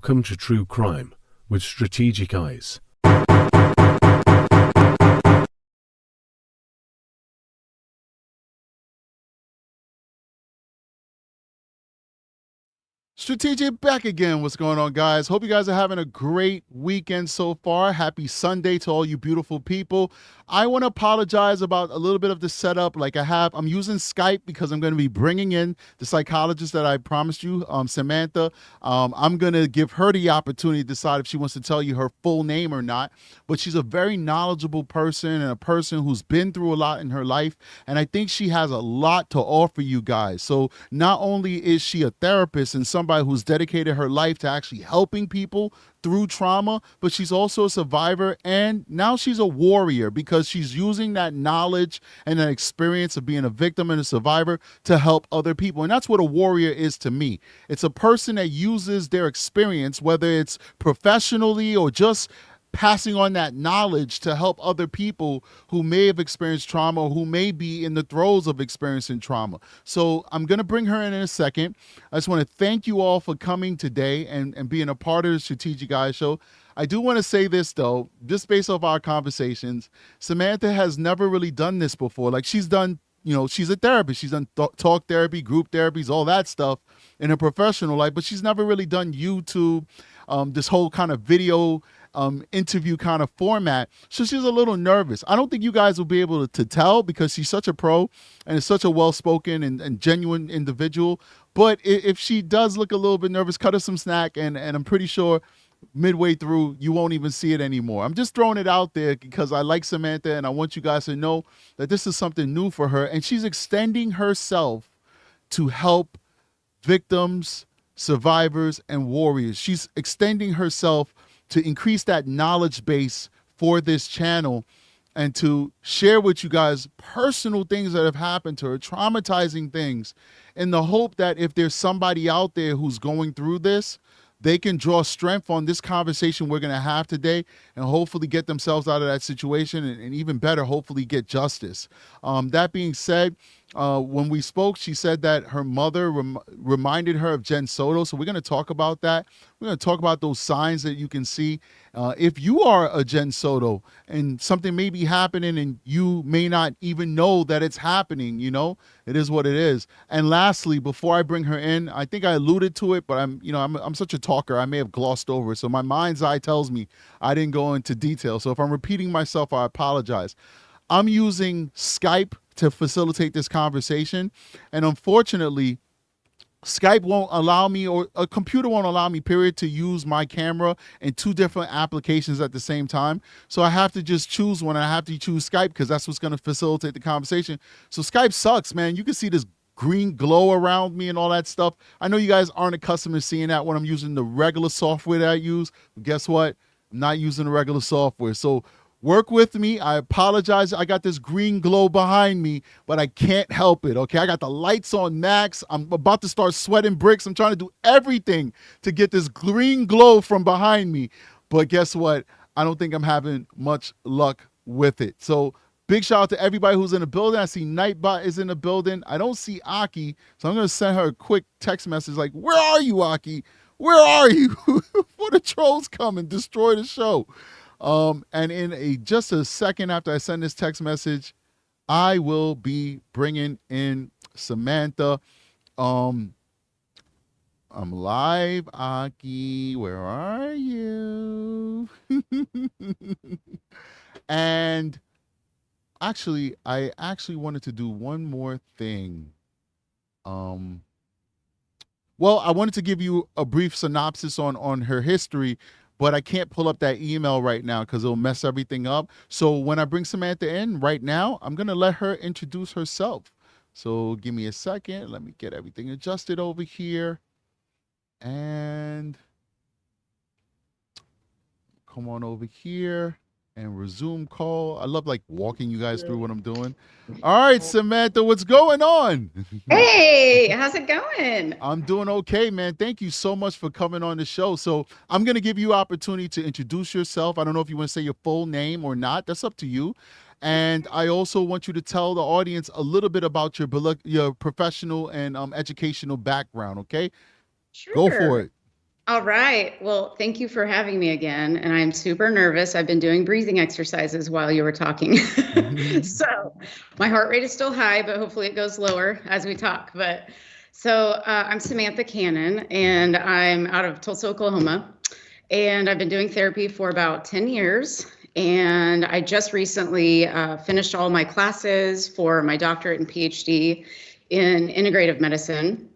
Welcome to True Crime with Strategic Eyes. Strategic back again. What's going on, guys? Hope you guys are having a great weekend so far. Happy Sunday to all you beautiful people. I want to apologize about a little bit of the setup. I'm using Skype because I'm going to be bringing in the psychologist that I promised you, Samantha. I'm going to give her the opportunity to decide if she wants to tell you her full name or not. But she's a very knowledgeable person and a person who's been through a lot in her life. And I think she has a lot to offer you guys. So not only is she a therapist and somebody who's dedicated her life to actually helping people through trauma, but she's also a survivor, and now she's a warrior because she's using that knowledge and that experience of being a victim and a survivor to help other people. And that's what a warrior is to me. It's a person that uses their experience, whether it's professionally or just passing on that knowledge to help other people who may have experienced trauma or who may be in the throes of experiencing trauma. So I'm going to bring her in a second. I just want to thank you all for coming today and being a part of the Strategic Eyes Show. I do want to say this, though, just based off our conversations, Samantha has never really done this before. Like, she's done, she's a therapist. She's done talk therapy, group therapies, all that stuff in her professional life, but she's never really done YouTube, this whole kind of video interview kind of format. So she's a little nervous. I don't think you guys will be able to tell because she's such a pro and is such a well-spoken and genuine individual. But if she does look a little bit nervous, cut her some slack, and I'm pretty sure midway through you won't even see it anymore. I'm just throwing it out there because I like Samantha and I want you guys to know that this is something new for her, and she's extending herself to help victims, survivors, and warriors. She's extending herself to increase that knowledge base for this channel and to share with you guys personal things that have happened to her, traumatizing things, in the hope that if there's somebody out there who's going through this, they can draw strength on this conversation we're going to have today and hopefully get themselves out of that situation and even better, hopefully get justice. That being said, when we spoke, she said that her mother reminded her of Jenn Soto. So we're going to talk about that. We're going to talk about those signs that you can see. If you are a Jenn Soto and something may be happening and you may not even know that it's happening, it is what it is. And lastly, before I bring her in, I think I alluded to it, but I'm such a talker. I may have glossed over it. So my mind's eye tells me I didn't go into detail. So if I'm repeating myself, I apologize. I'm using Skype to facilitate this conversation. And unfortunately, Skype won't allow me, or a computer won't allow me, period, to use my camera in two different applications at the same time. So I have to just choose one. I have to choose Skype because that's what's going to facilitate the conversation. So Skype sucks, man. You can see this green glow around me and all that stuff. I know you guys aren't accustomed to seeing that when I'm using the regular software that I use. But guess what? I'm not using the regular software. So work with me. I apologize. I got this green glow behind me, but I can't help it, okay? I got the lights on max. I'm about to start sweating bricks. I'm trying to do everything to get this green glow from behind me. But guess what? I don't think I'm having much luck with it. So big shout out to everybody who's in the building. I see Nightbot is in the building. I don't see Aki, so I'm going to send her a quick text message like, where are you, Aki? Where are you? Before the trolls come and destroy the show. And in just a second after I send this text message, I will be bringing in Samantha. I'm live, Aki. Where are you? And actually, I wanted to do one more thing. Well, I wanted to give you a brief synopsis on her history, but I can't pull up that email right now because it'll mess everything up. So when I bring Samantha in right now, I'm going to let her introduce herself. So give me a second. Let me get everything adjusted over here. And come on over here and resume call. I love like walking you guys through what I'm doing. All right, Samantha, what's going on? Hey, how's it going? I'm doing okay, man. Thank you so much for coming on the show. So I'm going to give you opportunity to introduce yourself. I don't know if you want to say your full name or not. That's up to you. And I also want you to tell the audience a little bit about your professional and educational background, okay? Sure. Go for it. All right. Well, thank you for having me again. And I'm super nervous. I've been doing breathing exercises while you were talking. So my heart rate is still high, but hopefully it goes lower as we talk. I'm Samantha Cannon, and I'm out of Tulsa, Oklahoma. And I've been doing therapy for about 10 years. And I just recently finished all my classes for my doctorate and PhD in integrative medicine.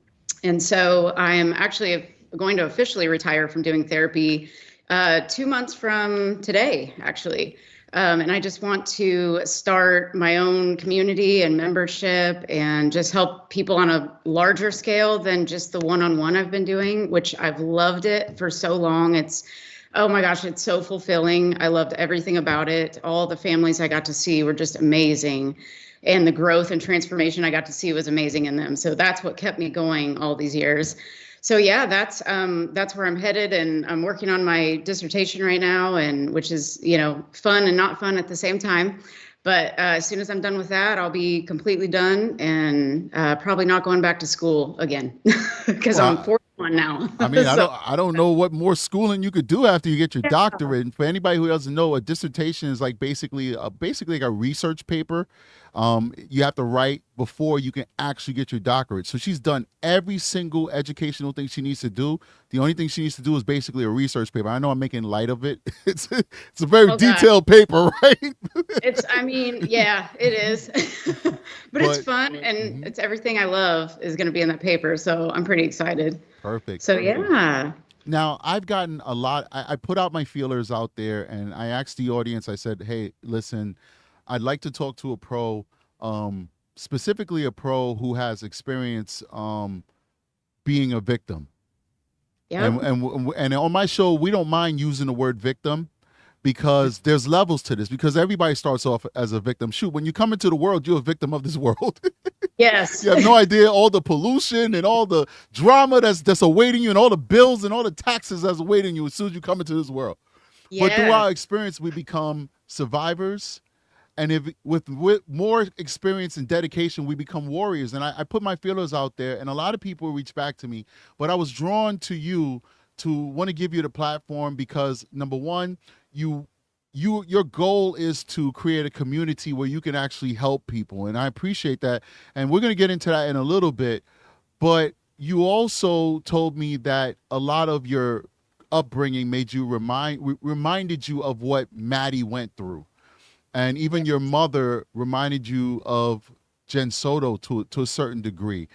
And so I'm actually going to officially retire from doing therapy 2 months from today, actually. And I just want to start my own community and membership and just help people on a larger scale than just the one-on-one I've been doing, which I've loved it for so long. Oh my gosh, it's so fulfilling. I loved everything about it. All the families I got to see were just amazing. And the growth and transformation I got to see was amazing in them. So that's what kept me going all these years. So yeah, that's where I'm headed, and I'm working on my dissertation right now, and which is, fun and not fun at the same time. But as soon as I'm done with that, I'll be completely done and probably not going back to school again because I'm 41 now. I mean, So, I don't know what more schooling you could do after you get your doctorate. And for anybody who doesn't know, a dissertation is like basically like a research paper. You have to write before you can actually get your doctorate. So she's done every single educational thing she needs to do. The only thing she needs to do is basically a research paper. I know I'm making light of it. It's a very detailed paper, right? Yeah, it is. But it's fun, and it's everything I love is going to be in that paper. So I'm pretty excited. Perfect. So yeah. Now, I've gotten a lot. I put out my feelers out there, and I asked the audience, I said, hey, listen, I'd like to talk to a pro, specifically a pro who has experience being a victim. Yeah. And on my show, we don't mind using the word victim because there's levels to this, because everybody starts off as a victim. Shoot, when you come into the world, you're a victim of this world. Yes. You have no idea all the pollution and all the drama that's awaiting you, and all the bills and all the taxes that's awaiting you as soon as you come into this world. Yeah. But through our experience, we become survivors. And if with more experience and dedication, we become warriors. And I put my feelers out there, and a lot of people reach back to me. But I was drawn to you to want to give you the platform because, number one, your goal is to create a community where you can actually help people. And I appreciate that. And we're going to get into that in a little bit. But you also told me that a lot of your upbringing made you reminded you of what Maddie went through. And even your mother reminded you of Jenn Soto to a certain degree.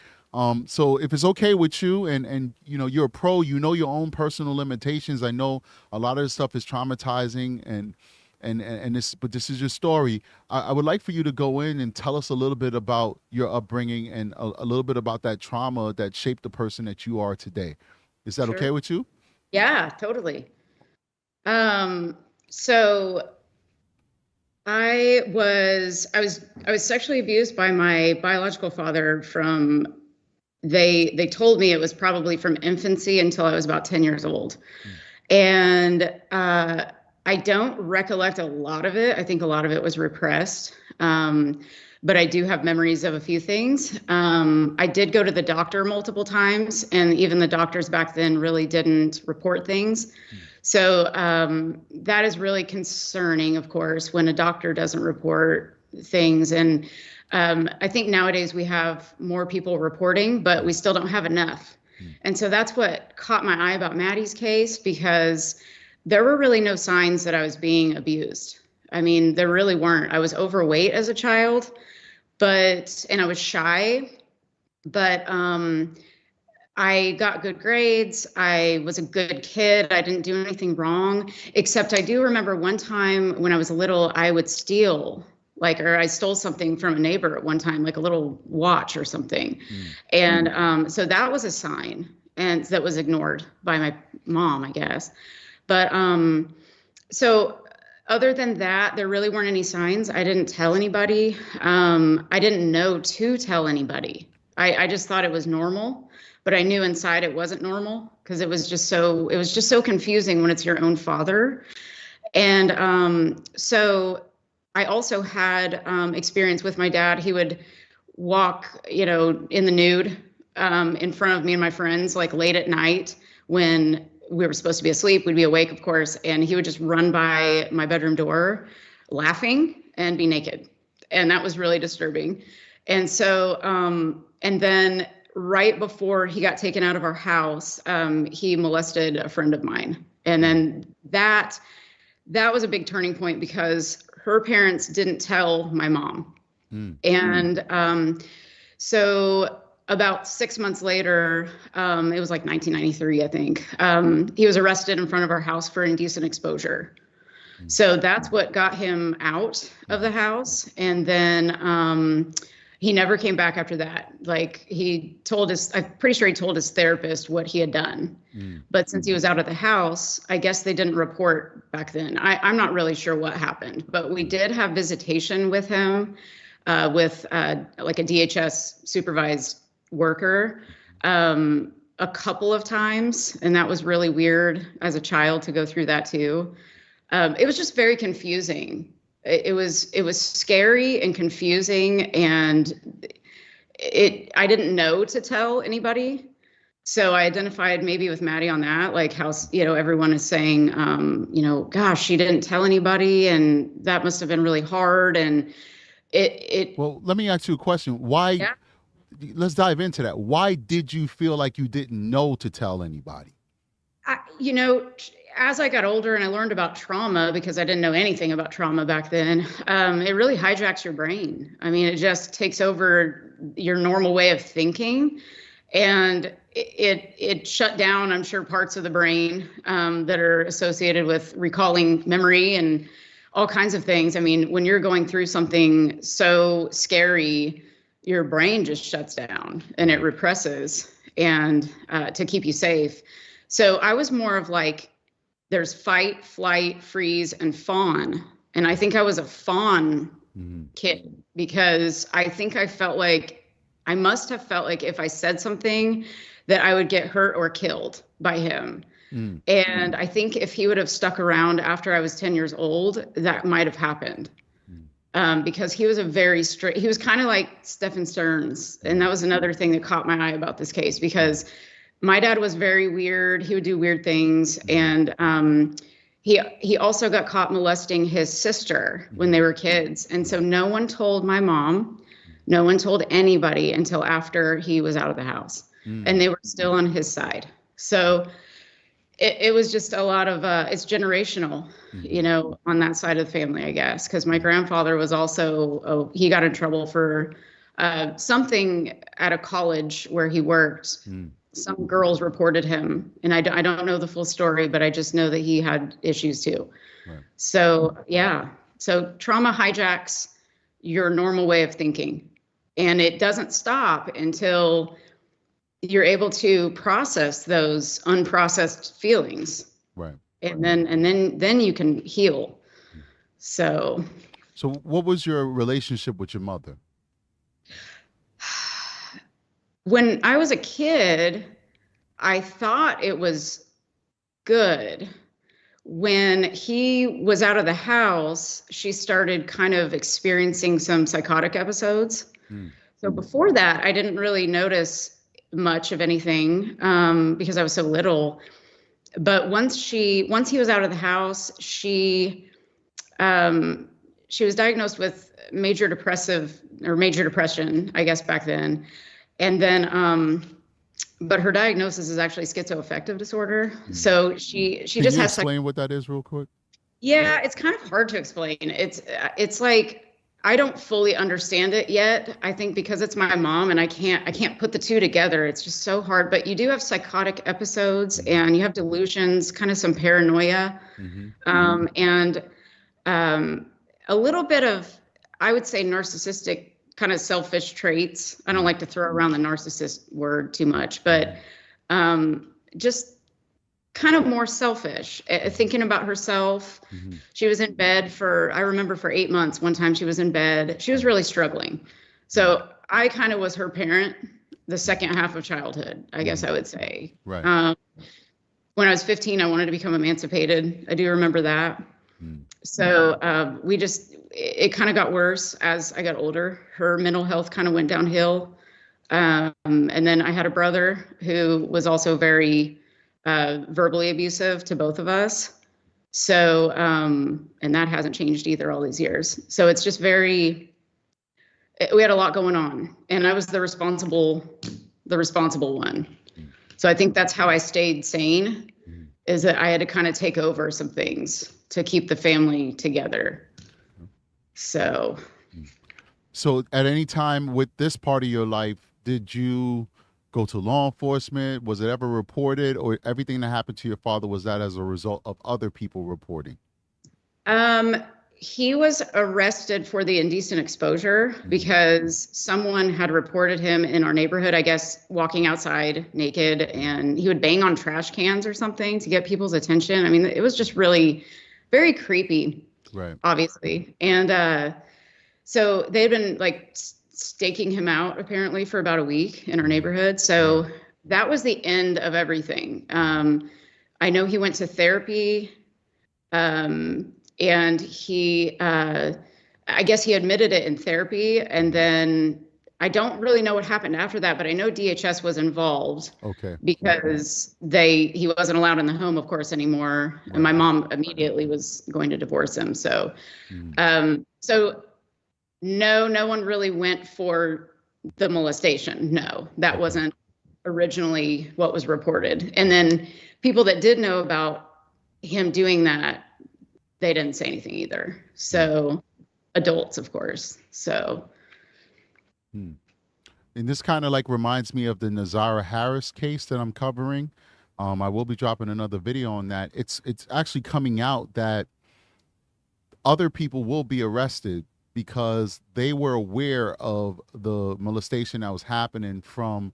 So if it's okay with you, and you're a pro, your own personal limitations. I know a lot of this stuff is traumatizing, but this is your story. I would like for you to go in and tell us a little bit about your upbringing and a little bit about that trauma that shaped the person that you are today. Is that okay with you? Yeah, totally. So I was sexually abused by my biological father from they told me it was probably from infancy until I was about 10 years old. And I don't recollect a lot of it. I think a lot of it was repressed. But I do have memories of a few things. I did go to the doctor multiple times, and even the doctors back then really didn't report things. So that is really concerning, of course, when a doctor doesn't report things. And I think nowadays we have more people reporting, but we still don't have enough. And so that's what caught my eye about Maddie's case, because there were really no signs that I was being abused. I mean, there really weren't. I was overweight as a child, and I was shy, but I got good grades. I was a good kid. I didn't do anything wrong, except I do remember one time when I was little, I would steal, or I stole something from a neighbor at one time, like a little watch or something. And so that was a sign, and that was ignored by my mom, I guess. But so other than that, there really weren't any signs. I didn't tell anybody. I didn't know to tell anybody. I just thought it was normal. But I knew inside it wasn't normal, because it was just so confusing when it's your own father. And so I also had experience with my dad. He would walk, in the nude in front of me and my friends, like late at night when we were supposed to be asleep. We'd be awake, of course. And he would just run by my bedroom door laughing and be naked. And that was really disturbing. And so, and then right before he got taken out of our house, he molested a friend of mine. And then that was a big turning point because her parents didn't tell my mom. And so about 6 months later, it was like 1993, I think, he was arrested in front of our house for indecent exposure. So that's what got him out of the house. And then he never came back after that. Like I'm pretty sure he told his therapist what he had done. But since he was out of the house, I guess they didn't report back then. I'm not really sure what happened, but we did have visitation with him, with like a DHS supervised worker a couple of times. And that was really weird as a child to go through that too. It was just very confusing. It was scary and confusing, and I didn't know to tell anybody. So I identified maybe with Maddie on that, like how, everyone is saying, gosh, she didn't tell anybody, and that must have been really hard. And Well, let me ask you a question. Why? Yeah. Let's dive into that. Why did you feel like you didn't know to tell anybody? As I got older and I learned about trauma, because I didn't know anything about trauma back then, it really hijacks your brain. I mean, it just takes over your normal way of thinking, and it shut down, I'm sure, parts of the brain that are associated with recalling memory and all kinds of things. I mean, when you're going through something so scary, your brain just shuts down and it represses and to keep you safe. So I was more of like, there's fight, flight, freeze, and fawn. And I think I was a fawn kid, because I think I must have felt like if I said something that I would get hurt or killed by him. And I think if he would have stuck around after I was 10 years old, that might have happened. Because he was he was kind of like Stephan Stearns. And that was another thing that caught my eye about this case, because my dad was very weird. He would do weird things. And he also got caught molesting his sister when they were kids. And so no one told my mom, no one told anybody until after he was out of the house. And they were still on his side. So it was just a lot of, it's generational, on that side of the family, I guess, because my grandfather was also, he got in trouble for something at a college where he worked. Some girls reported him, and I don't know the full story, but I just know that he had issues too. Right. So, yeah. So trauma hijacks your normal way of thinking, and it doesn't stop until you're able to process those unprocessed feelings. Right. And then you can heal. So what was your relationship with your mother? When I was a kid, I thought it was good. When he was out of the house, she started kind of experiencing some psychotic episodes. So before that, I didn't really notice much of anything because I was so little. But once he was out of the house, she was diagnosed with major depression, I guess, back then. And then, but her diagnosis is actually schizoaffective disorder. So she just has. Can you explain what that is real quick? Yeah, it's kind of hard to explain. It's like, I don't fully understand it yet. I think because it's my mom and I can't put the two together. It's just so hard. But you do have psychotic episodes and you have delusions, kind of some paranoia, and a little bit of, I would say, narcissistic kind of selfish traits. I don't like to throw around the narcissist word too much, but just kind of more selfish, thinking about herself. She was in bed I remember for 8 months, one time she was in bed. She was really struggling. So I kind of was her parent, the second half of childhood, I guess I would say. Right. When I was 15, I wanted to become emancipated. I do remember that. So it kind of got worse as I got older. Her mental health kind of went downhill. And then I had a brother who was also very verbally abusive to both of us. So, and that hasn't changed either all these years. So it's just we had a lot going on, and I was the responsible one. So I think that's how I stayed sane, is that I had to kind of take over some things to keep the family together. So at any time with this part of your life, did you go to law enforcement? Was it ever reported, or everything that happened to your father, was that as a result of other people reporting? He was arrested for the indecent exposure because someone had reported him in our neighborhood, I guess, walking outside naked, and he would bang on trash cans or something to get people's attention. I mean, it was just really very creepy, right? Obviously. And so they had been like staking him out apparently for about a week in our neighborhood. So that was the end of everything. I know he went to therapy. And he, I guess he admitted it in therapy. And then I don't really know what happened after that, but I know DHS was involved. Okay. Because he wasn't allowed in the home, of course, anymore. Right. And my mom immediately was going to divorce him. So, so no one really went for the molestation. No, that wasn't originally what was reported. And then people that did know about him doing that, they didn't say anything either. So adults, of course. So. And this kind of like reminds me of the Nazara Harris case that I'm covering. I will be dropping another video on that. It's actually coming out that other people will be arrested because they were aware of the molestation that was happening from,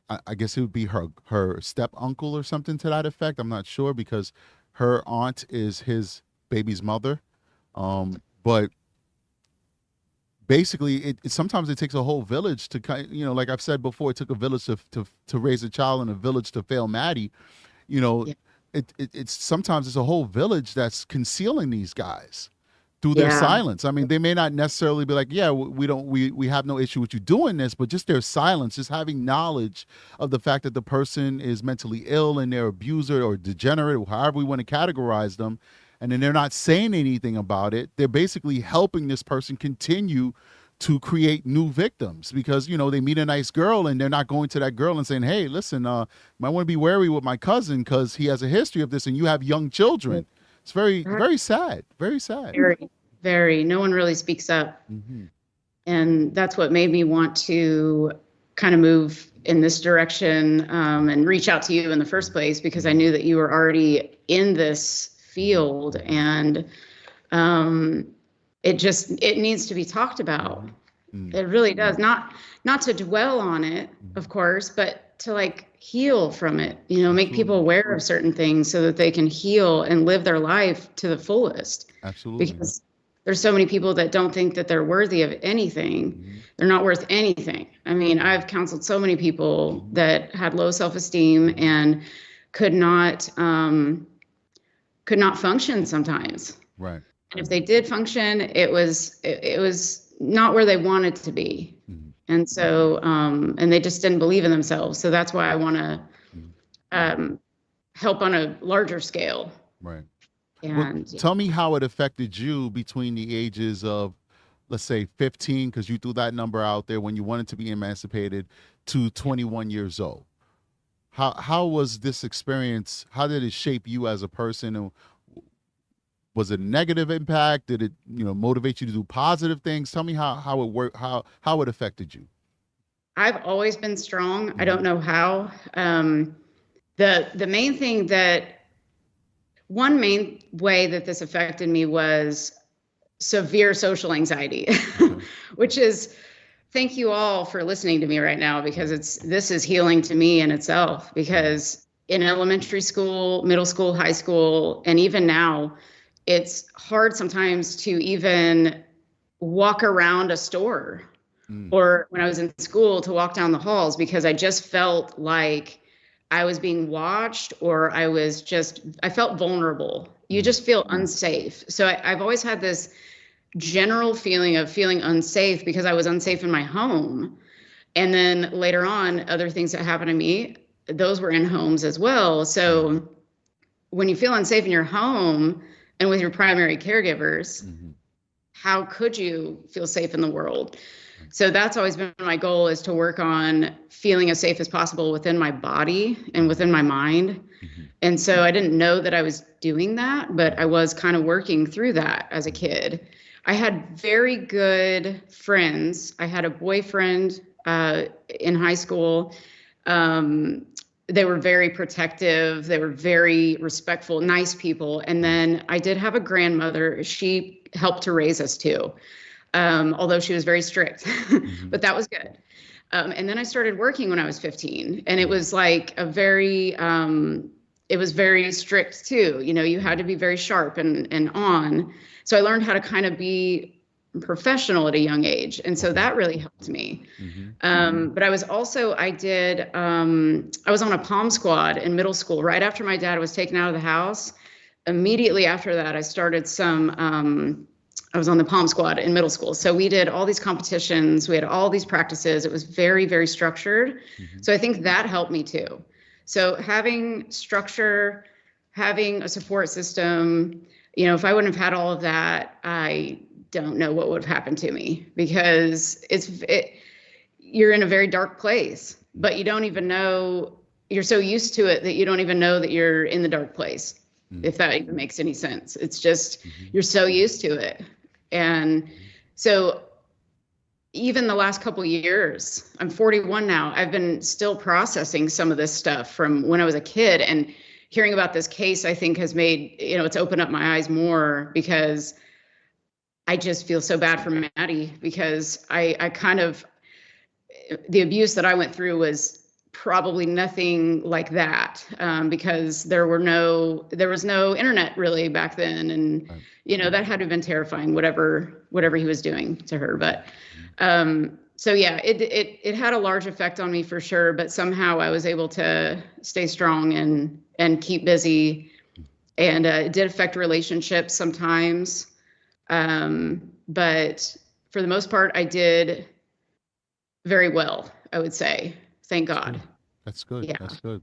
I guess it would be her step uncle or something to that effect. I'm not sure, because her aunt is his baby's mother. But basically, sometimes it takes a whole village to kind, like I've said before, it took a village to raise a child and a village to fail Maddie. It's sometimes it's a whole village that's concealing these guys through their silence. I mean, they may not necessarily be like, yeah, we have no issue with you doing this, but just their silence, just having knowledge of the fact that the person is mentally ill and they're abuser or degenerate, or however we want to categorize them, and then they're not saying anything about it. They're basically helping this person continue to create new victims, because, they meet a nice girl and they're not going to that girl and saying, hey, listen, might want to be wary with my cousin because he has a history of this and you have young children. It's very, very sad. Very sad. Very, very. No one really speaks up. And that's what made me want to kind of move in this direction, and reach out to you in the first place, because I knew that you were already in this field, and it needs to be talked about. It really does. Not to dwell on it, of course, but to like heal from it, make people aware of certain things so that they can heal and live their life to the fullest. Absolutely. Because there's so many people that don't think that they're worthy of anything. They're not worth anything. I mean, I've counseled so many people that had low self-esteem and could not function sometimes. Right. And if they did function, it was not where they wanted to be. And so, and they just didn't believe in themselves. So that's why I want to help on a larger scale. Right. And tell me how it affected you between the ages of, let's say, 15, because you threw that number out there when you wanted to be emancipated, to 21 years old. How was this experience? How did it shape you as a person? Was it a negative impact? Did it, motivate you to do positive things? Tell me how it worked, how it affected you. I've always been strong. I don't know how. The main thing one main way that this affected me was severe social anxiety, which is, thank you all for listening to me right now, because this is healing to me in itself, because in elementary school, middle school, high school, and even now, it's hard sometimes to even walk around a store, or when I was in school to walk down the halls, because I just felt like I was being watched, or I felt vulnerable. You just feel unsafe. So I've always had this general feeling of feeling unsafe because I was unsafe in my home. And then later on, other things that happened to me, those were in homes as well. So when you feel unsafe in your home and with your primary caregivers, how could you feel safe in the world? So that's always been my goal, is to work on feeling as safe as possible within my body and within my mind. And so I didn't know that I was doing that, but I was kind of working through that as a kid. I had very good friends. I had a boyfriend in high school. They were very protective. They were very respectful, nice people. And then I did have a grandmother. She helped to raise us too, although she was very strict, but that was good. And then I started working when I was 15, and it was like it was very strict too. You know, you had to be very sharp and on. So I learned how to kind of be professional at a young age. And so that really helped me. But I was also, I was on a pom squad in middle school. Right after my dad was taken out of the house, immediately after that, I started I was on the pom squad in middle school. So we did all these competitions. We had all these practices. It was very, very structured. So I think that helped me too. So having structure, having a support system, you know, if I wouldn't have had all of that, I don't know what would have happened to me, because you're in a very dark place, but you don't even know, you're so used to it that you don't even know that you're in the dark place, if that even makes any sense. It's just, you're so used to it. And so even the last couple of years, I'm 41 now, I've been still processing some of this stuff from when I was a kid, and hearing about this case, I think, has made, you know, it's opened up my eyes more, because I just feel so bad for Maddie, because I kind of, the abuse that I went through was probably nothing like that, because there was no internet really back then. And, you know, that had to have been terrifying, whatever he was doing to her. But, so yeah, it had a large effect on me for sure, but somehow I was able to stay strong and keep busy. And it did affect relationships sometimes. But for the most part, I did very well, I would say. Thank God. That's good. Yeah. That's good.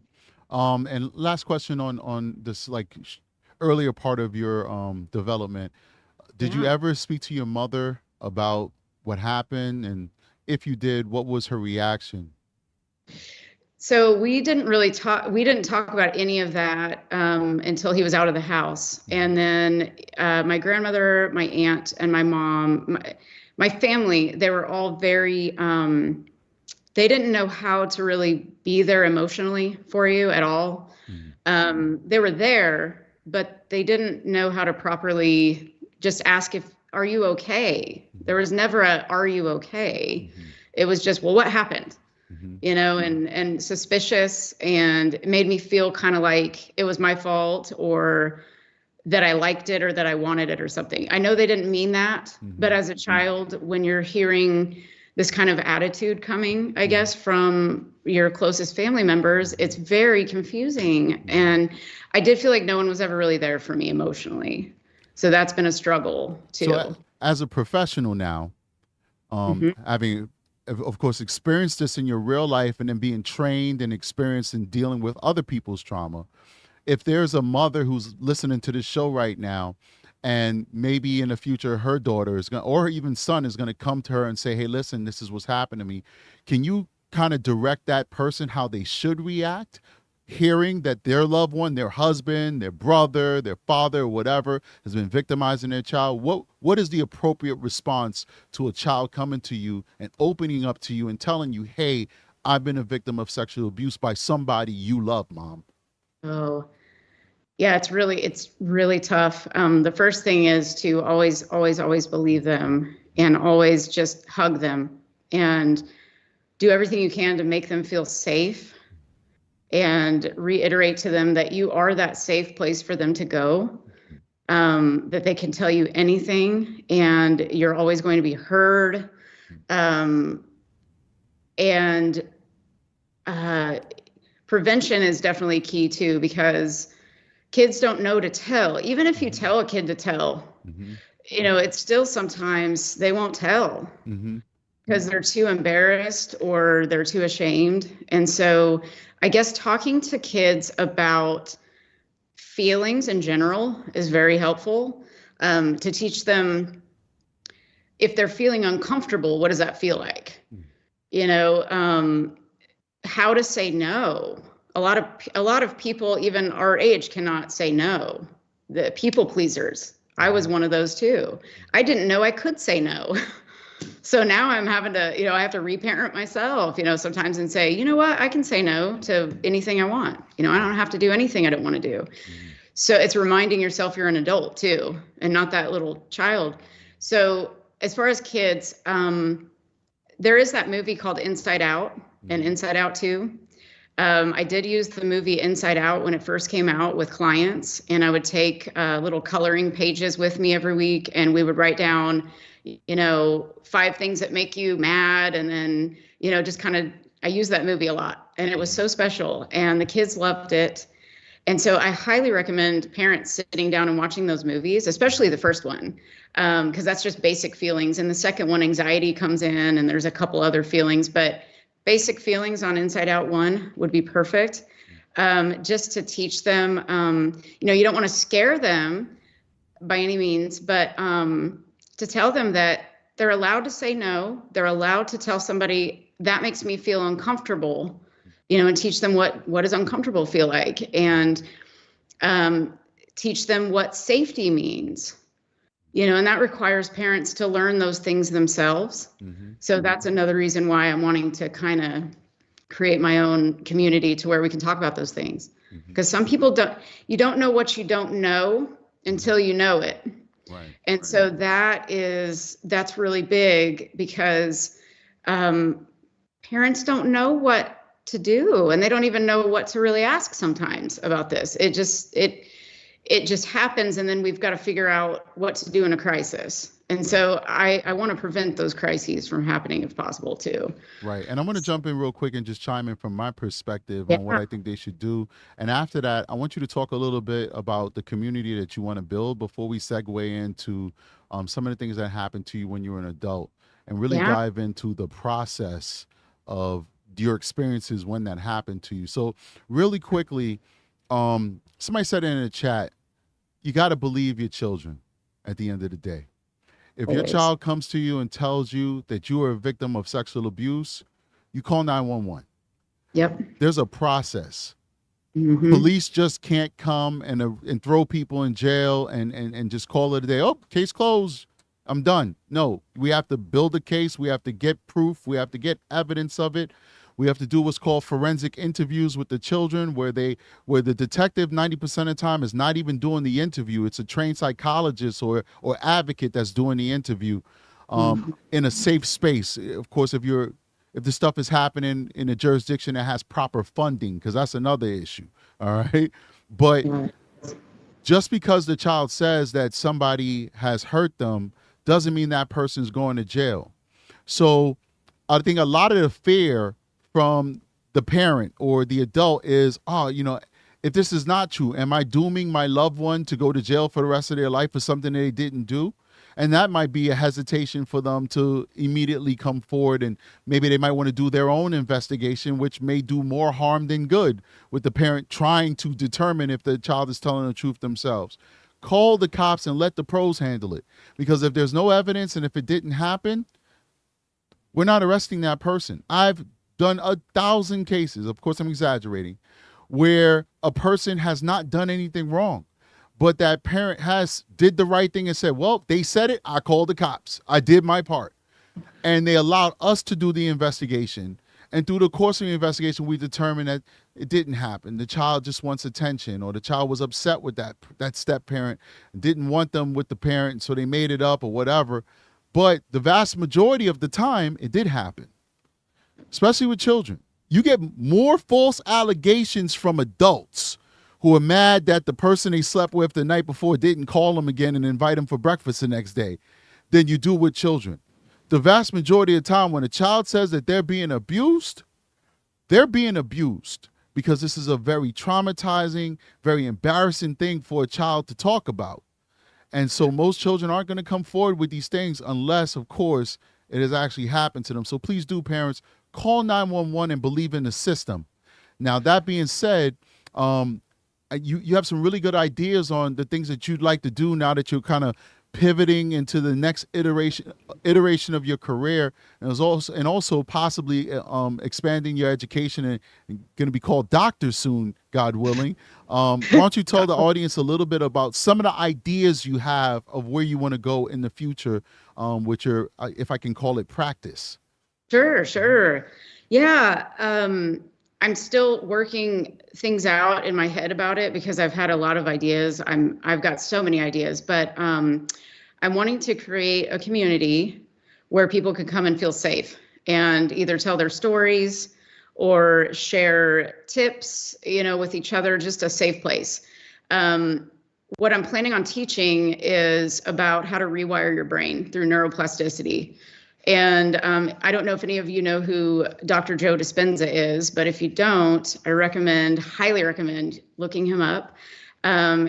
And last question on this, like, earlier part of your development. Did you ever speak to your mother about what happened? And if you did, what was her reaction? So we didn't talk about any of that until he was out of the house. And then my grandmother, my aunt, and my mom, my family, they were all very, they didn't know how to really be there emotionally for you at all. They were there, but they didn't know how to properly just ask are you okay? There was never are you okay? It was just, well, what happened? You know, and suspicious, and it made me feel kind of like it was my fault, or that I liked it, or that I wanted it, or something. I know they didn't mean that, but as a child, when you're hearing this kind of attitude coming, I guess, from your closest family members, it's very confusing. And I did feel like no one was ever really there for me emotionally. So that's been a struggle too. So as a professional now, having, of course, experienced this in your real life, and then being trained and experienced in dealing with other people's trauma, if there's a mother who's listening to this show right now, and maybe in the future her daughter is going, or even son is going to come to her and say, hey, listen, this is what's happened to me, can you kind of direct that person how they should react, hearing that their loved one, their husband, their brother, their father, whatever, has been victimizing their child? What is the appropriate response to a child coming to you and opening up to you and telling you, hey, I've been a victim of sexual abuse by somebody you love, Mom? Oh, yeah, it's really tough. The first thing is to always believe them, and always just hug them and do everything you can to make them feel safe, and reiterate to them that you are that safe place for them to go, that they can tell you anything, and you're always going to be heard. Prevention is definitely key too, because kids don't know to tell. Even if you tell a kid to tell, you know, it's still sometimes they won't tell. because they're too embarrassed or they're too ashamed. And so I guess talking to kids about feelings in general is very helpful, to teach them, if they're feeling uncomfortable, what does that feel like? You know, how to say no. A lot of people, even our age, cannot say no. The people pleasers. I was one of those too. I didn't know I could say no. So now I'm having to, I have to reparent myself, sometimes, and say, you know what, I can say no to anything I want. I don't have to do anything I don't want to do. So it's reminding yourself you're an adult too, and not that little child. So as far as kids, there is that movie called Inside Out and Inside Out 2. I did use the movie Inside Out when it first came out with clients, and I would take little coloring pages with me every week, and we would write down, 5 things that make you mad. And then, just kind of, I used that movie a lot, and it was so special, and the kids loved it. And so I highly recommend parents sitting down and watching those movies, especially the first one, because that's just basic feelings. And the second one, anxiety comes in, and there's a couple other feelings, but basic feelings on Inside Out 1 would be perfect, just to teach them. You don't want to scare them by any means, but to tell them that they're allowed to say no. They're allowed to tell somebody, that makes me feel uncomfortable, and teach them what does uncomfortable feel like, and teach them what safety means. And that requires parents to learn those things themselves. So that's another reason why I'm wanting to kind of create my own community to where we can talk about those things. Because some people you don't know what you don't know until you know it. Right. And so that's really big, because parents don't know what to do, and they don't even know what to really ask sometimes about this. It just happens, and then we've got to figure out what to do in a crisis. And so I want to prevent those crises from happening if possible too. Right. And I'm going to jump in real quick and just chime in from my perspective on what I think they should do. And after that, I want you to talk a little bit about the community that you want to build before we segue into some of the things that happened to you when you were an adult, and really dive into the process of your experiences when that happened to you. So really quickly, somebody said in the chat, you got to believe your children at the end of the day. If your child comes to you and tells you that you are a victim of sexual abuse, you call 911. Yep. There's a process. Police just can't come and throw people in jail and just call it a day. Oh, case closed. I'm done. No, we have to build a case. We have to get proof. We have to get evidence of it. We have to do what's called forensic interviews with the children, where the detective 90% of the time is not even doing the interview. It's a trained psychologist or advocate that's doing the interview in a safe space. Of course, if the stuff is happening in a jurisdiction that has proper funding, because that's another issue. All right. But just because the child says that somebody has hurt them doesn't mean that person's going to jail. So I think a lot of the fear from the parent or the adult is, if this is not true, am I dooming my loved one to go to jail for the rest of their life for something they didn't do? And that might be a hesitation for them to immediately come forward, and maybe they might want to do their own investigation, which may do more harm than good, with the parent trying to determine if the child is telling the truth themselves. Call the cops and let the pros handle it. Because if there's no evidence and if it didn't happen, we're not arresting that person. I've done 1,000 cases, of course I'm exaggerating, where a person has not done anything wrong, but that parent did the right thing and said, well, they said it, I called the cops. I did my part. And they allowed us to do the investigation. And through the course of the investigation, we determined that it didn't happen. The child just wants attention, or the child was upset with that step parent, didn't want them with the parent, so they made it up or whatever. But the vast majority of the time, it did happen, especially with children. You get more false allegations from adults who are mad that the person they slept with the night before didn't call them again and invite them for breakfast the next day than you do with children. The vast majority of the time when a child says that they're being abused because this is a very traumatizing, very embarrassing thing for a child to talk about. And so most children aren't going to come forward with these things unless, of course, it has actually happened to them. So please do, parents, call 911 and believe in the system. Now, that being said, you have some really good ideas on the things that you'd like to do now that you're kind of pivoting into the next iteration of your career, and also possibly expanding your education and going to be called doctor soon, God willing. Why don't you tell the audience a little bit about some of the ideas you have of where you want to go in the future with your, if I can call it, practice? Sure. Yeah. I'm still working things out in my head about it because I've had a lot of ideas. I've got so many ideas, but I'm wanting to create a community where people can come and feel safe and either tell their stories or share tips, with each other, just a safe place. What I'm planning on teaching is about how to rewire your brain through neuroplasticity. And I don't know if any of you know who Dr. Joe Dispenza is, but if you don't, I highly recommend looking him up.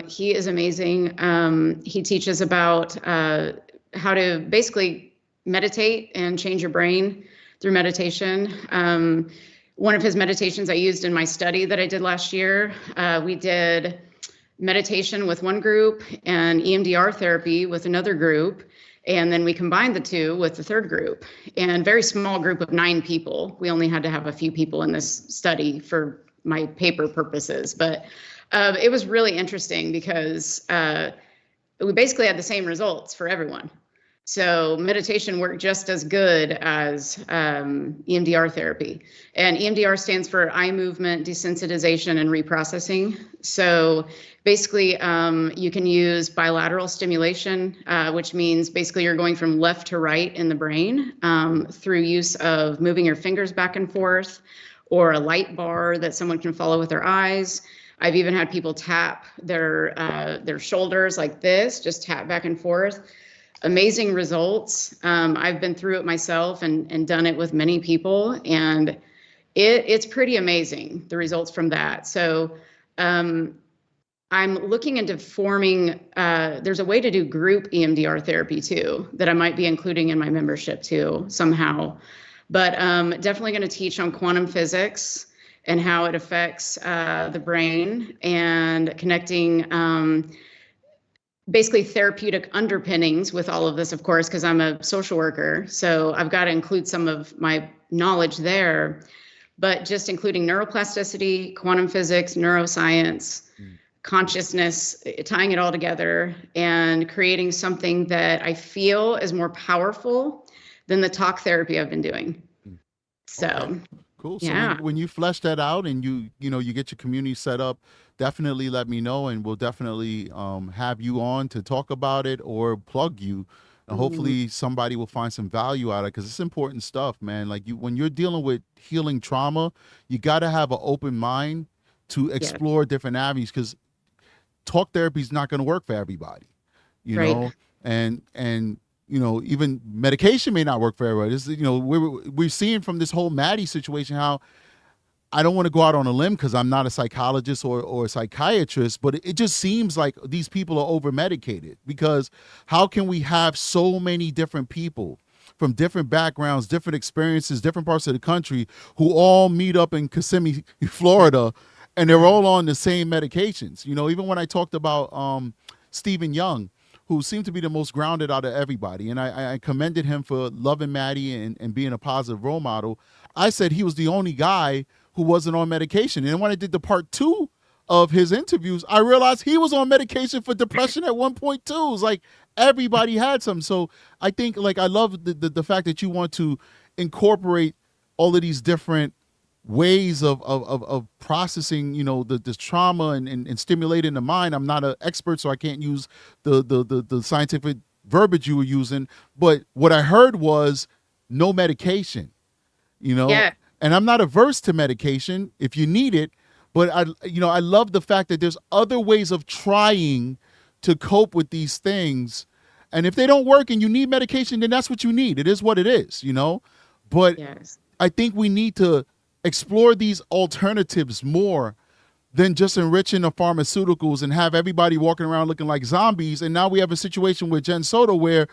He is amazing. He teaches about how to basically meditate and change your brain through meditation. One of his meditations I used in my study that I did last year, we did meditation with one group and EMDR therapy with another group. And then we combined the two with the third group, and very small group of 9 people. We only had to have a few people in this study for my paper purposes, but it was really interesting because we basically had the same results for everyone. So meditation worked just as good as EMDR therapy. And EMDR stands for eye movement desensitization and reprocessing. So basically, you can use bilateral stimulation, which means basically you're going from left to right in the brain through use of moving your fingers back and forth, or a light bar that someone can follow with their eyes. I've even had people tap their shoulders like this, just tap back and forth. Amazing results. I've been through it myself and done it with many people, and it's pretty amazing, the results from that. So I'm looking into forming, there's a way to do group EMDR therapy too, that I might be including in my membership too, somehow. But definitely going to teach on quantum physics and how it affects the brain, and connecting basically therapeutic underpinnings with all of this, of course, because I'm a social worker. So I've got to include some of my knowledge there, but just including neuroplasticity, quantum physics, neuroscience, consciousness, tying it all together and creating something that I feel is more powerful than the talk therapy I've been doing. So. Okay. Cool. So yeah. when you flesh that out and you get your community set up, definitely let me know, and we'll definitely have you on to talk about it or plug you. And hopefully somebody will find some value out of it, because it's important stuff, man. Like when you're dealing with healing trauma, you got to have an open mind to explore different avenues, because talk therapy is not going to work for everybody, you know, and even medication may not work for everybody. This, we're seeing from this whole Maddie situation how, I don't want to go out on a limb because I'm not a psychologist or a psychiatrist, but it just seems like these people are over medicated, because how can we have so many different people from different backgrounds, different experiences, different parts of the country, who all meet up in Kissimmee, Florida, and they're all on the same medications? Even when I talked about Stephen Young, who seemed to be the most grounded out of everybody, and I commended him for loving Maddie and being a positive role model, I said he was the only guy who wasn't on medication. And when I did the part 2 of his interviews, I realized he was on medication for depression at one point too. It was like everybody had some. So I think, I love the fact that you want to incorporate all of these different ways of processing, this trauma and stimulating the mind. I'm not an expert, so I can't use the scientific verbiage you were using, but what I heard was no medication, Yeah. and I'm not averse to medication if you need it, but I love the fact that there's other ways of trying to cope with these things. And if they don't work and you need medication, then that's what you need. It is what it is, but I think we need to explore these alternatives more than just enriching the pharmaceuticals and have everybody walking around looking like zombies. And now we have a situation with Jenn Soto where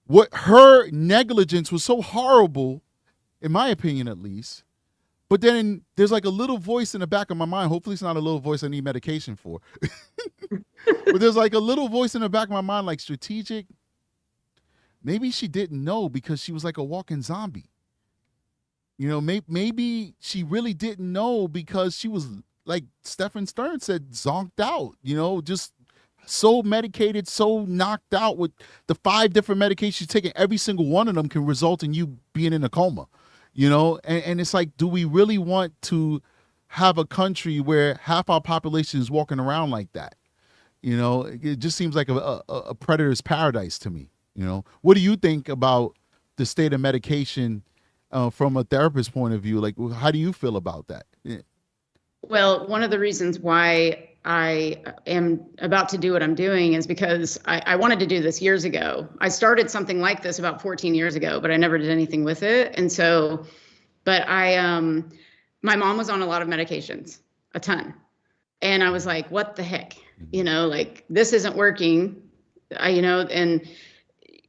what her negligence was so horrible, in my opinion at least. But then there's like a little voice in the back of my mind. Hopefully it's not a little voice I need medication for. But there's like a little voice in the back of my mind, like, strategic. Maybe she didn't know because she was like a walking zombie. You know, maybe she really didn't know because she was, like Stephan Stern said, zonked out, you know, just so medicated, so knocked out with the 5 different medications she's taking. Every single one of them can result in you being in a coma, you know? And it's like, do we really want to have a country where half our population is walking around like that? You know, it just seems like a predator's paradise to me. You know, what do you think about the state of medication from a therapist's point of view? Like, how do you feel about that? Yeah. Well, one of the reasons why I am about to do what I'm doing is because I wanted to do this years ago. I started something like this about 14 years ago, but I never did anything with it. And so, but my mom was on a lot of medications, a ton. And I was like, what the heck? You know, like, this isn't working, you know, and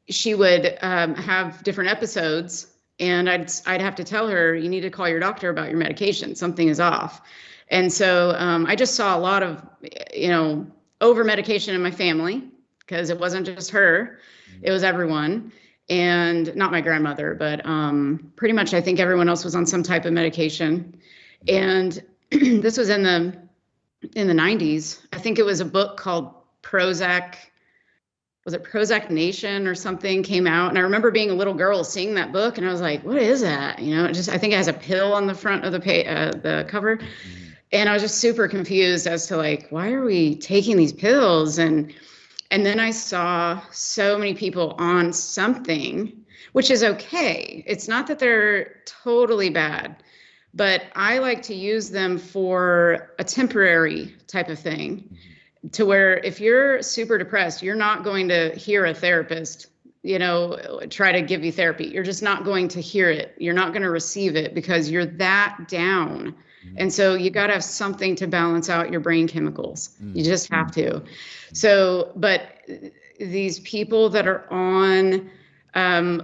she would have different episodes, and I'd have to tell her, you need to call your doctor about your medication. Something is off. And so I just saw a lot of, you know, over medication in my family, because it wasn't just her, it was everyone. And not my grandmother, but pretty much I think everyone else was on some type of medication. And this was in the 90s. I think it was a book called Prozac. Was it Prozac Nation or something came out? And I remember being a little girl seeing that book, and I was like, what is that? You know, I think it has a pill on the front of the cover. And I was just super confused as to, like, why are we taking these pills? And then I saw so many people on something, which is okay. It's not that they're totally bad, but I like to use them for a temporary type of thing, to where if you're super depressed, you're not going to hear a therapist, you know, try to give you therapy. You're just not going to hear it. You're not going to receive it because you're that down. And so you got to have something to balance out your brain chemicals. You just have to. So, but these people that are on,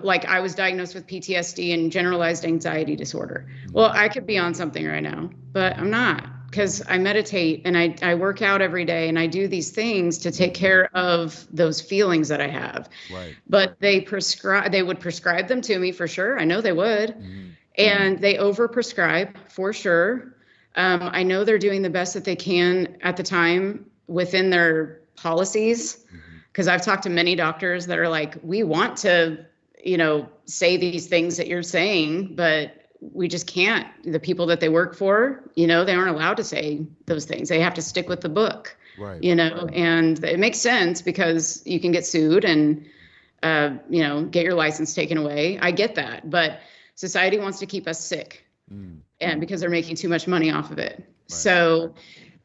like, I was diagnosed with PTSD and generalized anxiety disorder. Well, I could be on something right now, but I'm not, because I meditate and I work out every day and I do these things to take care of those feelings that I have. Right. But they would prescribe them to me for sure. I know they would. And they overprescribe for sure. I know they're doing the best that they can at the time within their policies, because I've talked to many doctors that are like, we want to, you know, say these things that you're saying, but we just can't. The people that they work for, you know, they aren't allowed to say those things. They have to stick with the book, right, you know, and it makes sense because you can get sued and, you know, get your license taken away. I get that, but society wants to keep us sick, and because they're making too much money off of it. Right. So,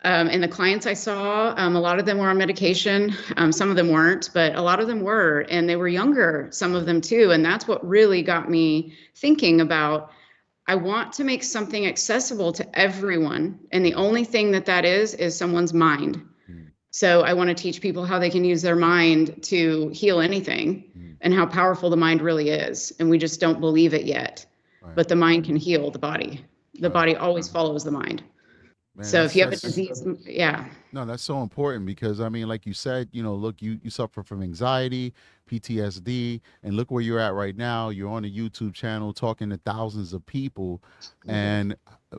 and the clients I saw, a lot of them were on medication. Some of them weren't, but a lot of them were, and they were younger, some of them too. And that's what really got me thinking about, I want to make something accessible to everyone. And the only thing that is someone's mind. So I want to teach people how they can use their mind to heal anything, and how powerful the mind really is. And we just don't believe it yet. Right. But the mind can heal the body. The body always follows the mind. Man, so if you have a disease, No, that's so important, because I mean, like you said, you know, look, you suffer from anxiety, PTSD, and look where you're at right now. You're on a YouTube channel talking to thousands of people. And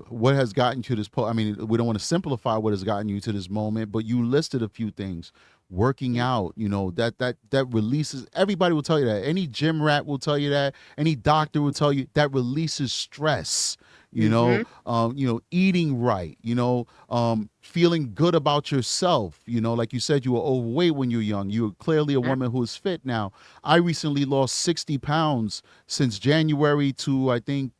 what has gotten you to this point? I mean, we don't want to simplify what has gotten you to this moment, but you listed a few things. Working out, you know, that releases, everybody will tell you that. Any gym rat will tell you that. Any doctor will tell you that releases stress. You know, eating right, you know, feeling good about yourself. You know, like you said, you were overweight when you were young. You were clearly a woman who is fit now. I recently lost 60 pounds since January to, I think,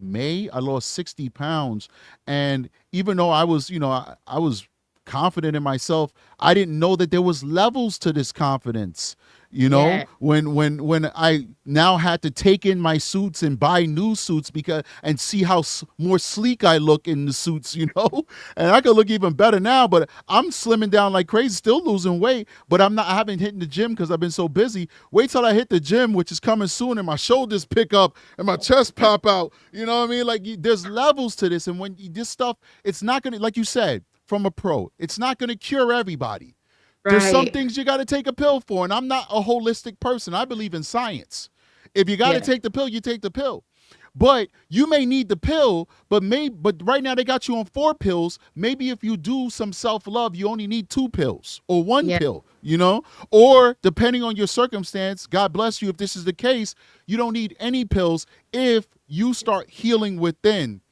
May. I lost 60 pounds. And even though I was, you know, I was confident in myself, I didn't know that there was levels to this confidence. Yeah. When I now had to take in my suits and buy new suits because and see how more sleek I look in the suits, and I could look even better now. But I'm slimming down like crazy, still losing weight, but I haven't hit the gym because I've been so busy. Wait till I hit the gym, which is coming soon, and my shoulders pick up and my chest pop out. You know what I mean? Like there's levels to this, and when this stuff, it's not gonna, like you said, from a pro, it's not gonna cure everybody. There's some Right. things you got to take a pill for, and I'm not a holistic person. I believe in science. If you got to Yeah. take the pill, you take the pill. But you may need the pill, but right now they got you on 4 pills. Maybe if you do some self-love, you only need 2 pills or 1 Yeah. pill, Or depending on your circumstance, God bless you if this is the case, you don't need any pills if you start healing within.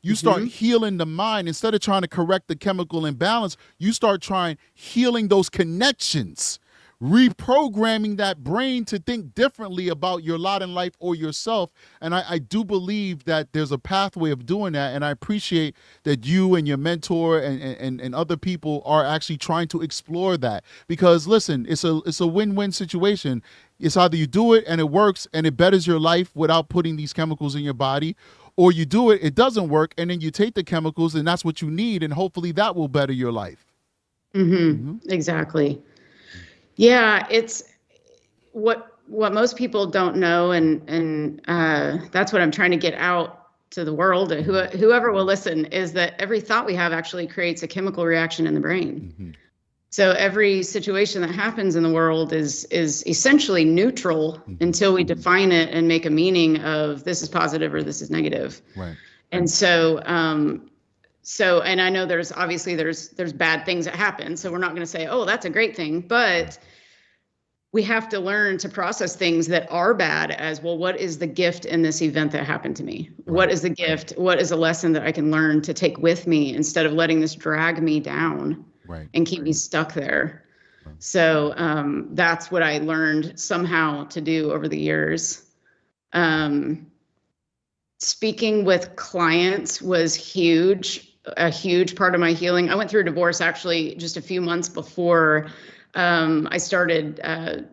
You start healing the mind. Instead of trying to correct the chemical imbalance, you start trying healing those connections, reprogramming that brain to think differently about your lot in life or yourself. And I do believe that there's a pathway of doing that. And I appreciate that you and your mentor and other people are actually trying to explore that. Because listen, it's a win-win situation. It's either you do it and it works and it betters your life without putting these chemicals in your body, or you do it, it doesn't work, and then you take the chemicals, and that's what you need, and hopefully that will better your life. Exactly. Yeah, it's what most people don't know, and that's what I'm trying to get out to the world. Whoever will listen, is that every thought we have actually creates a chemical reaction in the brain. So every situation that happens in the world is essentially neutral until we define it and make a meaning of this is positive or this is negative. Right. And so, and I know there's bad things that happen. So we're not going to say, oh, that's a great thing, but we have to learn to process things that are bad as, well, what is the gift in this event that happened to me? What is the gift? What is a lesson that I can learn to take with me instead of letting this drag me down? Right. And keep me stuck there. So that's what I learned somehow to do over the years. Speaking with clients was a huge part of my healing. I went through a divorce actually just a few months before I started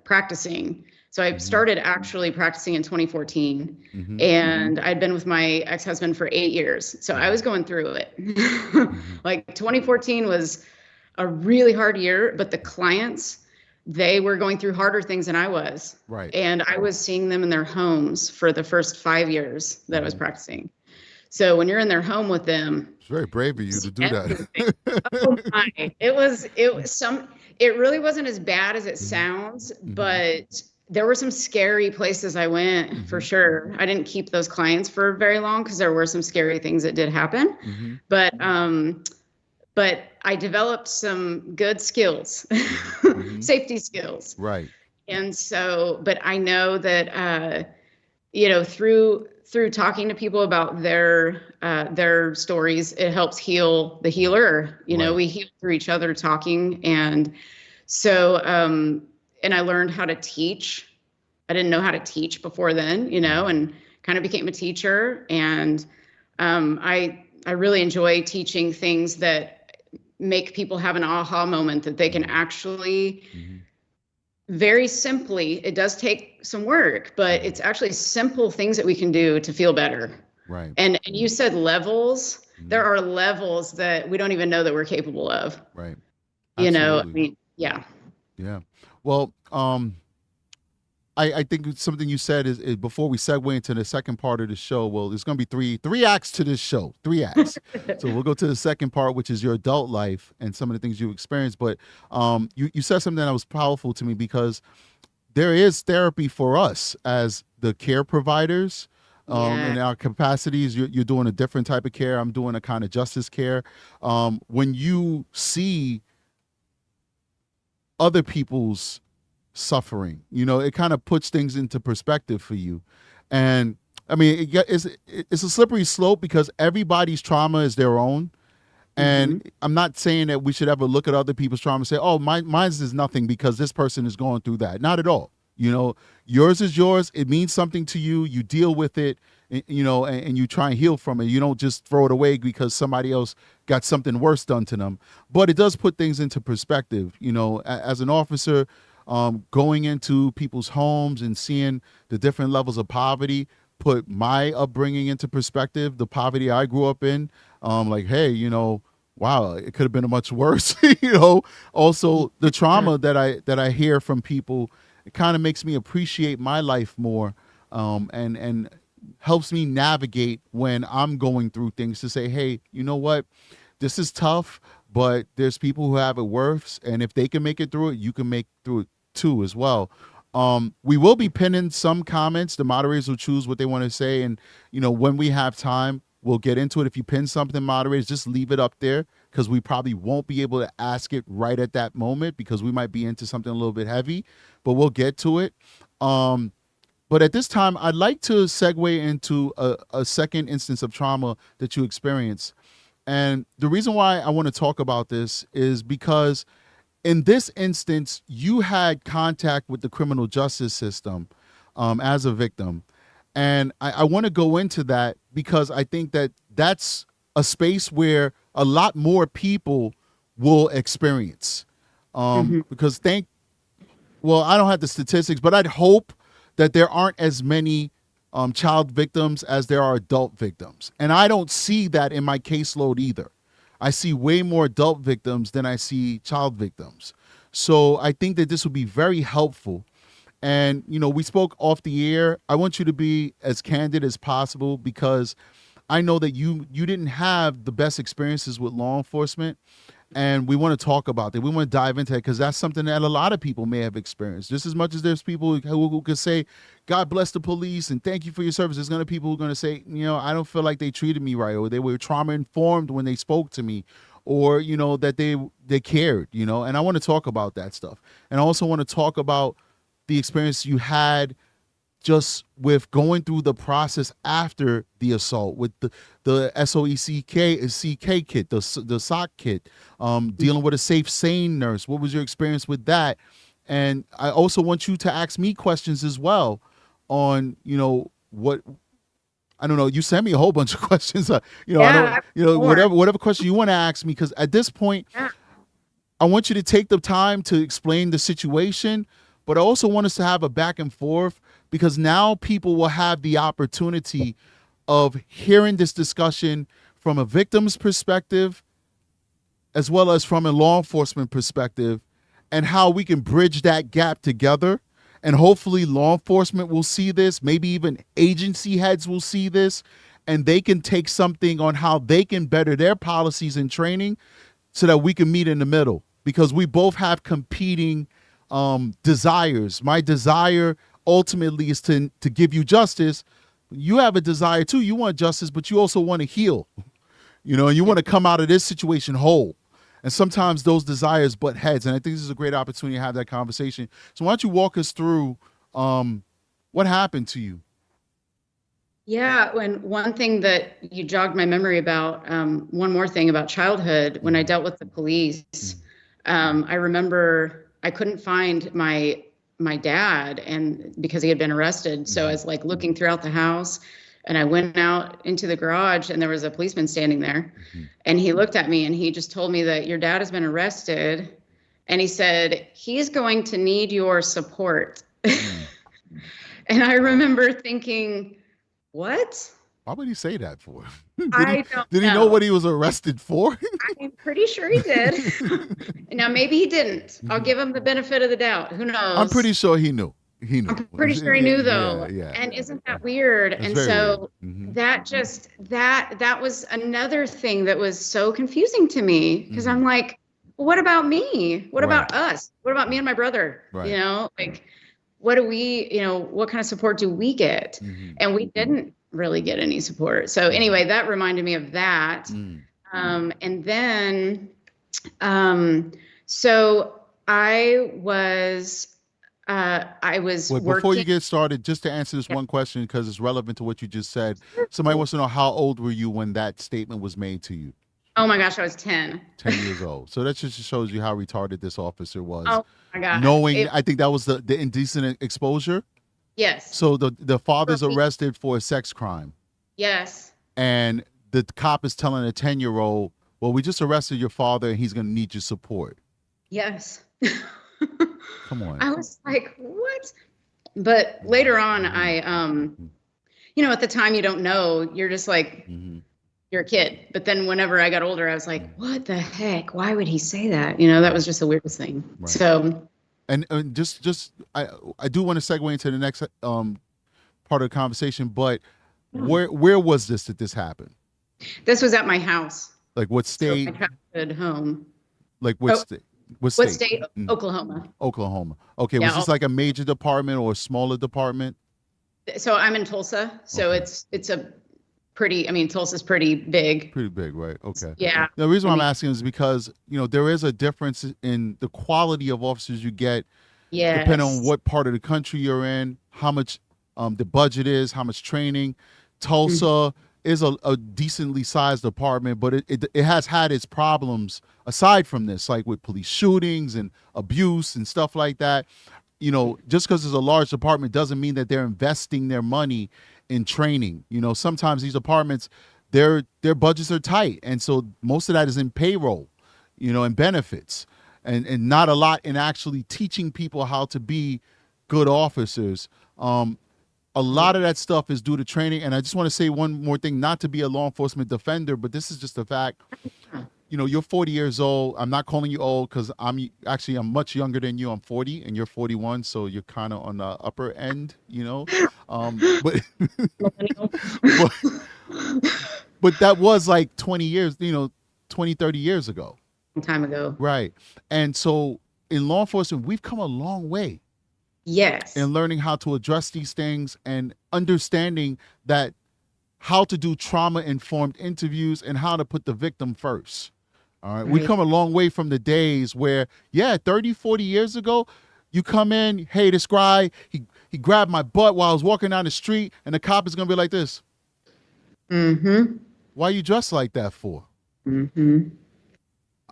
practicing. So I started actually practicing in 2014, and I'd been with my ex-husband for 8 years. So I was going through it. Like 2014 was a really hard year, but the clients, they were going through harder things than I was. Right. And I was seeing them in their homes for the first 5 years that I was practicing. So when you're in their home with them, It's very brave of you to do that. oh my, it really wasn't as bad as it sounds, but there were some scary places I went for sure. I didn't keep those clients for very long because there were some scary things that did happen, but I developed some good skills, safety skills. Right. And so, but I know that, through talking to people about their stories, it helps heal the healer. We heal through each other talking. And so, and I learned how to teach. I didn't know how to teach before then, and kind of became a teacher. And I really enjoy teaching things that make people have an aha moment that they can actually very simply, it does take some work, but it's actually simple things that we can do to feel better. Right. And you said levels. There are levels that we don't even know that we're capable of. Right. Absolutely. Yeah. Yeah. Well, I think something you said is before we segue into the second part of the show. Well, there's going to be three acts to this show, 3 acts. So we'll go to the second part, which is your adult life and some of the things you experienced. But you said something that was powerful to me, because there is therapy for us as the care providers. In our capacities, you're doing a different type of care. I'm doing a kind of justice care. When you see other people's suffering, it kind of puts things into perspective for you. And I mean, it's a slippery slope because everybody's trauma is their own. And I'm not saying that we should ever look at other people's trauma and say, oh, mine's is nothing because this person is going through that. Not at all. Yours is yours. It means something to you. You deal with it, and you try and heal from it. You don't just throw it away because somebody else got something worse done to them. But it does put things into perspective. As an officer, going into people's homes and seeing the different levels of poverty put my upbringing into perspective, the poverty I grew up in. Like, hey, wow, it could have been much worse. Also the trauma that I hear from people, it kind of makes me appreciate my life more, and helps me navigate when I'm going through things, to say, hey, you know what, this is tough, but there's people who have it worse, and if they can make it through it, you can make through it too as well. We will be pinning some comments. The moderators will choose what they want to say, and when we have time, we'll get into it. If you pin something, moderators, just leave it up there, because we probably won't be able to ask it right at that moment, because we might be into something a little bit heavy, but we'll get to it. But at this time, I'd like to segue into a second instance of trauma that you experienced. And the reason why I want to talk about this is because in this instance, you had contact with the criminal justice system as a victim. And I want to go into that because I think that that's a space where a lot more people will experience. Because I don't have the statistics, but I'd hope that there aren't as many child victims as there are adult victims. And I don't see that in my caseload either. I see way more adult victims than I see child victims. So I think that this would be very helpful. And, we spoke off the air. I want you to be as candid as possible, because I know that you didn't have the best experiences with law enforcement. And we want to talk about that. We want to dive into it, because that's something that a lot of people may have experienced. Just as much as there's people who could say, God bless the police and thank you for your service, there's going to be people who are going to say, I don't feel like they treated me right, or they were trauma informed when they spoke to me, or, that they cared, and I want to talk about that stuff. And I also want to talk about the experience you had just with going through the process after the assault, with the SOECK kit, the SOC kit, dealing with a safe, sane nurse. What was your experience with that? And I also want you to ask me questions as well on, what, I don't know, you sent me a whole bunch of questions, whatever question you want to ask me, because at this point, I want you to take the time to explain the situation, but I also want us to have a back and forth, because now people will have the opportunity of hearing this discussion from a victim's perspective, as well as from a law enforcement perspective, and how we can bridge that gap together. And hopefully law enforcement will see this, maybe even agency heads will see this, and they can take something on how they can better their policies and training, so that we can meet in the middle, because we both have competing desires. My desire ultimately is to give you justice. You have a desire too. You want justice, but you also want to heal, and you want to come out of this situation whole. And sometimes those desires butt heads. And I think this is a great opportunity to have that conversation. So why don't you walk us through what happened to you? Yeah, and one thing that you jogged my memory about, one more thing about childhood, when I dealt with the police, I remember I couldn't find my dad, and because he had been arrested. So I was like looking throughout the house, and I went out into the garage, and there was a policeman standing there, and he looked at me and he just told me that your dad has been arrested. And he said, he's going to need your support. And I remember thinking, what? Why would he say that for? Did he know what he was arrested for? I'm pretty sure he did. Now, maybe he didn't. I'll give him the benefit of the doubt. Who knows? I'm pretty sure he knew. I'm pretty sure he knew, though. Yeah. And isn't that weird? It's and very so weird. that was another thing that was so confusing to me, because I'm like, well, what about me? What about us? What about me and my brother? Right. Like, what do we, what kind of support do we get? And we didn't really get any support. So anyway, that reminded me of that. And then, so I was Wait, working. before you get started, just to answer this one question, because it's relevant to what you just said. Somebody wants to know, how old were you when that statement was made to you? Oh my gosh, I was 10. 10 years old. So that just shows you how retarded this officer was. Oh my God. Knowing, I think that was the indecent exposure. Yes. So the father's arrested for a sex crime. Yes. And the cop is telling a 10-year-old, well, we just arrested your father and he's going to need your support. Yes. Come on. I was like, what? But later on, at the time you don't know, you're just like, you're a kid. But then whenever I got older, I was like, what the heck? Why would he say that? That was just the weirdest thing. Right. So. And just I do want to segue into the next part of the conversation, but where was this that this happened? This was at my house. Like what state? So my childhood home. Like what state? What state? Oklahoma. Oklahoma. Okay. Yeah, Was this like a major department or a smaller department? So I'm in Tulsa. So it's a pretty, Tulsa's pretty big. Pretty big, right? Okay. Yeah. The reason why I'm asking is because, there is a difference in the quality of officers you get, depending on what part of the country you're in, how much the budget is, how much training. Tulsa is a decently sized department, but it has had its problems aside from this, like with police shootings and abuse and stuff like that. Just because it's a large department doesn't mean that they're investing their money in training. Sometimes these departments, their budgets are tight, and so most of that is in payroll, and benefits, and not a lot in actually teaching people how to be good officers. A lot of that stuff is due to training. And I just want to say one more thing, not to be a law enforcement defender, but this is just a fact. You're 40 years old. I'm not calling you old because I'm much younger than you. I'm 40 and you're 41. So you're kind of on the upper end, but, but that was like 20 years, 20, 30 years ago. Long time ago. Right. And so in law enforcement, we've come a long way. Yes. And learning how to address these things and understanding that how to do trauma-informed interviews and how to put the victim first. All right. We come a long way from the days where, 30, 40 years ago, you come in, hey, this guy, he grabbed my butt while I was walking down the street, and the cop is going to be like this. Why you dressed like that for? If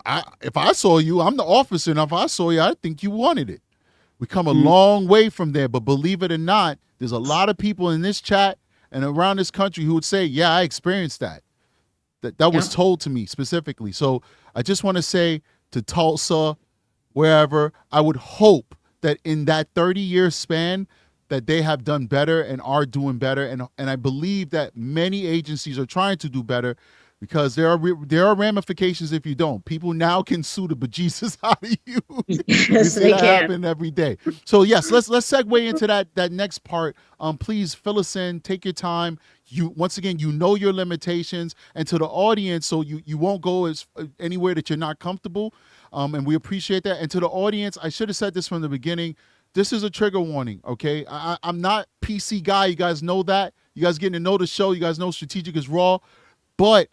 I saw you, I'm the officer, and if I saw you, I think you wanted it. We come a long way from there, but believe it or not, there's a lot of people in this chat and around this country who would say, yeah, I experienced that. That was told to me specifically. So I just want to say to Tulsa, wherever, I would hope that in that 30-year span that they have done better and are doing better. And I believe that many agencies are trying to do better, because there are ramifications if you don't. People now can sue the bejesus out of you. Yes, they can. Happen every day. So yes, let's segue into that next part. Please fill us in. Take your time. Once again, your limitations, and to the audience, so you won't go anywhere that you're not comfortable. And we appreciate that. And to the audience, I should have said this from the beginning. This is a trigger warning, okay? I'm not PC guy. You guys know that. You guys getting to know the show. You guys know Strategic is raw, but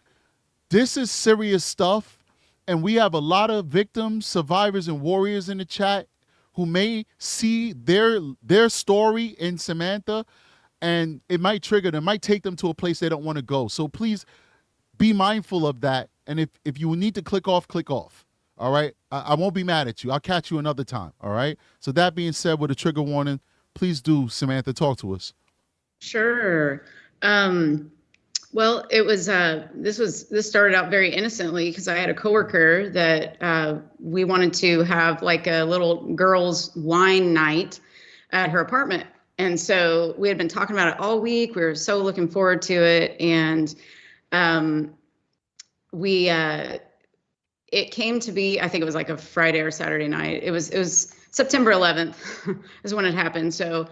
this is serious stuff, and we have a lot of victims, survivors, and warriors in the chat who may see their story in Samantha, and it might trigger them, might take them to a place they don't want to go. So please be mindful of that, and if you need to click off, all right? I won't be mad at you. I'll catch you another time, all right? So that being said, with a trigger warning, please do, Samantha, talk to us. Sure. Well, it was this started out very innocently because I had a coworker that we wanted to have like a little girls' wine night at her apartment. And so we had been talking about it all week. We were so looking forward to it. And it came to be, I think it was like a Friday or Saturday night. It was September 11th is when it happened. So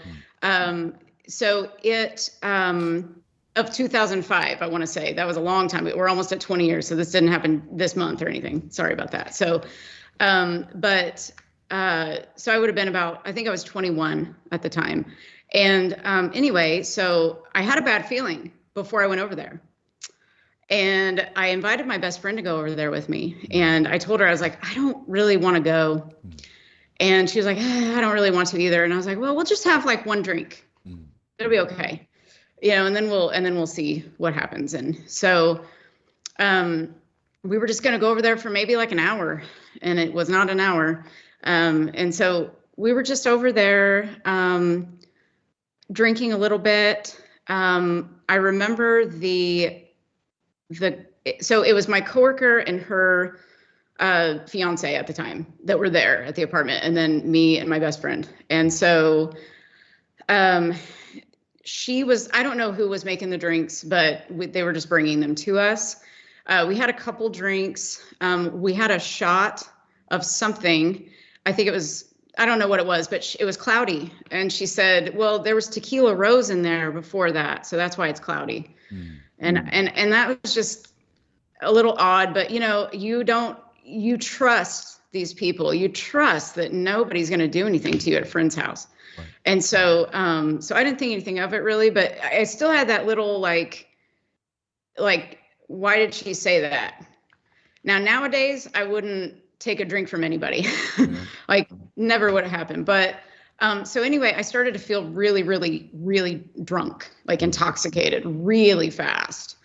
of 2005, I want to say. That was a long time. We're almost at 20 years, so this didn't happen this month or anything. Sorry about that. So, so I would have been I think I was 21 at the time. And anyway, so I had a bad feeling before I went over there. And I invited my best friend to go over there with me. And I told her, I was like, I don't really want to go. And she was like, I don't really want to either. And I was like, well, we'll just have like one drink. It'll be okay. And then we'll see what happens. And so we were just going to go over there for maybe like an hour, and it was not an hour. And so we were just over there drinking a little bit. I remember so it was my coworker and her fiance at the time that were there at the apartment, and then me and my best friend. And so she was, I don't know who was making the drinks, but they were just bringing them to us. We had a couple drinks. We had a shot of something. I think it was, I don't know what it was, but it was cloudy. And she said, well, there was tequila rose in there before that, so that's why it's cloudy. And that was just a little odd, but you trust these people. You trust that nobody's going to do anything to you at a friend's house. Right. And so I didn't think anything of it really, but I still had that little like, why did she say that? Now, nowadays, I wouldn't take a drink from anybody. Like, never would have happened. But so anyway, I started to feel really, really, really drunk, like intoxicated really fast.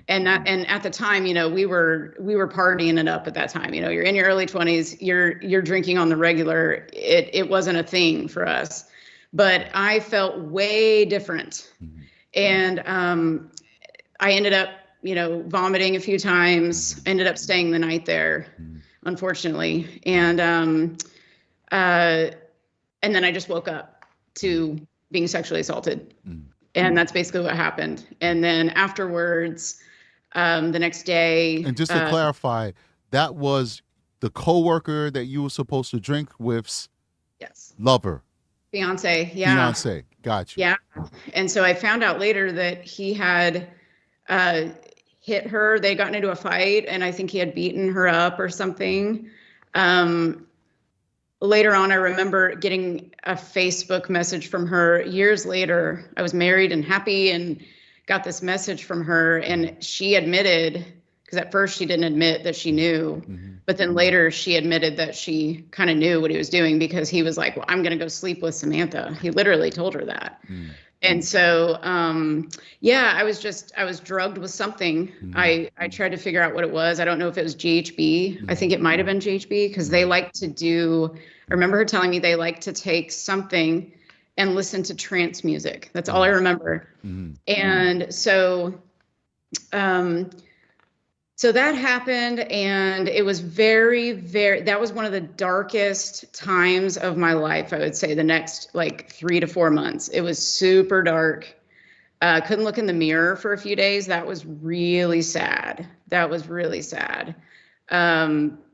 And at the time, we were partying it up at that time. You're in your early 20s, you're drinking on the regular. It wasn't a thing for us, but I felt way different. And I ended up, vomiting a few times, ended up staying the night there, unfortunately. And then I just woke up to being sexually assaulted. And that's basically what happened. And then afterwards, the next day. And just to clarify, that was the coworker that you were supposed to drink with's lover. Fiance, yeah. Fiance, got you. Yeah. And so I found out later that he had hit her. They'd gotten into a fight, and I think he had beaten her up or something. Later on, I remember getting a Facebook message from her years later. I was married and happy and got this message from her, and she admitted, because at first she didn't admit that she knew, but then later she admitted that she kind of knew what he was doing, because he was like, well, I'm going to go sleep with Samantha. He literally told her that. And so, I was drugged with something. I tried to figure out what it was. I don't know if it was GHB. I think it might've been GHB, because they like to do, I remember her telling me they like to take something and listen to trance music. That's all I remember. And so, so that happened, and it was very, very, that was one of the darkest times of my life, I would say, the next like 3 to 4 months. It was super dark. Couldn't look in the mirror for a few days. That was really sad.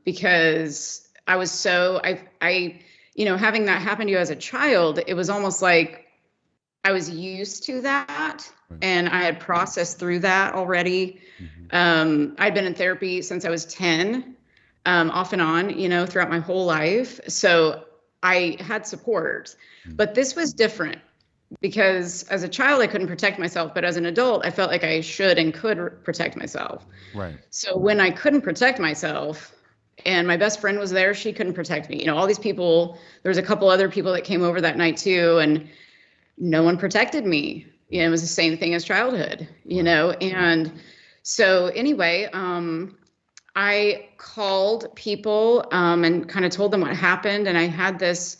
Because I was so, having that happen to you as a child, it was almost like I was used to that. And I had processed through that already. I'd been in therapy since I was 10, off and on, throughout my whole life. So I had support, but this was different, because as a child, I couldn't protect myself. But as an adult, I felt like I should and could protect myself. Right. So when I couldn't protect myself, and my best friend was there, she couldn't protect me. All these people, there was a couple other people that came over that night too, and no one protected me. It was the same thing as childhood, and so anyway, I called people and kind of told them what happened. And I had this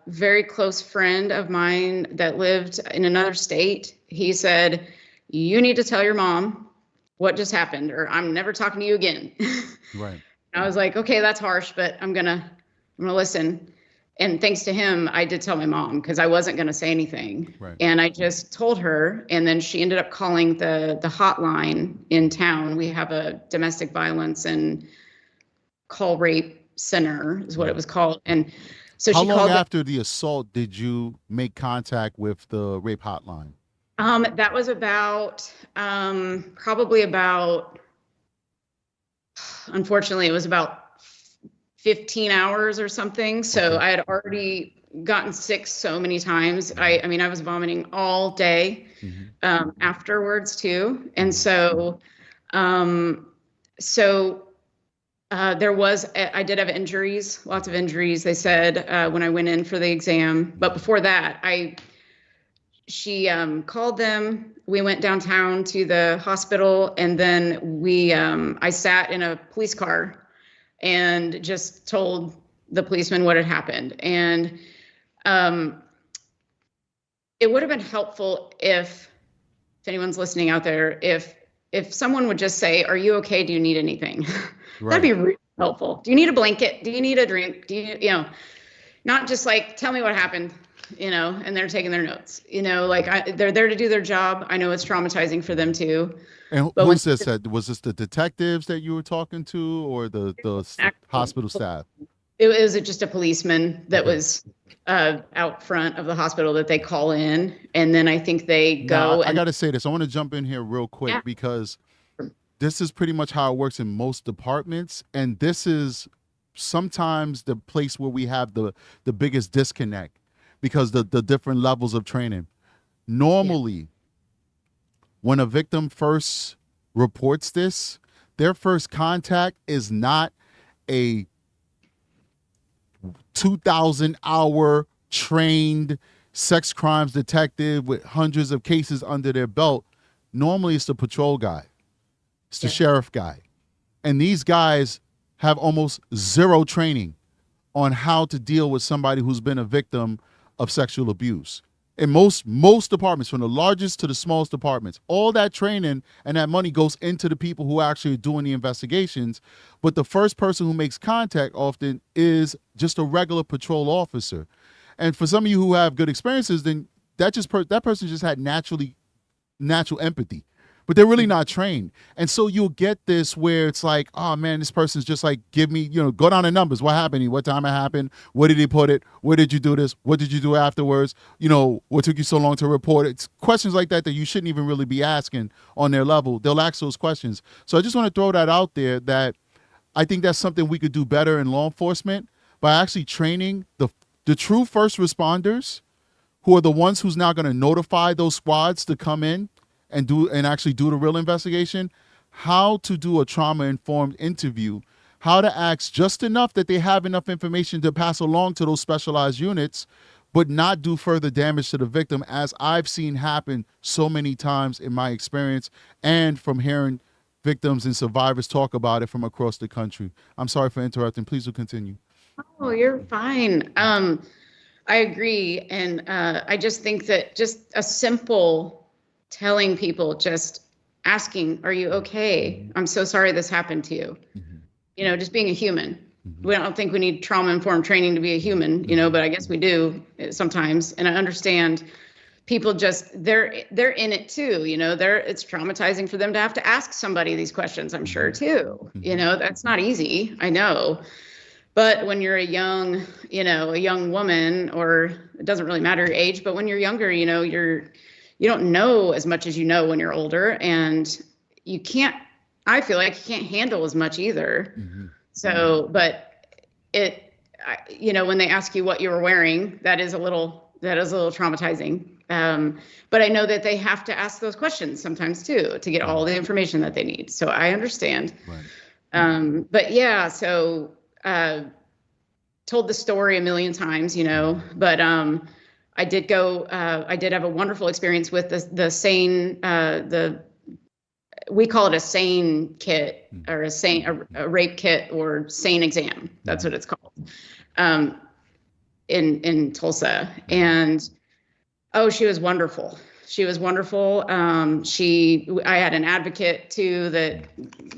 very close friend of mine that lived in another state. He said, you need to tell your mom what just happened, or I'm never talking to you again. Right. I was like, okay, that's harsh, but I'm gonna listen. And thanks to him, I did tell my mom, because I wasn't going to say anything. Right. And I just told her. And then she ended up calling the hotline in town. We have a domestic violence and call rape center is what it was called. And so how long after the assault did you make contact with the rape hotline? That was about probably about, unfortunately, it was about 15 hours or something. So I had already gotten sick so many times. I mean, I was vomiting all day afterwards too. And so, there was, I did have injuries, lots of injuries. They said when I went in for the exam, but before that, she called them. We went downtown to the hospital, and then I sat in a police car and just told the policeman what had happened. And it would have been helpful if anyone's listening out there, if if someone would just say, "Are you okay? Do you need anything?" That'd Right. be really helpful. Do you need a blanket? Do you need a drink? Do you, not just like, tell me what happened, and they're taking their notes, like they're there to do their job. I know it's traumatizing for them too. And But who's this? Was this the detectives that you were talking to, or the hospital staff? it was just a policeman that Okay. was out front of the hospital that they call in. And then I think they Now, go I got to say this. I want to jump in here real quick Yeah. because this is pretty much how it works in most departments. And this is sometimes the place where we have the biggest disconnect because the different levels of training. Normally, when a victim first reports this, their first contact is not a 2,000-hour trained sex crimes detective with hundreds of cases under their belt. Normally, it's the patrol guy, it's the sheriff guy. And these guys have almost zero training on how to deal with somebody who's been a victim of sexual abuse. In most departments, from the largest to the smallest departments, all that training and that money goes into the people who are actually doing the investigations. But the first person who makes contact often is just a regular patrol officer. And for some of you who have good experiences, then that person just had natural empathy, but they're really not trained. And so you'll get this where it's like, oh man, this person's just like, give me, go down the numbers. What happened? What time it happened? Where did he put it? Where did you do this? What did you do afterwards? What took you so long to report it? It's questions like that you shouldn't even really be asking on their level. They'll ask those questions. So I just want to throw that out there that I think that's something we could do better in law enforcement by actually training the true first responders who are the ones who's now going to notify those squads to come in and actually do the real investigation, how to do a trauma-informed interview, how to ask just enough that they have enough information to pass along to those specialized units, but not do further damage to the victim, as I've seen happen so many times in my experience and from hearing victims and survivors talk about it from across the country. I'm sorry for interrupting. Please do continue. Oh, you're fine. I agree. And I just think that just a simple telling people, just asking, are you okay? I'm so sorry this happened to you. Just being a human. We don't think we need trauma-informed training to be a human, but I guess we do sometimes. And I understand people they're in it too, it's traumatizing for them to have to ask somebody these questions, I'm sure too. That's not easy, I know. But when you're a young woman, or it doesn't really matter your age, but when you're younger, you don't know as much as you know when you're older, and I feel like you can't handle as much either. So, but when they ask you what you were wearing, that is a little traumatizing. But I know that they have to ask those questions sometimes too, to get all the information that they need. So I understand. Right. But yeah, so, told the story a million times, but, I did have a wonderful experience with the SANE, we call it a SANE kit, or a rape kit, or SANE exam. That's what it's called, in Tulsa. And, she was wonderful. She was wonderful. I had an advocate too that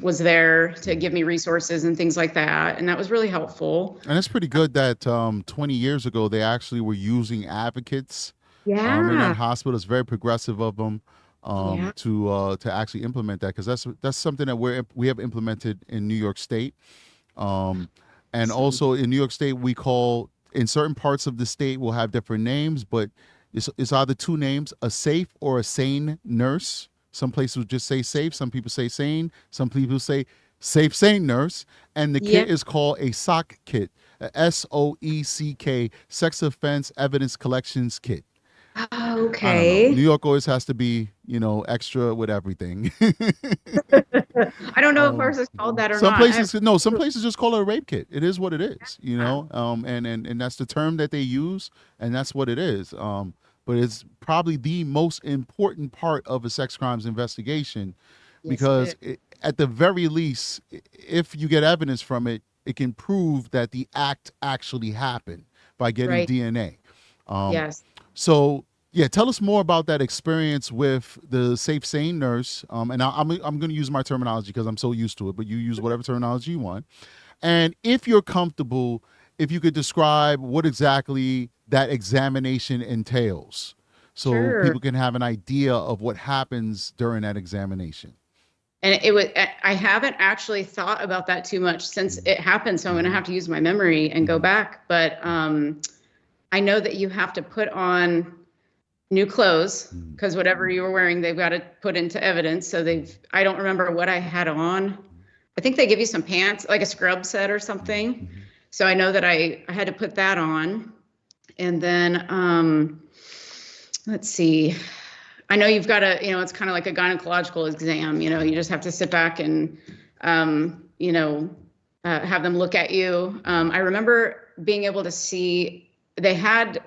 was there to give me resources and things like that. And that was really helpful. And it's pretty good that 20 years ago, they actually were using advocates in that hospital. It's very progressive of them to actually implement that, because that's something that we have implemented in New York State. And also in New York State, we call, in certain parts of the state, we'll have different names, but it's either two names, a safe or a sane nurse. Some places will just say safe. Some people say sane. Some people say safe, sane nurse. And the kit is called a SOCK kit, SOECK, Sex Offense Evidence Collections Kit. Oh, okay. New York always has to be, extra with everything. I don't know if ours is called that or some not. Places, some places just call it a rape kit. It is what it is, and that's the term that they use, and that's what it is. But it's probably the most important part of a sex crimes investigation, because at the very least, if you get evidence from it, it can prove that the act actually happened by getting DNA. Yes. So Yeah, tell us more about that experience with the safe, sane nurse. And I'm going to use my terminology because I'm so used to it, but you use whatever terminology you want. And if you're comfortable, if you could describe what exactly that examination entails, so Sure. people can have an idea of what happens during that examination. And it was, I haven't actually thought about that too much since it happened. So I'm going to have to use my memory and go back. But I know that you have to put on new clothes because whatever you were wearing, they've got to put into evidence. So I don't remember what I had on. I think they give you some pants, like a scrub set or something. So I know that I had to put that on. And then, let's see. I know you've got to, it's kind of like a gynecological exam, you just have to sit back and, have them look at you. I remember being able to see, they had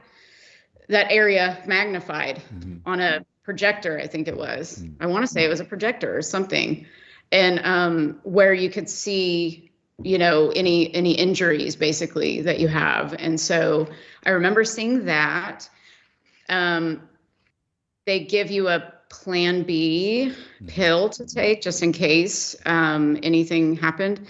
that area magnified on a projector, I think it was. I want to say it was a projector or something. And where you could see, any injuries basically that you have. And so I remember seeing that. They give you a Plan B pill to take just in case anything happened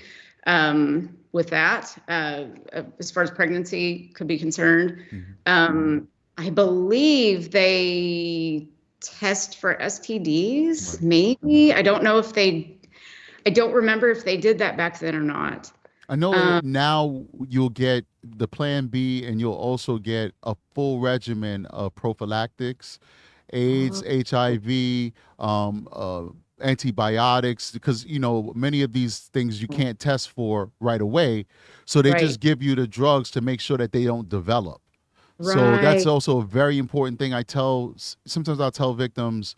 with that, as far as pregnancy could be concerned. I believe they test for STDs, maybe. I don't remember if they did that back then or not. I know now you'll get the Plan B and you'll also get a full regimen of prophylactics, AIDS, HIV, antibiotics, because, many of these things you can't test for right away. So they just give you the drugs to make sure that they don't develop. So that's also a very important thing. Sometimes I'll tell victims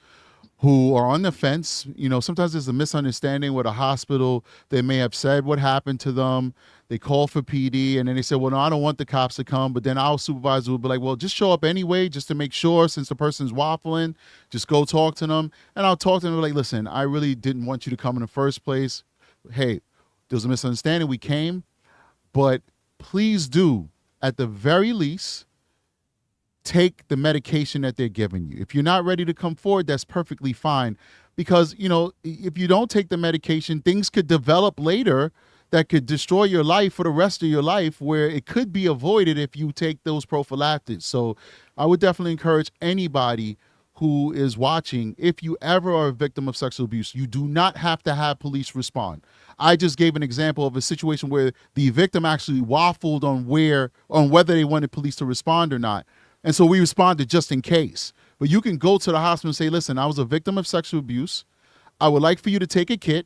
who are on the fence, sometimes there's a misunderstanding with a hospital. They may have said what happened to them. They call for PD and then they say, well, no, I don't want the cops to come. But then our supervisor will be like, well, just show up anyway, just to make sure, since the person's waffling, just go talk to them. And I'll talk to them like, listen, I really didn't want you to come in the first place. Hey, there was a misunderstanding. We came, but please do, at the very least, take the medication that they're giving you. If you're not ready to come forward, that's perfectly fine. Because, if you don't take the medication, things could develop later that could destroy your life for the rest of your life, where it could be avoided if you take those prophylactics. So I would definitely encourage anybody who is watching, if you ever are a victim of sexual abuse, you do not have to have police respond. I just gave an example of a situation where the victim actually waffled on whether they wanted police to respond or not. And so we responded just in case. But you can go to the hospital and say, listen, I was a victim of sexual abuse. I would like for you to take a kit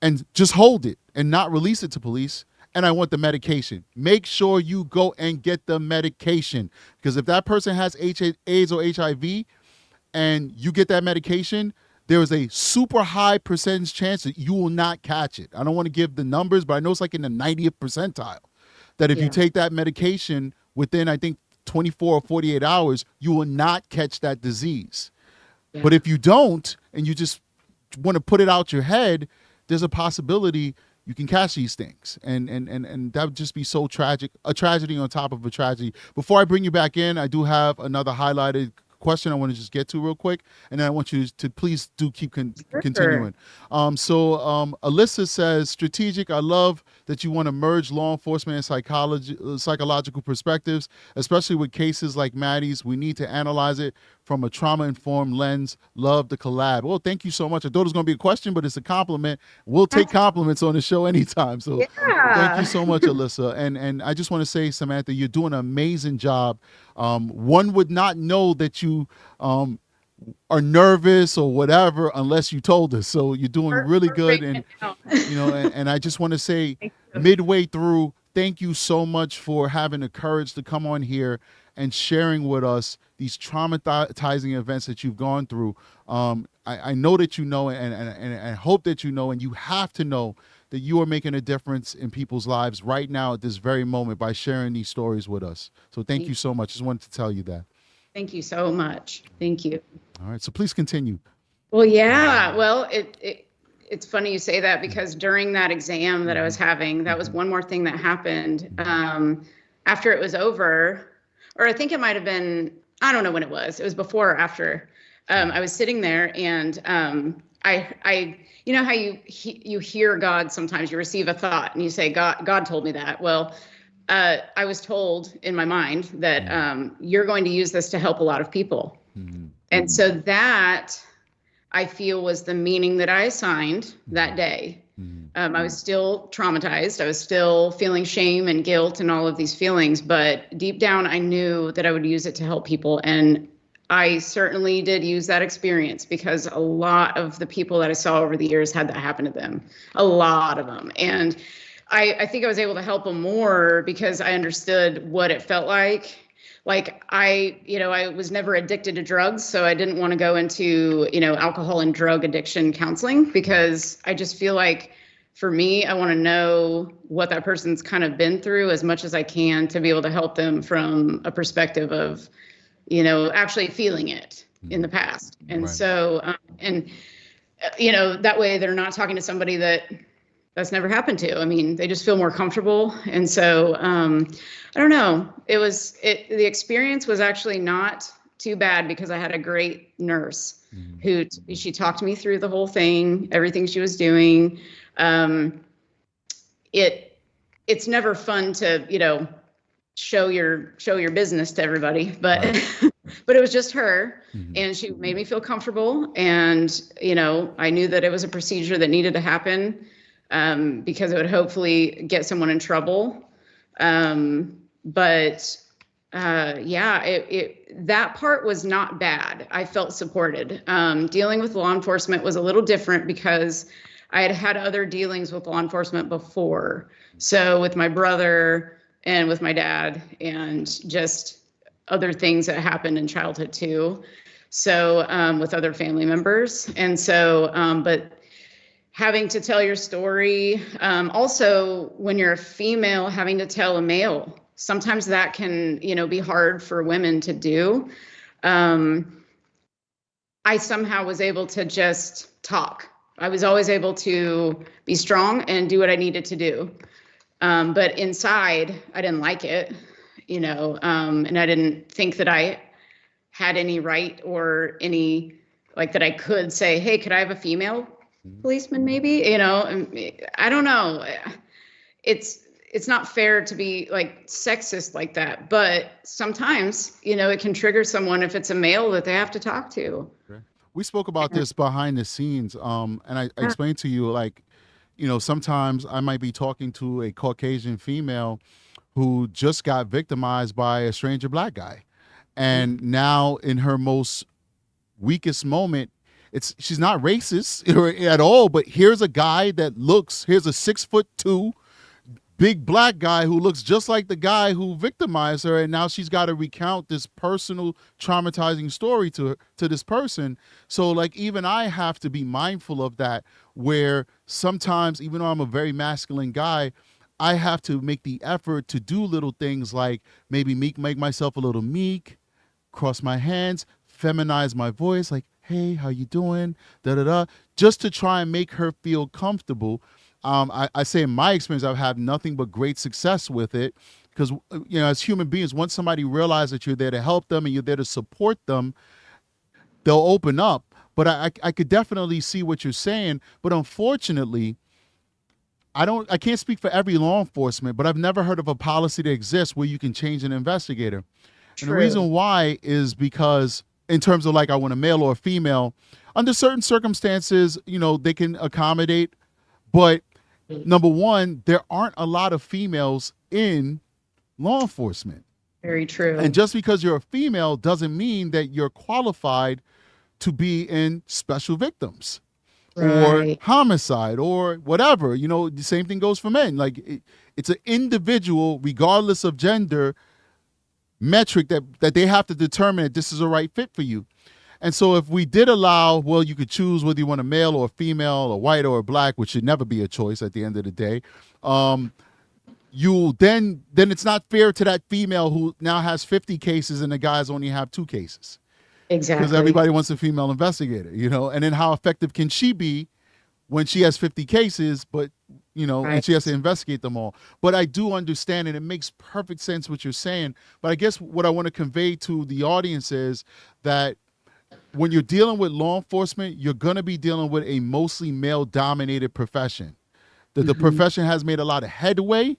and just hold it and not release it to police. And I want the medication. Make sure you go and get the medication. Because if that person has AIDS or HIV and you get that medication, there is a super high percentage chance that you will not catch it. I don't want to give the numbers, but I know it's like in the 90th percentile. That if you take that medication within, I think, 24 or 48 hours, you will not catch that disease. Yeah. But if you don't, and you just want to put it out your head, there's a possibility you can catch these things. And that would just be so tragic, a tragedy on top of a tragedy. Before I bring you back in, I do have another highlighted question I want to just get to real quick, and then I want you to please do keep continuing. So Alyssa says, strategic, I love that you want to merge law enforcement and psychological perspectives, especially with cases like Maddie's. We need to analyze it from a trauma-informed lens. Love the collab. Well, thank you so much. I thought it was going to be a question, but it's a compliment. We'll take compliments on the show anytime. So thank you so much, Alyssa. And I just want to say, Samantha, you're doing an amazing job. One would not know that you are nervous or whatever unless you told us. So you're doing really good. And, and I just want to say midway through, thank you so much for having the courage to come on here and sharing with us these traumatizing events that you've gone through. I know that you know, and I hope that you know, and you have to know that you are making a difference in people's lives right now at this very moment by sharing these stories with us. So thank you so much. Just wanted to tell you that. Thank you so much. Thank you. All right. So please continue. Well, yeah. Well, it's funny you say that, because during that exam that I was having, that was one more thing that happened after it was over, or I think it might have been I don't know when it was. It was before or after. I was sitting there, and I, you know how you hear God sometimes. You receive a thought, and you say, God told me that. Well, I was told in my mind that you're going to use this to help a lot of people, and so that I feel was the meaning that I assigned that day. I was still traumatized. I was still feeling shame and guilt and all of these feelings, but deep down, I knew that I would use it to help people. And I certainly did use that experience, because a lot of the people that I saw over the years had that happen to them, a lot of them. And I think I was able to help them more because I understood what it felt like. Like I was never addicted to drugs, so I didn't want to go into, alcohol and drug addiction counseling, because I just feel like, for me, I want to know what that person's kind of been through as much as I can to be able to help them from a perspective of, actually feeling it in the past. And Right. so, that way they're not talking to somebody that's never happened to. I mean, they just feel more comfortable. And so, I don't know. The experience was actually not too bad, because I had a great nurse who she talked me through the whole thing, everything she was doing. It's never fun to, show your business to everybody, but, Right. but it was just her, and she made me feel comfortable. And, I knew that it was a procedure that needed to happen, because it would hopefully get someone in trouble. But that part was not bad. I felt supported. Dealing with law enforcement was a little different, because I had had other dealings with law enforcement before. So with my brother and with my dad, and just other things that happened in childhood too. So with other family members. And so, but having to tell your story, also when you're a female, having to tell a male, sometimes that can, be hard for women to do. I somehow was able to just talk. I was always able to be strong and do what I needed to do. But inside, I didn't like it, and I didn't think that I had any right or any, like, that I could say, hey, could I have a female policeman maybe? I don't know. It's not fair to be like sexist like that, but sometimes, it can trigger someone if it's a male that they have to talk to. We spoke about this behind the scenes, and I explained to you, like, sometimes I might be talking to a Caucasian female who just got victimized by a stranger black guy, and now in her most weakest moment, she's not racist at all, but here's a guy here's a 6'2" big black guy who looks just like the guy who victimized her, and now she's got to recount this personal traumatizing story to this person. So, like, even I have to be mindful of that, where sometimes, even though I'm a very masculine guy, I have to make the effort to do little things like maybe make myself a little meek, cross my hands, feminize my voice, like, hey, how you doing, just to try and make her feel comfortable. I say in my experience, I've had nothing but great success with it, because, as human beings, once somebody realizes that you're there to help them and you're there to support them, they'll open up. But I could definitely see what you're saying. But unfortunately, I can't speak for every law enforcement, but I've never heard of a policy that exists where you can change an investigator. True. And the reason why is because, in terms of, like, I want a male or a female, under certain circumstances, they can accommodate. But number one, there aren't a lot of females in law enforcement. Very true. And just because you're a female doesn't mean that you're qualified to be in special victims or homicide or whatever. The same thing goes for men. Like, it's an individual, regardless of gender, metric that they have to determine that this is a right fit for you. And so if we did allow, well, you could choose whether you want a male or a female, a white or a black, which should never be a choice at the end of the day, you then it's not fair to that female who now has 50 cases and the guys only have 2 cases. Exactly. Because everybody wants a female investigator, and then how effective can she be when she has 50 cases, but and she has to investigate them all. But I do understand, and it makes perfect sense what you're saying. But I guess what I want to convey to the audience is that when you're dealing with law enforcement, you're going to be dealing with a mostly male-dominated profession. The profession has made a lot of headway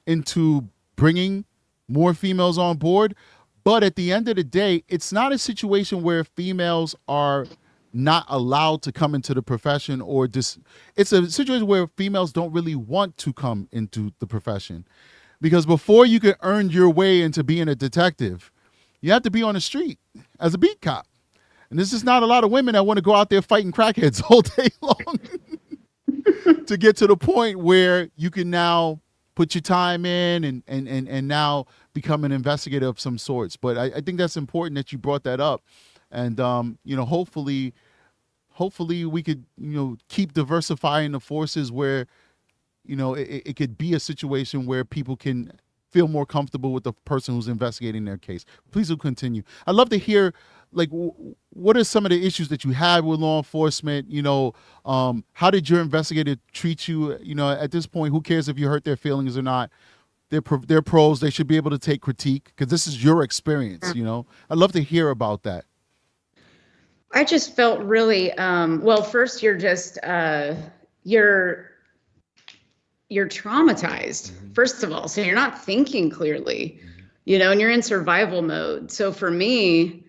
into bringing more females on board. But at the end of the day, it's not a situation where females are not allowed to come into the profession, or it's a situation where females don't really want to come into the profession. Because before you can earn your way into being a detective, you have to be on the street as a beat cop. And there's just not a lot of women that want to go out there fighting crackheads all day long to get to the point where you can now put your time in and now become an investigator of some sorts. But I think that's important that you brought that up. And, hopefully we could, keep diversifying the forces where, it could be a situation where people can feel more comfortable with the person who's investigating their case. Please do continue. I'd love to hear, what are some of the issues that you had with law enforcement? How did your investigator treat you? At this point, who cares if you hurt their feelings or not? They're pros. They should be able to take critique because this is your experience. I'd love to hear about that. I just felt really, first you're just, you're traumatized, first of all. So you're not thinking clearly, and you're in survival mode. So for me,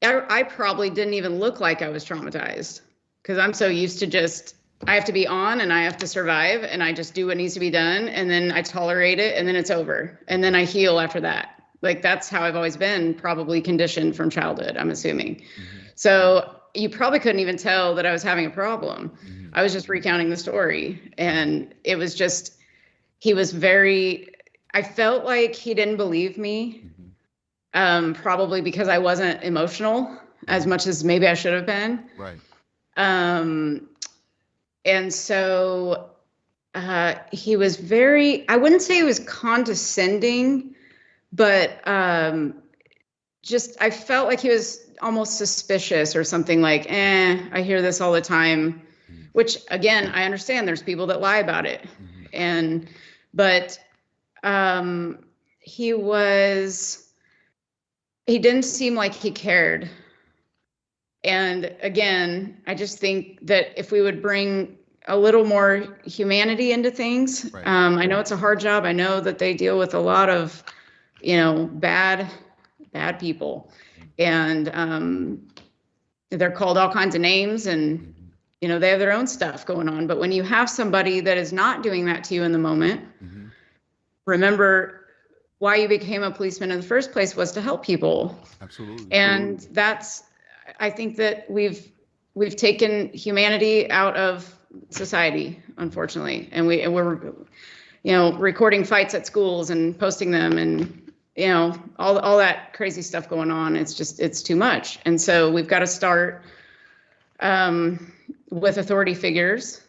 I probably didn't even look like I was traumatized because I'm so used to I have to be on and I have to survive and I just do what needs to be done. And then I tolerate it and then it's over. And then I heal after that. That's how I've always been, probably conditioned from childhood, I'm assuming. So you probably couldn't even tell that I was having a problem. I was just recounting the story. And it was just, I felt like he didn't believe me, probably because I wasn't emotional as much as maybe I should have been. Right. And so he was I wouldn't say he was condescending, but I felt like he was almost suspicious or something like, I hear this all the time, which again, I understand there's people that lie about it. But he didn't seem like he cared. And again, I just think that if we would bring a little more humanity into things, right. I know it's a hard job. I know that they deal with a lot of, bad people, and they're called all kinds of names, and they have their own stuff going on. But when you have somebody that is not doing that to you in the moment, remember why you became a policeman in the first place was to help people. Absolutely. And I think that we've taken humanity out of society, unfortunately, and we're recording fights at schools and posting them, and all that crazy stuff going on. It's too much. And so we've got to start with authority figures,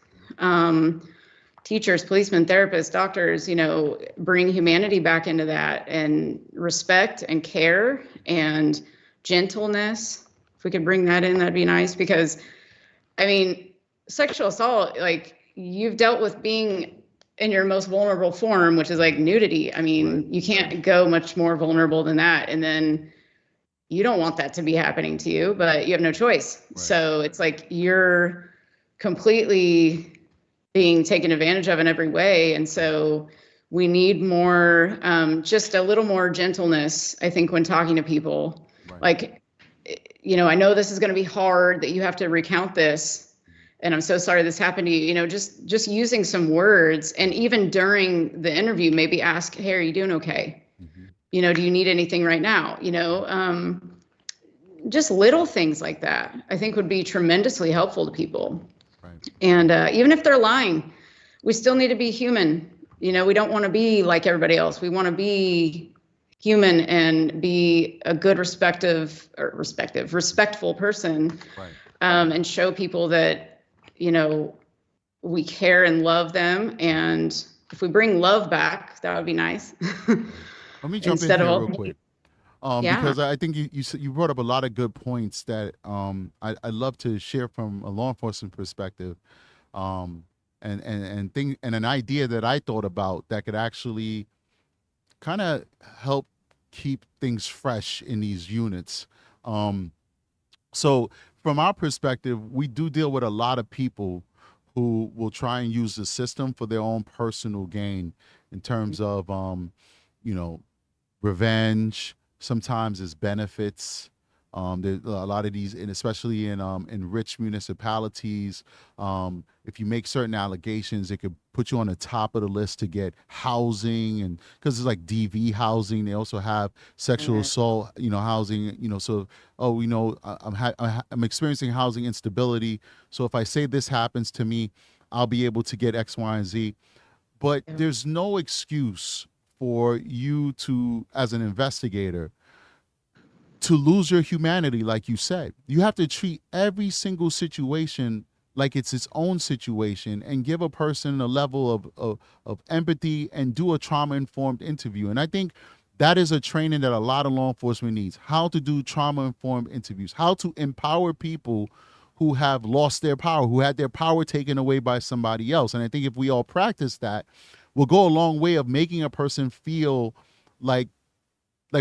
teachers, policemen, therapists, doctors, bring humanity back into that, and respect and care and gentleness. If we could bring that in, that'd be nice, because sexual assault, you've dealt with being in your most vulnerable form, which is nudity. You can't go much more vulnerable than that. And then you don't want that to be happening to you, but you have no choice. Right. So it's you're completely being taken advantage of in every way. And so we need more, just a little more gentleness, I think, when talking to people. Right. I know this is going to be hard, that you have to recount this, and I'm so sorry this happened to you. Just using some words, and even during the interview, maybe ask, hey, are you doing okay? Do you need anything right now? Just little things like that, I think, would be tremendously helpful to people. Right. And even if they're lying, we still need to be human. We don't want to be like everybody else. We want to be human and be a good, respectful person. Right. And show people that, we care and love them. And if we bring love back, that would be nice. Let me jump in here real quick. Because I think you brought up a lot of good points that I'd love to share from a law enforcement perspective. and an idea that I thought about that could actually kind of help keep things fresh in these units. So from our perspective, we do deal with a lot of people who will try and use the system for their own personal gain in terms of, you know, revenge. Sometimes it's benefits. There's a lot of these, and especially in rich municipalities, if you make certain allegations, it could put you on the top of the list to get housing, and because it's like DV housing, they also have sexual assault, housing, So, I'm experiencing housing instability. So if I say this happens to me, I'll be able to get X, Y, and Z. But there's no excuse for you to, as an investigator, to lose your humanity, like you said. You have to treat every single situation like it's its own situation and give a person a level of empathy and do a trauma-informed interview. And I think that is a training that a lot of law enforcement needs, how to do trauma-informed interviews, how to empower people who have lost their power, who had their power taken away by somebody else. And I think if we all practice that, we'll go a long way of making a person feel like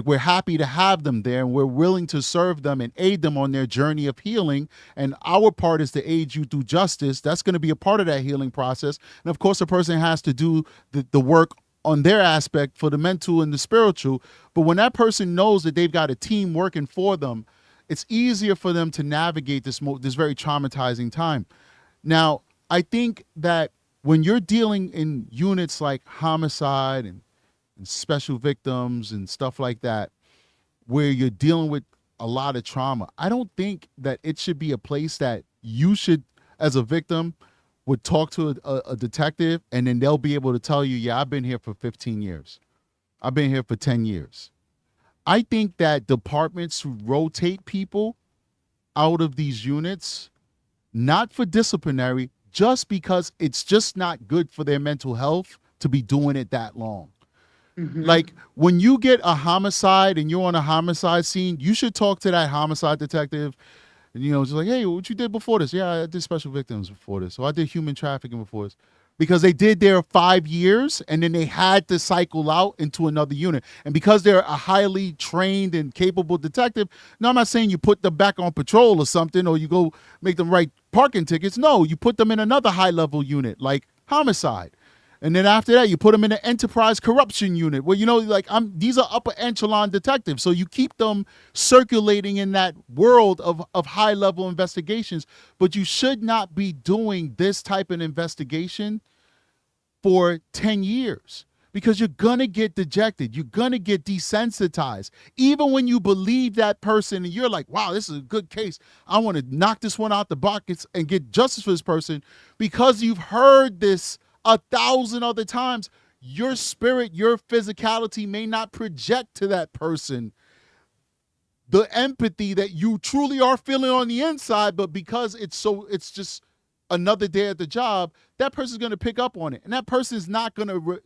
we're happy to have them there and we're willing to serve them and aid them on their journey of healing. And our part is to aid you through justice. That's going to be a part of that healing process. And of course, a person has to do the work on their aspect for the mental and the spiritual. But when that person knows that they've got a team working for them, it's easier for them to navigate this very traumatizing time. Now, I think that when you're dealing in units like homicide and special victims and stuff like that, where you're dealing with a lot of trauma, I don't think that it should be a place that you should, as a victim, would talk to a detective and then they'll be able to tell you, yeah, I've been here for 15 years. I've been here for 10 years. I think that departments rotate people out of these units, not for disciplinary, just because it's just not good for their mental health to be doing it that long. Like when you get a homicide and you're on a homicide scene, you should talk to that homicide detective and, just like, hey, what you did before this? Yeah, I did special victims before this. So I did human trafficking before this. Because they did their 5 years and then they had to cycle out into another unit. And because they're a highly trained and capable detective, no, I'm not saying you put them back on patrol or something or you go make them write parking tickets. No, you put them in another high level unit like homicide. And then after that, you put them in an enterprise corruption unit where, these are upper echelon detectives. So you keep them circulating in that world of high level investigations. But you should not be doing this type of investigation for 10 years because you're going to get dejected. You're going to get desensitized. Even when you believe that person and you're like, wow, this is a good case. I want to knock this one out the buckets and get justice for this person because you've heard this 1,000 other times, your spirit, your physicality may not project to that person the empathy that you truly are feeling on the inside, but because it's just another day at the job, that person's going to pick up on it. And that person is not going to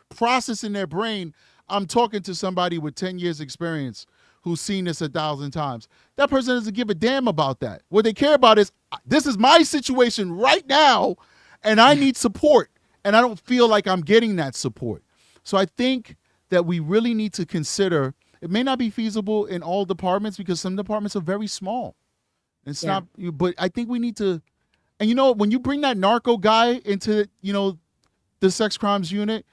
process in their brain, I'm talking to somebody with 10 years experience who's seen this 1,000 times. That person doesn't give a damn about that. What they care about is, this is my situation right now, and I need support. And I don't feel like I'm getting that support. So I think that we really need to consider, it may not be feasible in all departments because some departments are very small. It's not, but I think we need to, and when you bring that narco guy into, the sex crimes unit,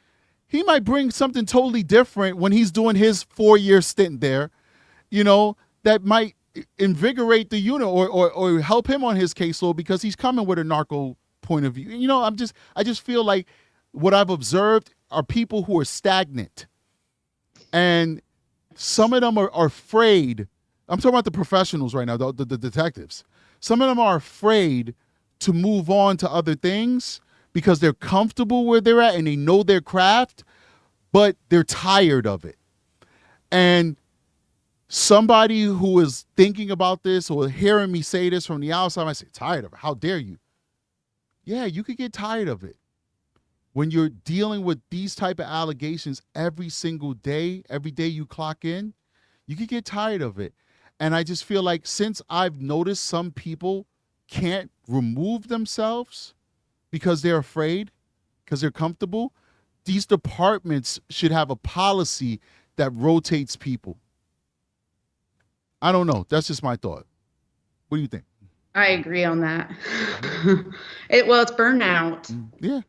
he might bring something totally different when he's doing his 4-year stint there, that might invigorate the unit or help him on his caseload because he's coming with a narco point of view. I just feel like what I've observed are people who are stagnant. And some of them are afraid. I'm talking about the professionals right now, the detectives. Some of them are afraid to move on to other things because they're comfortable where they're at and they know their craft, but they're tired of it. And somebody who is thinking about this or hearing me say this from the outside might say, tired of it? How dare you? Yeah, you could get tired of it. When you're dealing with these type of allegations every single day, every day you clock in, you could get tired of it. And I just feel like since I've noticed some people can't remove themselves because they're afraid, because they're comfortable. These departments should have a policy that rotates people. I don't know. That's just my thought. What do you think? I agree on that. It's burnout. Yeah.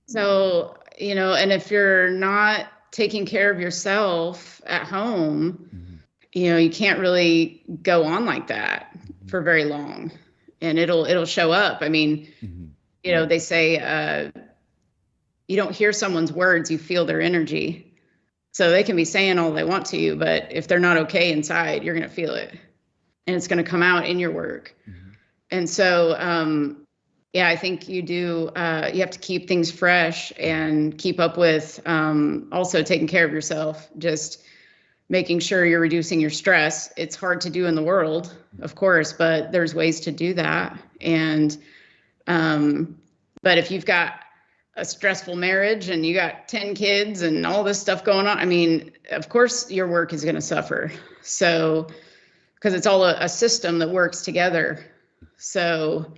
So, and if you're not taking care of yourself at home, you can't really go on like that for very long, and it'll show up. I mean, they say, you don't hear someone's words, you feel their energy. So they can be saying all they want to you, but if they're not okay inside, you're going to feel it, and it's going to come out in your work. And so, I think you have to keep things fresh and keep up with also taking care of yourself, just making sure you're reducing your stress. It's hard to do in the world, of course, but there's ways to do that. And, but if you've got a stressful marriage and you got 10 kids and all this stuff going on, I mean, of course your work is going to suffer. So, because it's all a system that works together. So,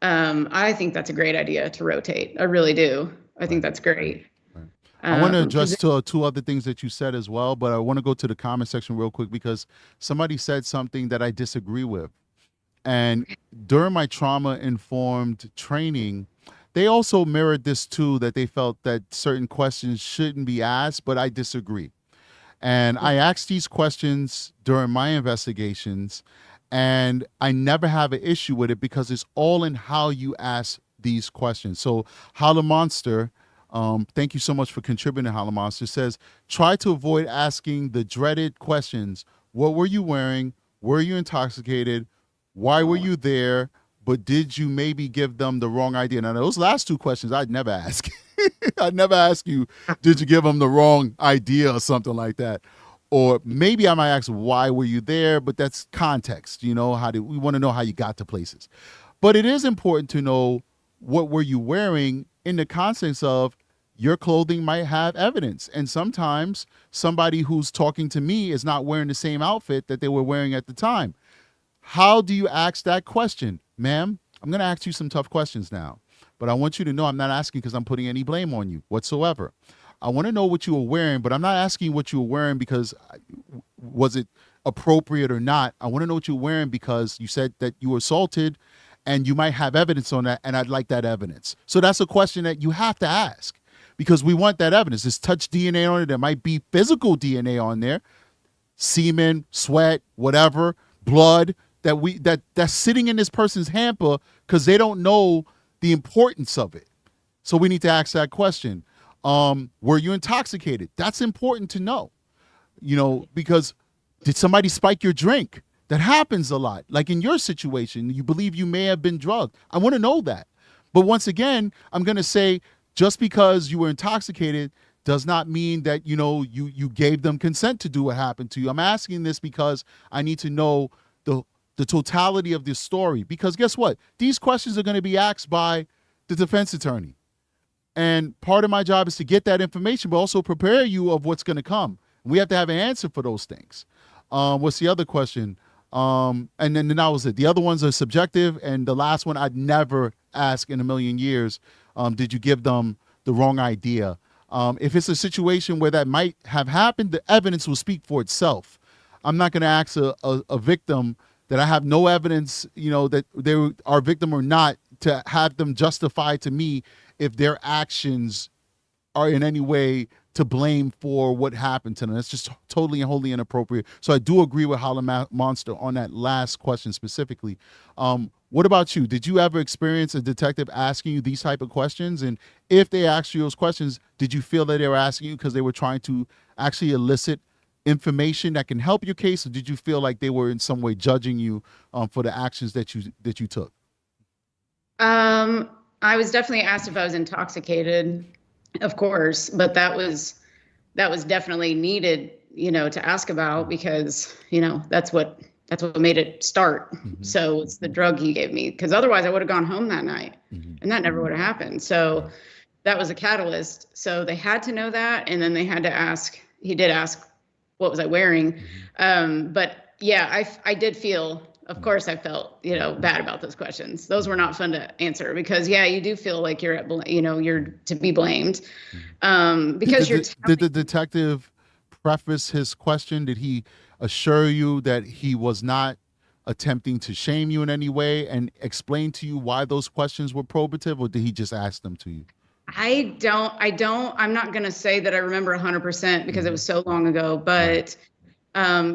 I think that's a great idea to rotate. I really do. I think that's great. I want to address two other things that you said as well, but I want to go to the comment section real quick because somebody said something that I disagree with. And during my trauma-informed training, they also mirrored this too, that they felt that certain questions shouldn't be asked, but I disagree. And I asked these questions during my investigations, and I never have an issue with it because it's all in how you ask these questions. So Holla Monster, thank you so much for contributing. Holla Monster says, try to avoid asking the dreaded questions. What were you wearing? Were you intoxicated? Why were you there? But did you maybe give them the wrong idea? Now, those last two questions I'd never ask. I'd never ask you, did you give them the wrong idea or something like that? Or maybe I might ask, why were you there? But that's context, we want to know how you got to places. But it is important to know what were you wearing in the context of your clothing might have evidence. And sometimes somebody who's talking to me is not wearing the same outfit that they were wearing at the time. How do you ask that question? Ma'am, I'm going to ask you some tough questions now, but I want you to know I'm not asking because I'm putting any blame on you whatsoever. I want to know what you were wearing, but I'm not asking what you were wearing because was it appropriate or not. I want to know what you were wearing because you said that you were assaulted and you might have evidence on that, and I'd like that evidence. So that's a question that you have to ask because we want that evidence. There's touch DNA on it. There might be physical DNA on there, semen, sweat, whatever, blood, that's sitting in this person's hamper because they don't know the importance of it. So we need to ask that question. Were you intoxicated? That's important to know, because did somebody spike your drink? That happens a lot. Like in your situation, you believe you may have been drugged. I want to know that. But once again, I'm going to say just because you were intoxicated does not mean that, you gave them consent to do what happened to you. I'm asking this because I need to know the totality of this story, because guess what? These questions are going to be asked by the defense attorney. And part of my job is to get that information, but also prepare you of what's going to come. We have to have an answer for those things. What's the other question? And then that was it. The other ones are subjective. And the last one, I'd never ask in a million years, did you give them the wrong idea? If it's a situation where that might have happened, the evidence will speak for itself. I'm not going to ask a victim that I have no evidence, that they are a victim or not, to have them justify to me if their actions are in any way to blame for what happened to them. That's just totally and wholly inappropriate. So I do agree with Holla Monster on that last question specifically. What about you? Did you ever experience a detective asking you these type of questions? And if they asked you those questions, did you feel that they were asking you because they were trying to actually elicit information that can help your case, or did you feel like they were in some way judging you for the actions that you took? I was definitely asked if I was intoxicated, of course, but that was definitely needed, to ask about because, that's what made it start. Mm-hmm. So it's the drug he gave me, because otherwise I would have gone home that night, and that never would have happened. So that was a catalyst. So they had to know that, and then they had to ask. He did ask, what was I wearing? But yeah, I did feel of course I felt, bad about those questions. Those were not fun to answer because you do feel like you're you're to be blamed. Because did the detective preface his question? Did he assure you that he was not attempting to shame you in any way and explain to you why those questions were probative, or did he just ask them to you? I'm not going to say that I remember 100% because it was so long ago, but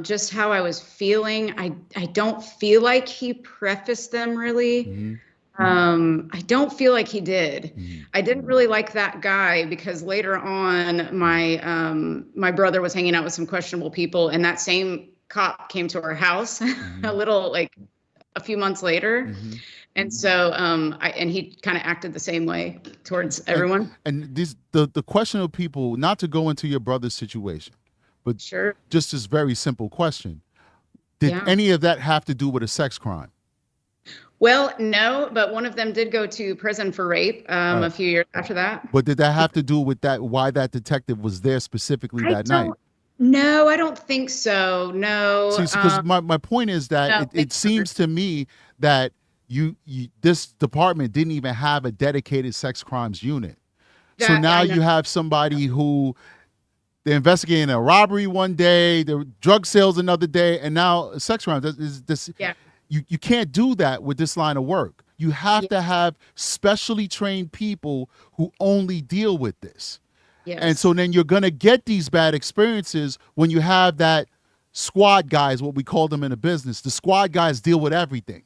just how I was feeling, I don't feel like he prefaced them really. I don't feel like he did. I didn't really like that guy because later on my brother was hanging out with some questionable people, and that same cop came to our house a few months later. And so and he kind of acted the same way towards everyone. And the questionable people, not to go into your brother's situation, but sure, just this very simple question. Did any of that have to do with a sex crime? Well, no, but one of them did go to prison for rape a few years after that. But did that have to do with that? Why that detective was there specifically that night? No, I don't think so. No. See, because my point is that it seems to me that this department didn't even have a dedicated sex crimes unit. So now you have somebody who they're investigating a robbery one day, the drug sales another day, and now sex crimes. You can't do that with this line of work. You have to have specially trained people who only deal with this. Yes. And so then you're going to get these bad experiences when you have that squad guys, what we call them in the business. The squad guys deal with everything.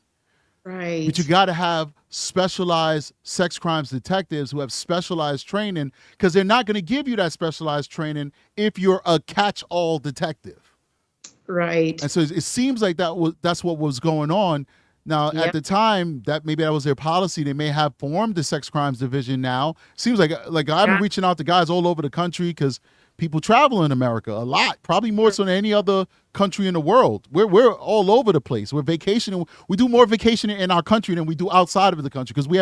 Right. But you got to have specialized sex crimes detectives who have specialized training, because they're not going to give you that specialized training if you're a catch-all detective. Right. And so it seems like that's what was going on. Now, at the time, maybe that was their policy. They may have formed the sex crimes division now. Seems like I've been reaching out to guys all over the country because people travel in America a lot, probably more so than any other country in the world. We're all over the place. We're vacationing. We do more vacationing in our country than we do outside of the country because we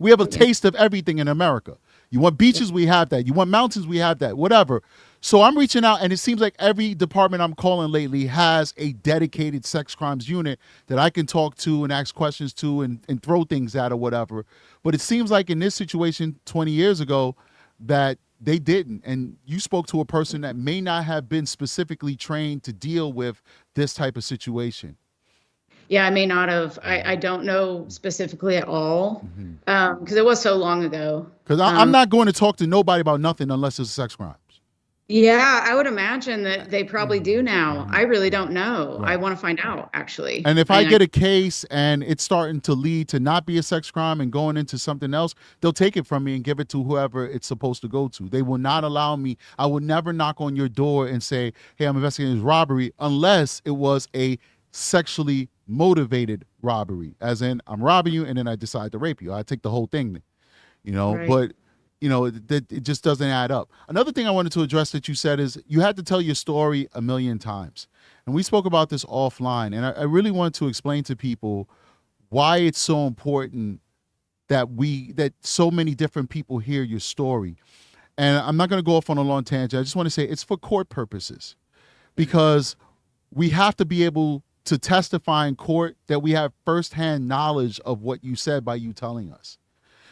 have a taste of everything in America. You want beaches, we have that. You want mountains, we have that. Whatever. So I'm reaching out, and it seems like every department I'm calling lately has a dedicated sex crimes unit that I can talk to and ask questions to and throw things at or whatever. But it seems like in this situation 20 years ago that they didn't. And you spoke to a person that may not have been specifically trained to deal with this type of situation. Yeah, I may not have. I don't know specifically at all because it was so long ago. Because I'm not going to talk to nobody about nothing unless it's a sex crime. Yeah, I would imagine that they probably do now. I really don't know. Right. I want to find out, actually. And if I get a case and it's starting to lead to not be a sex crime and going into something else, they'll take it from me and give it to whoever it's supposed to go to. They will not allow me. I will never knock on your door and say, hey, I'm investigating this robbery, unless it was a sexually motivated robbery, as in I'm robbing you and then I decide to rape you. I take the whole thing, Right. But it just doesn't add up. Another thing I wanted to address that you said is you had to tell your story 1,000,000 times. And we spoke about this offline. And I really wanted to explain to people why it's so important that so many different people hear your story. And I'm not going to go off on a long tangent. I just want to say it's for court purposes, because we have to be able to testify in court that we have firsthand knowledge of what you said by you telling us.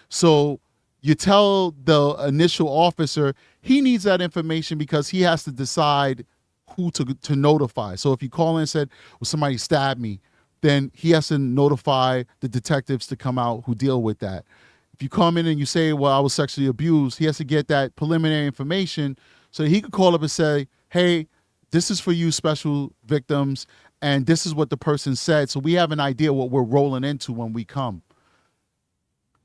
So you tell the initial officer he needs that information because he has to decide who to notify. So if you call in and said, well, somebody stabbed me, then he has to notify the detectives to come out who deal with that. If you come in and you say, well, I was sexually abused, he has to get that preliminary information so that he could call up and say, hey, this is for you special victims, and this is what the person said. So we have an idea what we're rolling into when we come.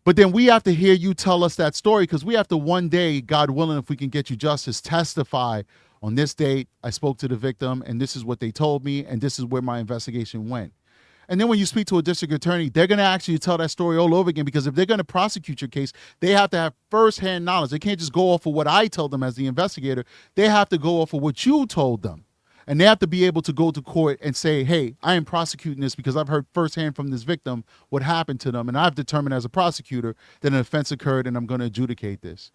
But then we have to hear you tell us that story, because we have to one day, God willing, if we can get you justice, testify on this date, I spoke to the victim and this is what they told me and this is where my investigation went. And then when you speak to a district attorney, they're going to actually tell that story all over again, because if they're going to prosecute your case, they have to have firsthand knowledge. They can't just go off of what I told them as the investigator. They have to go off of what you told them. And they have to be able to go to court and say, hey, I am prosecuting this because I've heard firsthand from this victim what happened to them. And I've determined as a prosecutor that an offense occurred and I'm going to adjudicate this.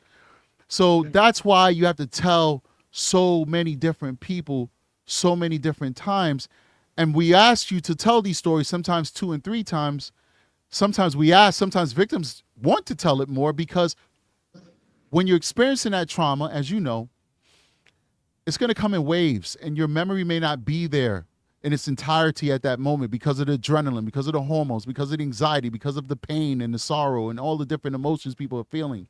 So that's why you have to tell so many different people so many different times. And we ask you to tell these stories sometimes 2 and 3 times. Sometimes we ask, sometimes victims want to tell it more, because when you're experiencing that trauma, as you know, it's going to come in waves, and your memory may not be there in its entirety at that moment because of the adrenaline, because of the hormones, because of the anxiety, because of the pain and the sorrow and all the different emotions people are feeling.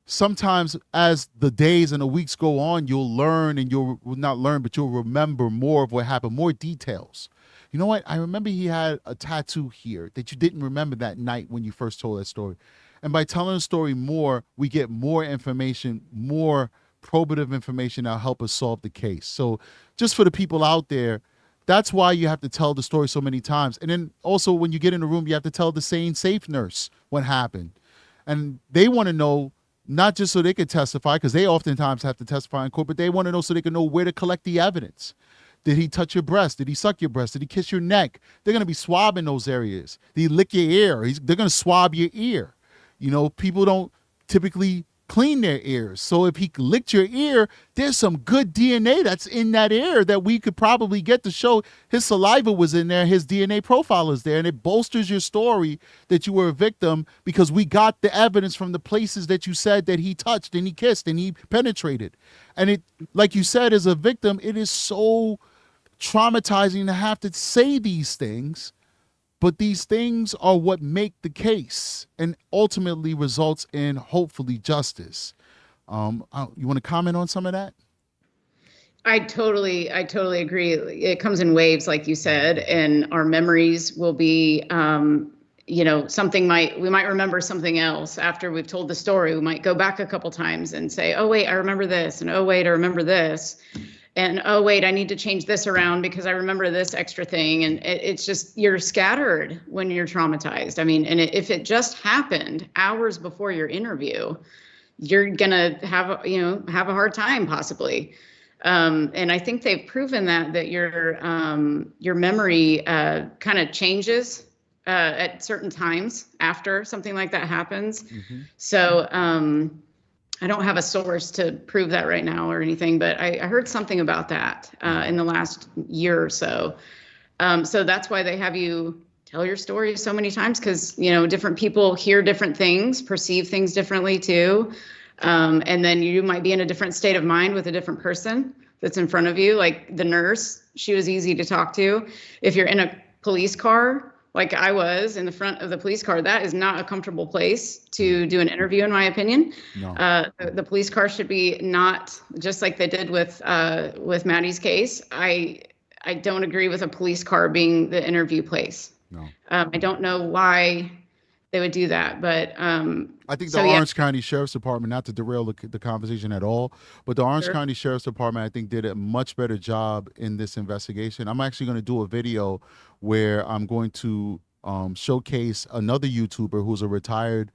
Sometimes as the days and the weeks go on, you'll learn, and you'll not learn, but you'll remember more of what happened, more details. You know what? I remember he had a tattoo here that you didn't remember that night when you first told that story. And by telling the story more, we get more information, more probative information that'll help us solve the case. So just for the people out there, that's why you have to tell the story so many times. And then also when you get in the room, you have to tell the sane, safe nurse what happened. And they want to know, not just so they can testify, because they oftentimes have to testify in court, but they want to know so they can know where to collect the evidence. Did he touch your breast? Did he suck your breast? Did he kiss your neck? They're going to be swabbing those areas. Did he lick your ear? They're going to swab your ear. You know, people don't typically clean their ears. So if he licked your ear, there's some good DNA that's in that ear that we could probably get to show his saliva was in there, his DNA profile is there, and it bolsters your story that you were a victim because we got the evidence from the places that you said that he touched and he kissed and he penetrated. And it, like you said, as a victim, it is so traumatizing to have to say these things, but these things are what make the case and ultimately results in hopefully justice. You want to comment on some of that? I totally agree. It comes in waves, like you said, and our memories will be, something we might remember something else after we've told the story. We might go back a couple times and say, oh, wait, I remember this. And oh, wait, I remember this. And oh, wait, I need to change this around because I remember this extra thing. And it's just, you're scattered when you're traumatized. I mean, and if it just happened hours before your interview, you're going to have a hard time possibly. And I think they've proven that your memory kind of changes at certain times after something like that happens. Mm-hmm. So I don't have a source to prove that right now or anything, but I heard something about that in the last year or so. So that's why they have you tell your story so many times, because, different people hear different things, perceive things differently too. And then you might be in a different state of mind with a different person that's in front of you. Like the nurse, she was easy to talk to. If you're in a police car, like I was in the front of the police car, that is not a comfortable place to do an interview, in my opinion. No. The police car should be not, just like they did with Maddie's case. I don't agree with a police car being the interview place. No. I don't know why they would do that, but I think the Orange County Sheriff's Department, not to derail the conversation at all, but the Orange County Sheriff's Department, I think, did a much better job in this investigation. I'm actually going to do a video where I'm going to showcase another YouTuber who's a retired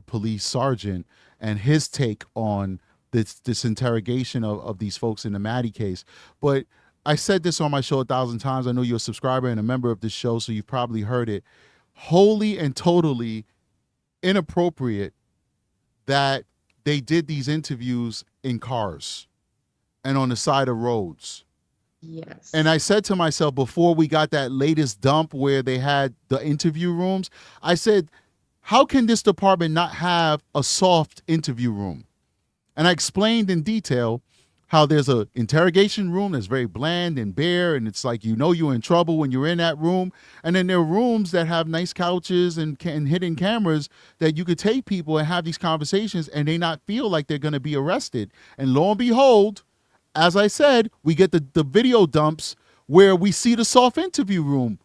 police sergeant and his take on this interrogation of these folks in the Maddie case. But I said this on my show 1,000 times. I know you're a subscriber and a member of this show, so you've probably heard it. Wholly and totally inappropriate that they did these interviews in cars and on the side of roads. Yes. And I said to myself, before we got that latest dump where they had the interview rooms, I said, how can this department not have a soft interview room? And I explained in detail how there's a interrogation room that's very bland and bare, and it's like you're in trouble when you're in that room. And then there are rooms that have nice couches and hidden cameras that you could take people and have these conversations and they not feel like they're going to be arrested. And lo and behold, as I said, we get the video dumps where we see the soft interview room.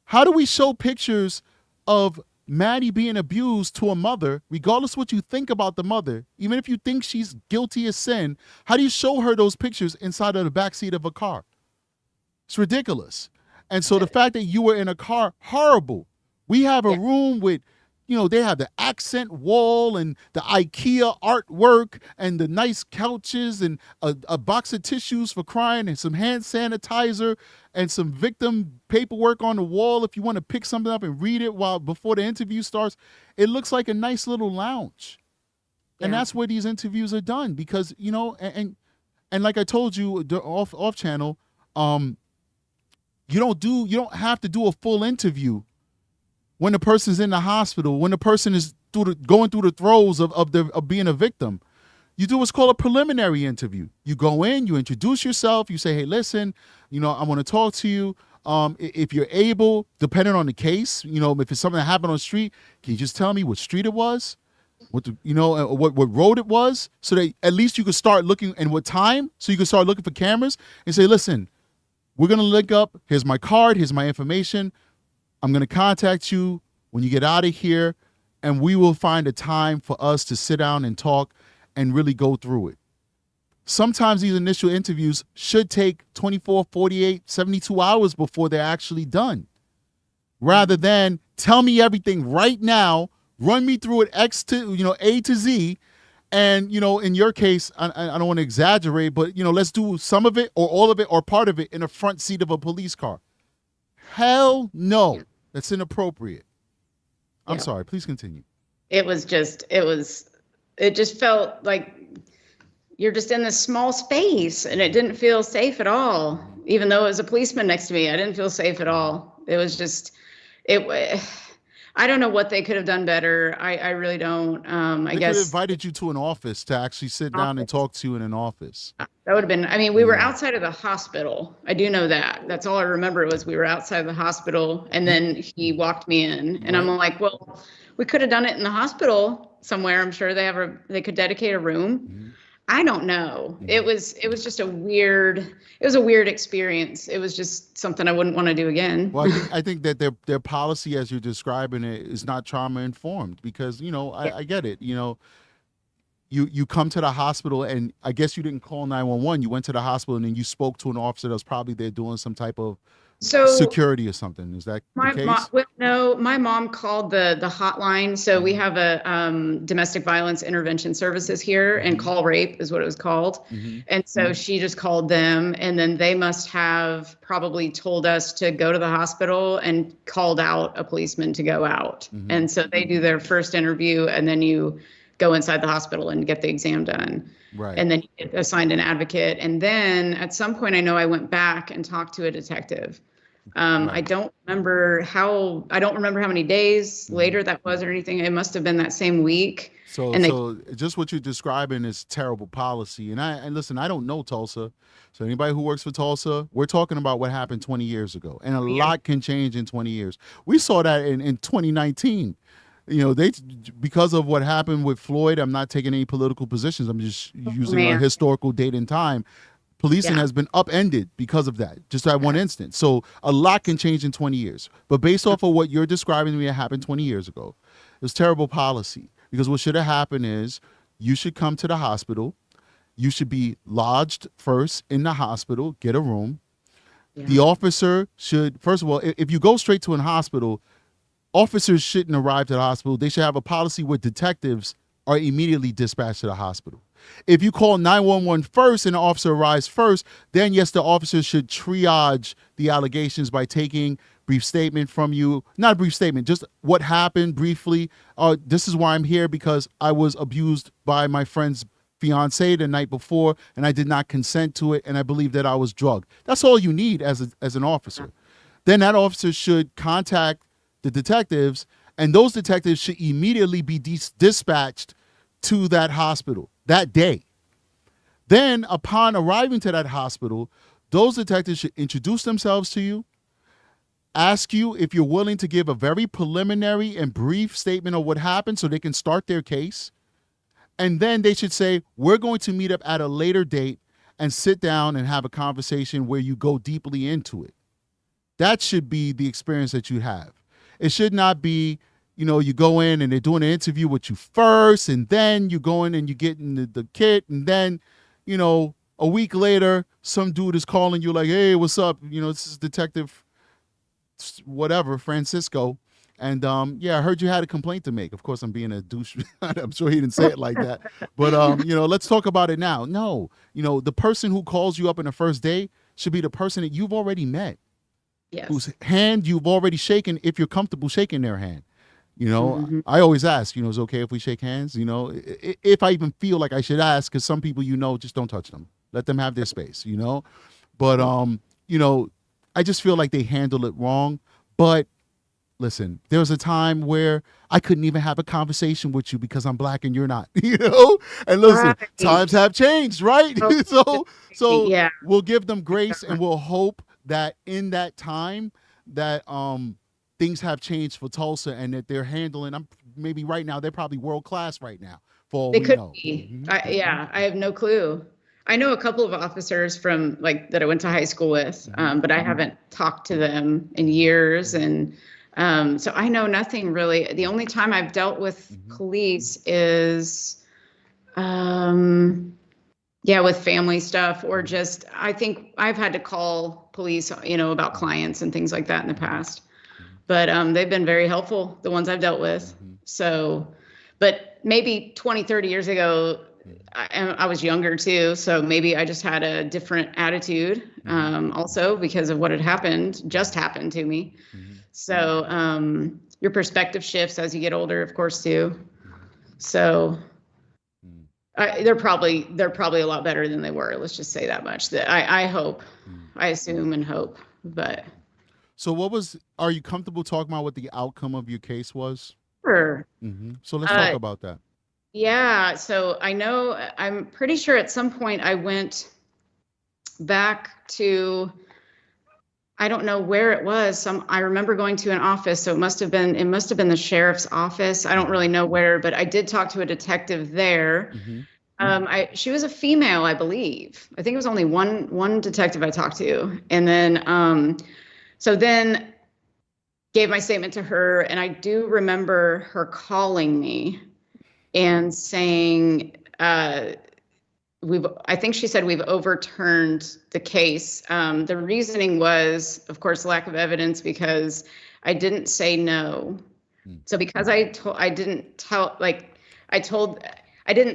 How do we show pictures of Maddie being abused to a mother, regardless what you think about the mother, even if you think she's guilty of sin, how do you show her those pictures inside of the backseat of a car? It's ridiculous. And so the fact that you were in a car, horrible. We have a room with, they have the accent wall and the IKEA artwork and the nice couches and a box of tissues for crying and some hand sanitizer and some victim paperwork on the wall if you want to pick something up and read it before the interview starts. It looks like a nice little lounge. Yeah. And that's where these interviews are done because, and like I told you off channel, You don't have to do a full interview when the person's in the hospital, when the person is going through the throes of being a victim. You do what's called a preliminary interview. You go in, you introduce yourself, you say, hey, listen, I want to talk to you. If you're able, depending on the case, if it's something that happened on the street, can you just tell me what street it was? What road it was, so that at least you could start looking, and what time, so you can start looking for cameras and say, listen, we're going to link up. Here's my card. Here's my information. I'm going to contact you when you get out of here, and we will find a time for us to sit down and talk and really go through it. Sometimes these initial interviews should take 24, 48, 72 hours before they're actually done. Rather than tell me everything right now, run me through it A to Z. And, in your case, I don't want to exaggerate, but, let's do some of it or all of it or part of it in the front seat of a police car. Hell no. That's inappropriate. I'm sorry. Please continue. It just felt like you're just in this small space, and it didn't feel safe at all. Even though it was a policeman next to me, I didn't feel safe at all. It was just, I don't know what they could have done better. I really don't. They could have invited you to an office to actually sit down and talk to you in an office. That would have been, we were outside of the hospital. I do know that. That's all I remember was we were outside of the hospital, and then he walked me in, and I'm like, well, we could have done it in the hospital somewhere. I'm sure they could dedicate a room. Mm-hmm. I don't know. Mm-hmm. It was just a weird experience. It was just something I wouldn't want to do again. Well, I think that their policy, as you're describing it, is not trauma informed, because, I get it. You come to the hospital, and I guess you didn't call 911. You went to the hospital, and then you spoke to an officer that was probably there doing some type of security or something. Is that the case? No, my mom called the hotline. So we have a domestic violence intervention services here, and call rape is what it was called. Mm-hmm. And so she just called them, and then they must have probably told us to go to the hospital and called out a policeman to go out. Mm-hmm. And so they do their first interview, and then you go inside the hospital and get the exam done. Right. And then you get assigned an advocate. And then at some point, I know I went back and talked to a detective. Right. I don't remember how many days later that was or anything. It must have been that same week. So just what you're describing is terrible policy. And listen, I don't know Tulsa. So anybody who works for Tulsa, we're talking about what happened 20 years ago. And a lot can change in 20 years. We saw that in 2019. Because of what happened with Floyd, I'm not taking any political positions. I'm just using a historical date and time. Policing has been upended because of that, just that one instance. So a lot can change in 20 years. But based off of what you're describing to me, it happened 20 years ago. It was terrible policy, because what should have happened is you should come to the hospital. You should be lodged first in the hospital, get a room. Yeah. The officer should, first of all, if you go straight to a hospital, officers shouldn't arrive to the hospital. They should have a policy where detectives are immediately dispatched to the hospital. If you call 911 first and the officer arrives first, then yes, the officer should triage the allegations by taking brief statement from you. Not a brief statement, just what happened briefly. This is why I'm here, because I was abused by my friend's fiance the night before, and I did not consent to it, and I believe that I was drugged. That's all you need as an officer. Then that officer should contact the detectives, and those detectives should immediately be dispatched to that hospital that day. Then, upon arriving to that hospital, those detectives should introduce themselves to you, ask you if you're willing to give a very preliminary and brief statement of what happened so they can start their case. And then they should say, we're going to meet up at a later date and sit down and have a conversation where you go deeply into it. That should be the experience that you have. It should not be, you go in and they're doing an interview with you first, and then you go in and you get in the kit, and then, a week later, some dude is calling you like, hey, what's up? This is Detective whatever, Francisco. And I heard you had a complaint to make. Of course, I'm being a douche. I'm sure he didn't say it like that. But, let's talk about it now. No, the person who calls you up in the first day should be the person that you've already met. Yes. Whose hand you've already shaken, if you're comfortable shaking their hand. I always ask, is it okay if we shake hands? If I even feel like I should ask, because some people, just don't touch them. Let them have their space, But, I just feel like they handle it wrong. But listen, there was a time where I couldn't even have a conversation with you because I'm black and you're not, And listen, Right. times have changed, right? Oh, so yeah. we'll give them grace and we'll hope that in that time that things have changed for Tulsa and that they're handling. Maybe right now they're probably world class right now for all They we could know. be. I have no clue. I know a couple of officers from that I went to high school with, but I haven't talked to them in years. And so I know nothing really. The only time I've dealt with police is, with family stuff, or just, I think I've had to call police, about clients and things like that in the past. But they've been very helpful, the ones I've dealt with. So, but maybe 20, 30 years ago, I was younger too. So maybe I just had a different attitude, also because of what had just happened to me. So your perspective shifts as you get older, of course, too. So they're probably a lot better than they were. Let's just say that much. That I hope, I assume and hope, but. So are you comfortable talking about what the outcome of your case was? Sure. So let's talk about that. Yeah. So I'm pretty sure at some point I went back to, I don't know where it was. I remember going to an office. So it must have been the sheriff's office. I don't really know where, but I did talk to a detective there. She was a female, I believe. I think it was only one detective I talked to. And then, so then gave my statement to her. And I do remember her calling me and saying, I think she said we've overturned the case. The reasoning was, of course, lack of evidence because I didn't say no. So because I didn't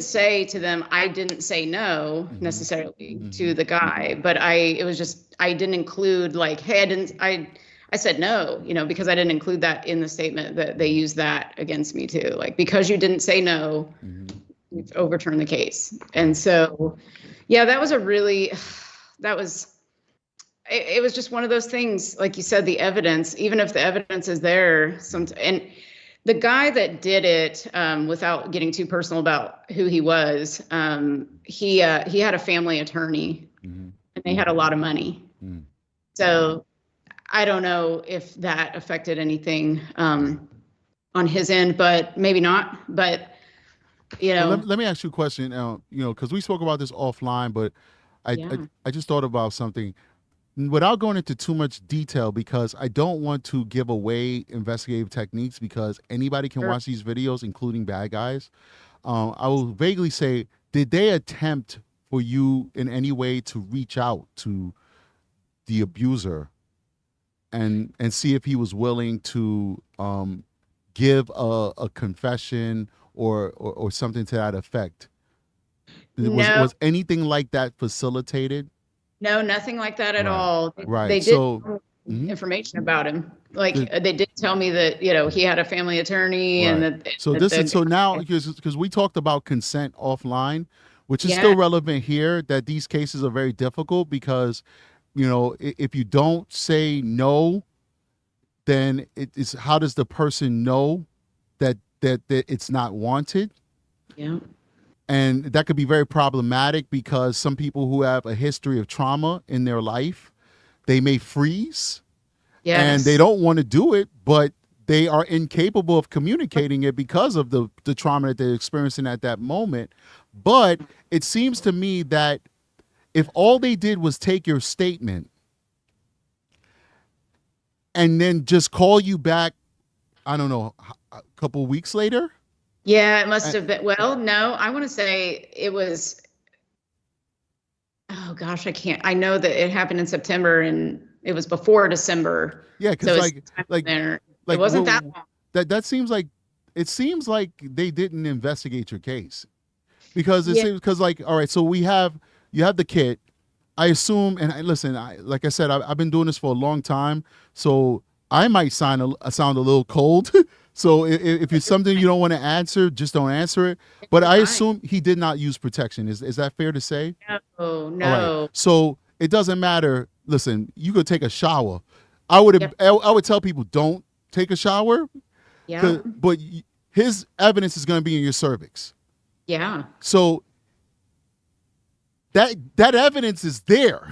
say to them, I didn't say no necessarily to the guy, but I didn't include hey, I said no, because I didn't include that in the statement, that they used that against me too. Because you didn't say no, we've overturned the case. And so, yeah, it was just one of those things, like you said, the evidence, even if the evidence is there, and the guy that did it, without getting too personal about who he was, he had a family attorney and they had a lot of money. So I don't know if that affected anything on his end, but maybe not. But let me ask you a question. Because we spoke about this offline, but I just thought about something without going into too much detail, because I don't want to give away investigative techniques, because anybody can watch these videos, including bad guys. I will vaguely say, did they attempt for you in any way to reach out to the abuser and see if he was willing to give a confession or something to that effect? Was anything like that facilitated? No, nothing like that at all. Right. They did information about him. They did tell me that, he had a family attorney and that. So now, because we talked about consent offline, which is still relevant here, that these cases are very difficult because, if you don't say no, then how does the person know that it's not wanted? Yeah. And that could be very problematic, because some people who have a history of trauma in their life, they may freeze and they don't want to do it, but they are incapable of communicating it because of the trauma that they're experiencing at that moment. But it seems to me that if all they did was take your statement and then just call you back, I don't know, a couple of weeks later. Yeah, it must have been. Well, no, I want to say it was, oh gosh, I know that it happened in September and it was before December. Yeah, because it wasn't that long. That seems like, it seems like they didn't investigate your case, because it seems, because all right, so you have the kid, I assume, and listen, like I said, I've been doing this for a long time, so I might sound a little cold. So if it's something you don't want to answer, just don't answer it. But I assume he did not use protection. Is that fair to say? No. All right. So it doesn't matter. listen, you could take a shower. I would Yep. I would tell people don't take a shower, Yeah. but his evidence is going to be in your cervix. Yeah. So that evidence is there.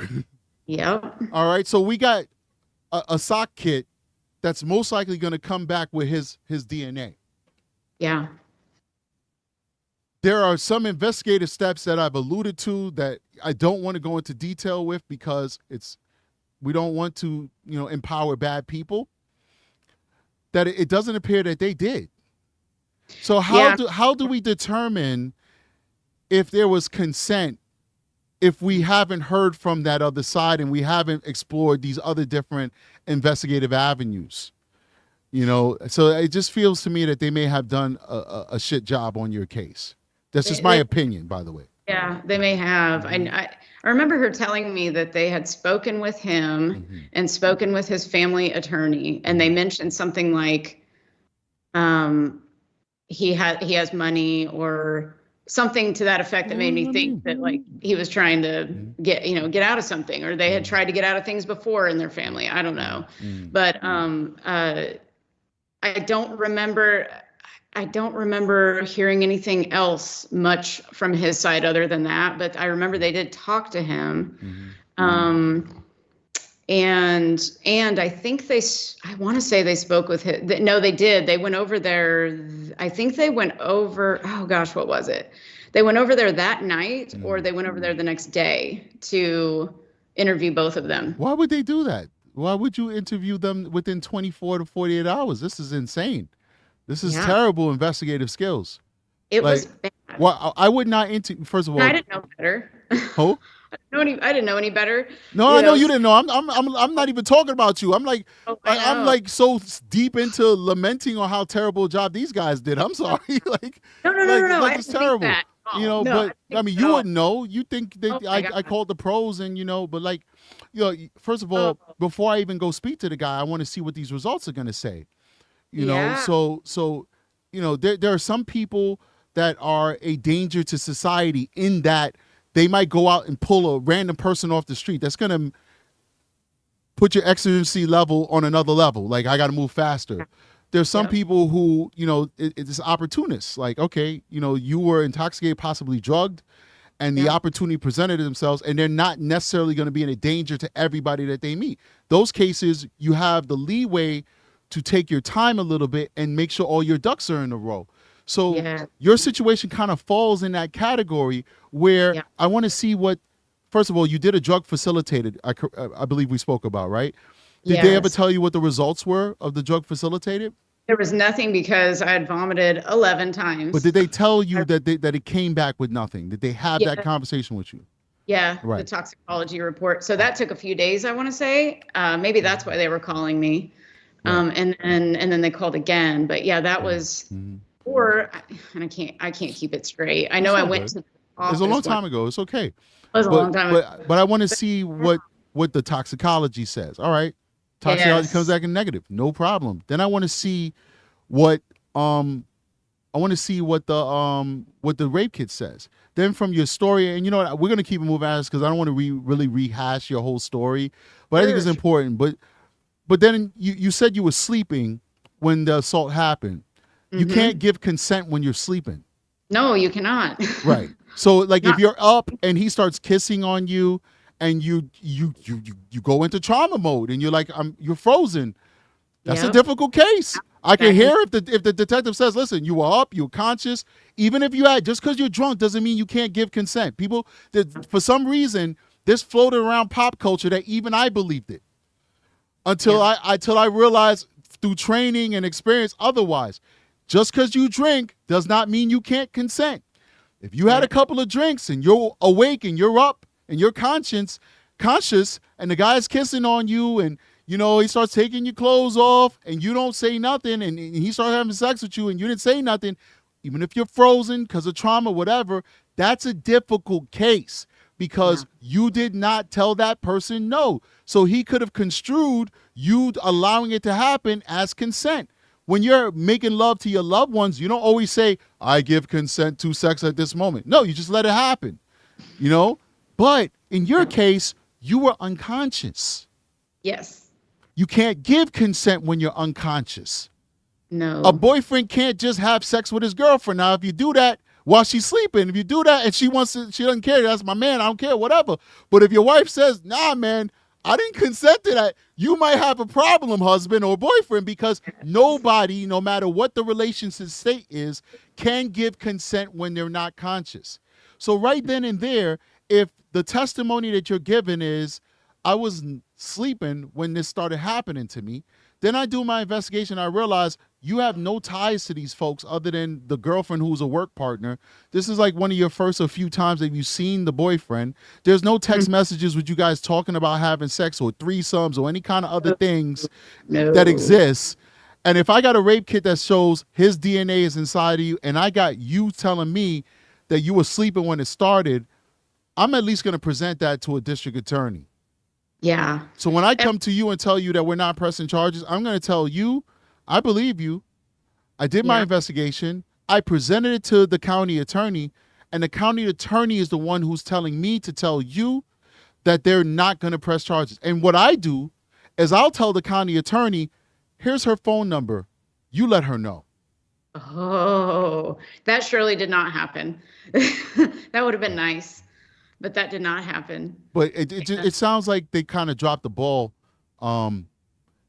Yep. All right. So we got a sock kit that's most likely going to come back with his DNA. Yeah. There are some investigative steps that I've alluded to that I don't want to go into detail with because we don't want to, empower bad people. That it doesn't appear that they did. So how do we determine if there was consent if we haven't heard from that other side and we haven't explored these other different investigative avenues? So it just feels to me that they may have done a shit job on your case. That's just my opinion, by the way. Yeah, they may have. I remember her telling me that they had spoken with him and spoken with his family attorney, and they mentioned something like he has money or something to that effect that made me think that like he was trying to get out of something, or they had tried to get out of things before in their family. I don't know. But I don't remember hearing anything else much from his side other than that. But I remember they did talk to him. And I think I want to say they spoke with him. No, they did. They went over there. I think they went over, oh gosh, what was it? They went over there that night or they went over there the next day to interview both of them. Why would they do that? Why would you interview them within 24 to 48 hours? This is insane. This is terrible investigative skills. It was bad. Well, I would not first of all. I didn't know better. Oh? I didn't know any better. No, I know you didn't know. I'm not even talking about you. I'm like, I'm like so deep into lamenting on how terrible a job these guys did. I'm sorry. Like, no. It's terrible. But I mean, you wouldn't know. You think that I called the pros and but like, first of all, before I even go speak to the guy, I want to see what these results are going to say. So there are some people that are a danger to society in that they might go out and pull a random person off the street. That's going to put your exigency level on another level. Like, I got to move faster. There's some people who, it's opportunists. Like, okay, you were intoxicated, possibly drugged, and the opportunity presented themselves, and they're not necessarily going to be in a danger to everybody that they meet. Those cases, you have the leeway to take your time a little bit and make sure all your ducks are in a row. So your situation kind of falls in that category where I want to see what, first of all, you did a drug facilitated, I believe we spoke about, right? Did they ever tell you what the results were of the drug facilitated? There was nothing because I had vomited 11 times. But did they tell you that it came back with nothing? Did they have that conversation with you? Yeah, right. The toxicology report. So that took a few days, I want to say. Maybe that's why they were calling me. And then they called again. But yeah, that was... and I can't keep it straight. I know I went to the office. It was a long time ago. It's okay. It was a long time ago. But I want to see what the toxicology says. All right. Toxicology comes back in negative. No problem. Then I want to see what the rape kit says. Then from your story, and we're gonna keep it moving because I don't want to really rehash your whole story. But I think it's important. But then you said you were sleeping when the assault happened. You can't give consent when you're sleeping. No, you cannot. Right. So like if you're up and he starts kissing on you and you go into trauma mode and you're like, you're frozen. That's a difficult case. I can hear if the detective says, listen, you were up, you were conscious. Even if you had, just because you're drunk doesn't mean you can't give consent. People, for some reason, this floated around pop culture that even I believed it. Until I realized through training and experience otherwise. Just because you drink does not mean you can't consent. If you had a couple of drinks and you're awake and you're up and you're conscious, and the guy's kissing on you and, he starts taking your clothes off and you don't say nothing and he starts having sex with you and you didn't say nothing, even if you're frozen because of trauma, whatever, that's a difficult case because you did not tell that person no. So he could have construed you allowing it to happen as consent. When you're making love to your loved ones, you don't always say, I give consent to sex at this moment. No, you just let it happen, But in your case, you were unconscious. Yes. You can't give consent when you're unconscious. No. A boyfriend can't just have sex with his girlfriend. Now, if you do that while she's sleeping, if you do that and she doesn't care, that's my man, I don't care, whatever. But if your wife says, nah, man, I didn't consent to that, you might have a problem, husband or boyfriend, because nobody, no matter what the relationship state is, can give consent when they're not conscious. So right then and there, if the testimony that you're giving is, I was sleeping when this started happening to me, then I do my investigation. I realize you have no ties to these folks other than the girlfriend who's a work partner. This is like one of your first a few times that you've seen the boyfriend. There's no text messages with you guys talking about having sex or threesomes or any kind of other things that exists. And if I got a rape kit that shows his DNA is inside of you and I got you telling me that you were sleeping when it started, I'm at least going to present that to a district attorney. Yeah. So when I come to you and tell you that we're not pressing charges, I'm going to tell you, I believe you. I did my investigation. I presented it to the county attorney, and the county attorney is the one who's telling me to tell you that they're not going to press charges. And what I do is I'll tell the county attorney, here's her phone number. You let her know. Oh, that surely did not happen. That would have been nice. But that did not happen. But it sounds like they kind of dropped the ball.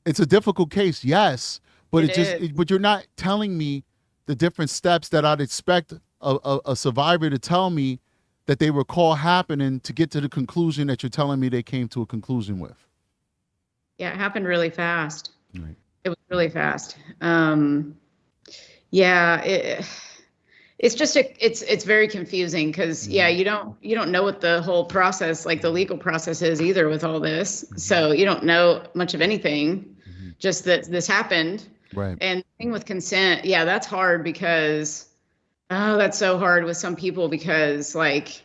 It's a difficult case, yes, but but you're not telling me the different steps that I'd expect a survivor to tell me that they recall happening to get to the conclusion that you're telling me they came to a conclusion with. Yeah, it happened really fast. Right. It was really fast. It's just it's very confusing because you don't know what the whole process, like the legal process, is either with all this. So you don't know much of anything, just that this happened. Right. And the thing with consent, that's hard because that's so hard with some people because like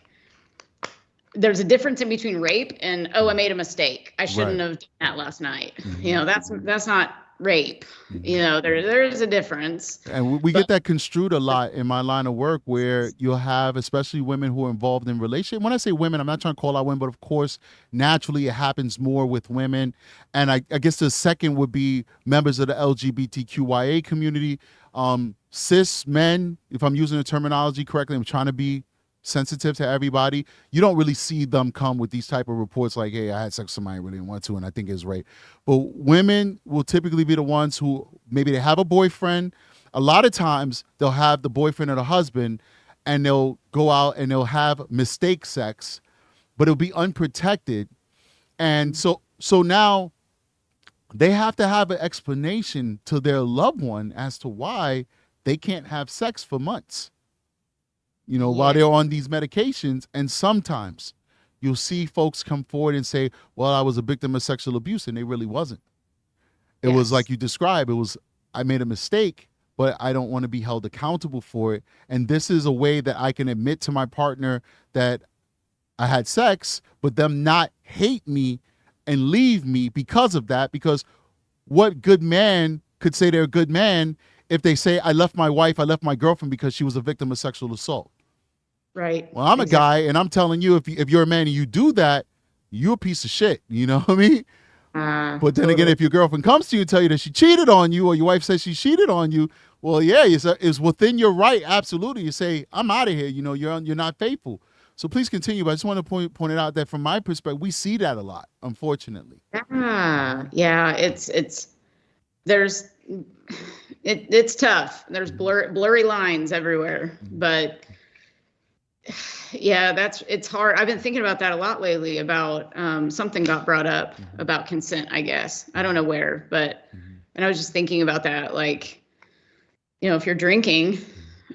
there's a difference in between rape and I made a mistake. I shouldn't have done that last night. That's not rape. There is a difference. And we get that construed a lot in my line of work where you'll have, especially women who are involved in relationships. When I say women, I'm not trying to call out women, but of course, naturally it happens more with women. And I guess the second would be members of the LGBTQIA community. Cis men, if I'm using the terminology correctly, I'm trying to be sensitive to everybody. You don't really see them come with these type of reports like, hey, I had sex with somebody I really didn't want to, and I think it's rape. But women will typically be the ones who maybe they have a boyfriend. A lot of times they'll have the boyfriend or the husband and they'll go out and they'll have mistake sex, but it'll be unprotected. And so now they have to have an explanation to their loved one as to why they can't have sex for months. While they're on these medications. And sometimes you'll see folks come forward and say, well, I was a victim of sexual abuse, and they really wasn't. It was like you described. It was, I made a mistake, but I don't want to be held accountable for it. And this is a way that I can admit to my partner that I had sex, but them not hate me and leave me because of that. Because what good man could say they're a good man if they say, I left my wife, I left my girlfriend because she was a victim of sexual assault? Right. Well, I'm a guy, and I'm telling you, if you're a man and you do that, you're a piece of shit. You know what I mean? But then again, if your girlfriend comes to you and tell you that she cheated on you, or your wife says she cheated on you, well, it's within your right. Absolutely, you say, I'm out of here. You're not faithful. So please continue. But I just want to point it out that from my perspective, we see that a lot, unfortunately. Yeah. It's tough. There's blurry lines everywhere, but. Yeah, it's hard. I've been thinking about that a lot lately about something got brought up about consent, I guess. I don't know where, but and I was just thinking about that. Like, if you're drinking,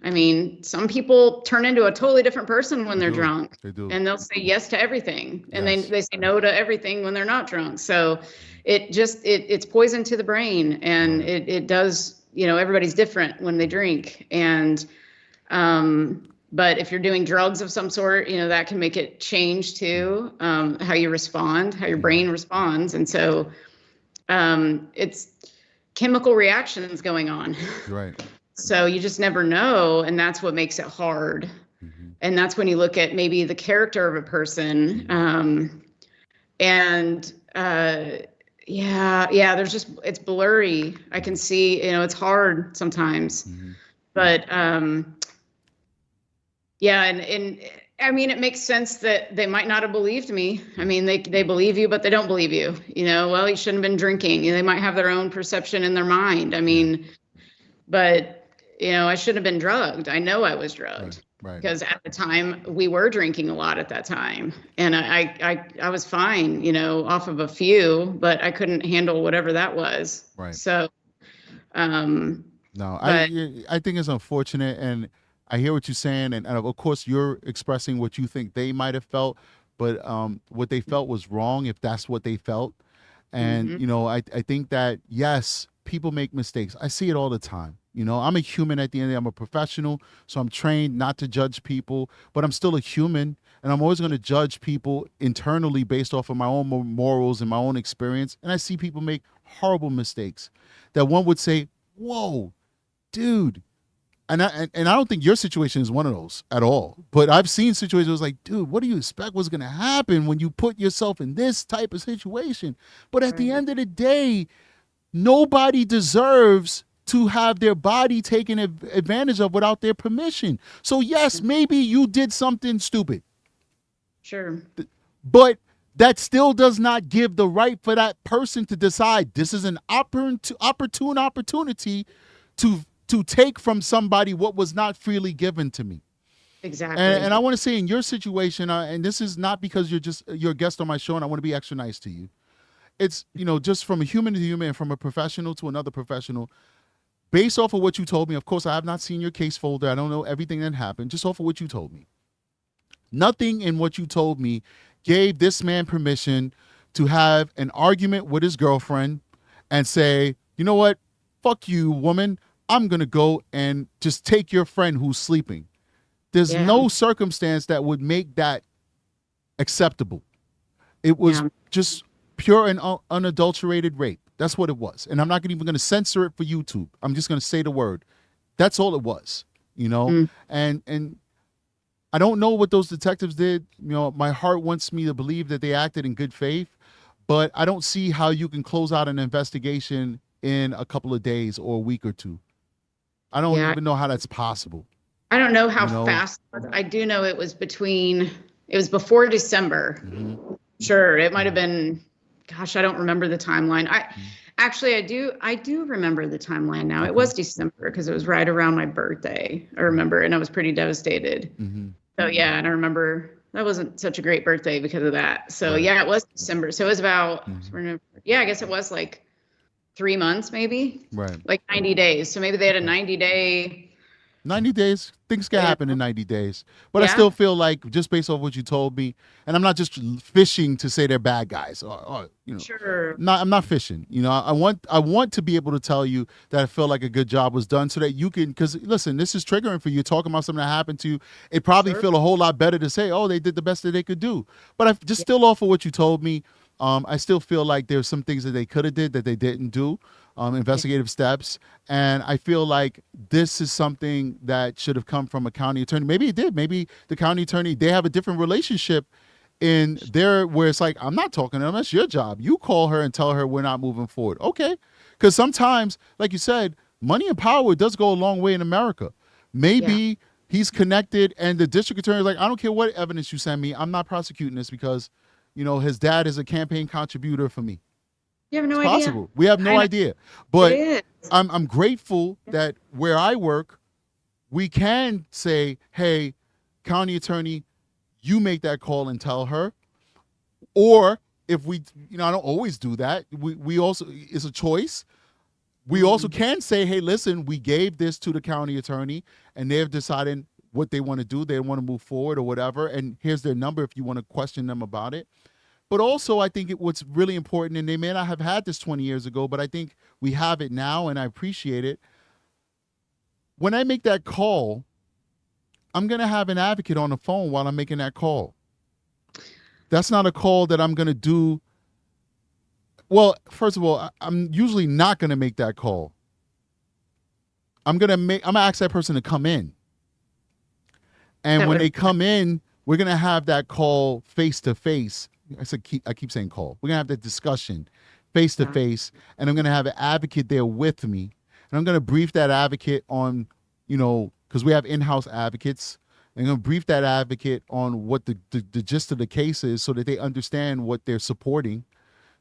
I mean, some people turn into a totally different person when they're drunk. They do. And they'll say yes to everything. And they say no to everything when they're not drunk. So it's poison to the brain. And it does, everybody's different when they drink. And but if you're doing drugs of some sort, that can make it change too, how you respond, how your brain responds. And so it's chemical reactions going on. Right. So you just never know. And that's what makes it hard. And that's when you look at maybe the character of a person. And there's just, it's blurry. I can see, it's hard sometimes. But and I mean, it makes sense that they might not have believed me. I mean, they believe you, but they don't believe you. Well, you shouldn't have been drinking. They might have their own perception in their mind. I mean, but I shouldn't have been drugged. I know I was drugged. Right. Because at the time we were drinking a lot at that time, and I was fine, off of a few, but I couldn't handle whatever that was. Right. So, no, I think it's unfortunate, and I hear what you're saying, and of course you're expressing what you think they might have felt, but what they felt was wrong if that's what they felt. And I think that, yes, people make mistakes. I see it all the time. I'm a human at the end of the day. I'm a professional, so I'm trained not to judge people, but I'm still a human, and I'm always going to judge people internally based off of my own morals and my own experience. And I see people make horrible mistakes that one would say, whoa, dude. And I don't think your situation is one of those at all. But I've seen situations where it's like, dude, what do you expect was going to happen when you put yourself in this type of situation? But at the end of the day, nobody deserves to have their body taken advantage of without their permission. So yes, maybe you did something stupid. Sure. But that still does not give the right for that person to decide this is an opportune opportunity to take from somebody what was not freely given to me. Exactly. And I want to say in your situation, and this is not because you're a guest on my show and I want to be extra nice to you. It's, just from a human to human and from a professional to another professional, based off of what you told me. Of course, I have not seen your case folder. I don't know everything that happened. Just off of what you told me. Nothing in what you told me gave this man permission to have an argument with his girlfriend and say, you know what? Fuck you, woman. I'm going to go and just take your friend who's sleeping. There's no circumstance that would make that acceptable. It was just pure and unadulterated rape. That's what it was. And I'm not even going to censor it for YouTube. I'm just going to say the word. That's all it was, And I don't know what those detectives did. My heart wants me to believe that they acted in good faith, but I don't see how you can close out an investigation in a couple of days or a week or two. I don't even know how that's possible. I don't know how fast. I do know it was before December. Sure. It might've been, gosh, I don't remember the timeline. Actually, I do remember the timeline now. It was December because it was right around my birthday. I remember, and I was pretty devastated. So yeah, and I remember that wasn't such a great birthday because of that. So yeah, it was December. So it was about, I guess it was like 3 months, maybe, like 90 days. So maybe they had a 90 days. Things can happen in 90 days. But I still feel like, just based off what you told me, and I'm not just fishing to say they're bad guys. Sure. I'm not fishing. I want to be able to tell you that I feel like a good job was done so that you can, because listen, this is triggering for you, talking about something that happened to you. It probably feel a whole lot better to say, oh, they did the best that they could do. But I just still off of what you told me, I still feel like there's some things that they could have did that they didn't do. Investigative steps. And I feel like this is something that should have come from a county attorney. Maybe it did. Maybe the county attorney, they have a different relationship in there where it's like, I'm not talking to them. That's your job. You call her and tell her we're not moving forward. Okay. Because sometimes, like you said, money and power does go a long way in America. Maybe he's connected and the district attorney is like, I don't care what evidence you send me. I'm not prosecuting this because, his dad is a campaign contributor for me. You have no idea. Possible. We have no idea. But I'm grateful that where I work, we can say, hey, county attorney, you make that call and tell her. Or if we, I don't always do that. We also, it's a choice. We also can say, hey, listen, we gave this to the county attorney and they've decided what they want to do. They want to move forward or whatever. And here's their number if you want to question them about it. But also, I think what's really important, and they may not have had this 20 years ago, but I think we have it now, and I appreciate it. When I make that call, I'm going to have an advocate on the phone while I'm making that call. That's not a call that I'm going to do. Well, first of all, I'm usually not going to make that call. I'm going to ask that person to come in. And when they come in, we're going to have that call face to face I keep saying call. We're gonna have that discussion face to face, and I'm gonna have an advocate there with me, and I'm gonna brief that advocate on, because we have in-house advocates. I'm gonna brief that advocate on what the gist of the case is, so that they understand what they're supporting,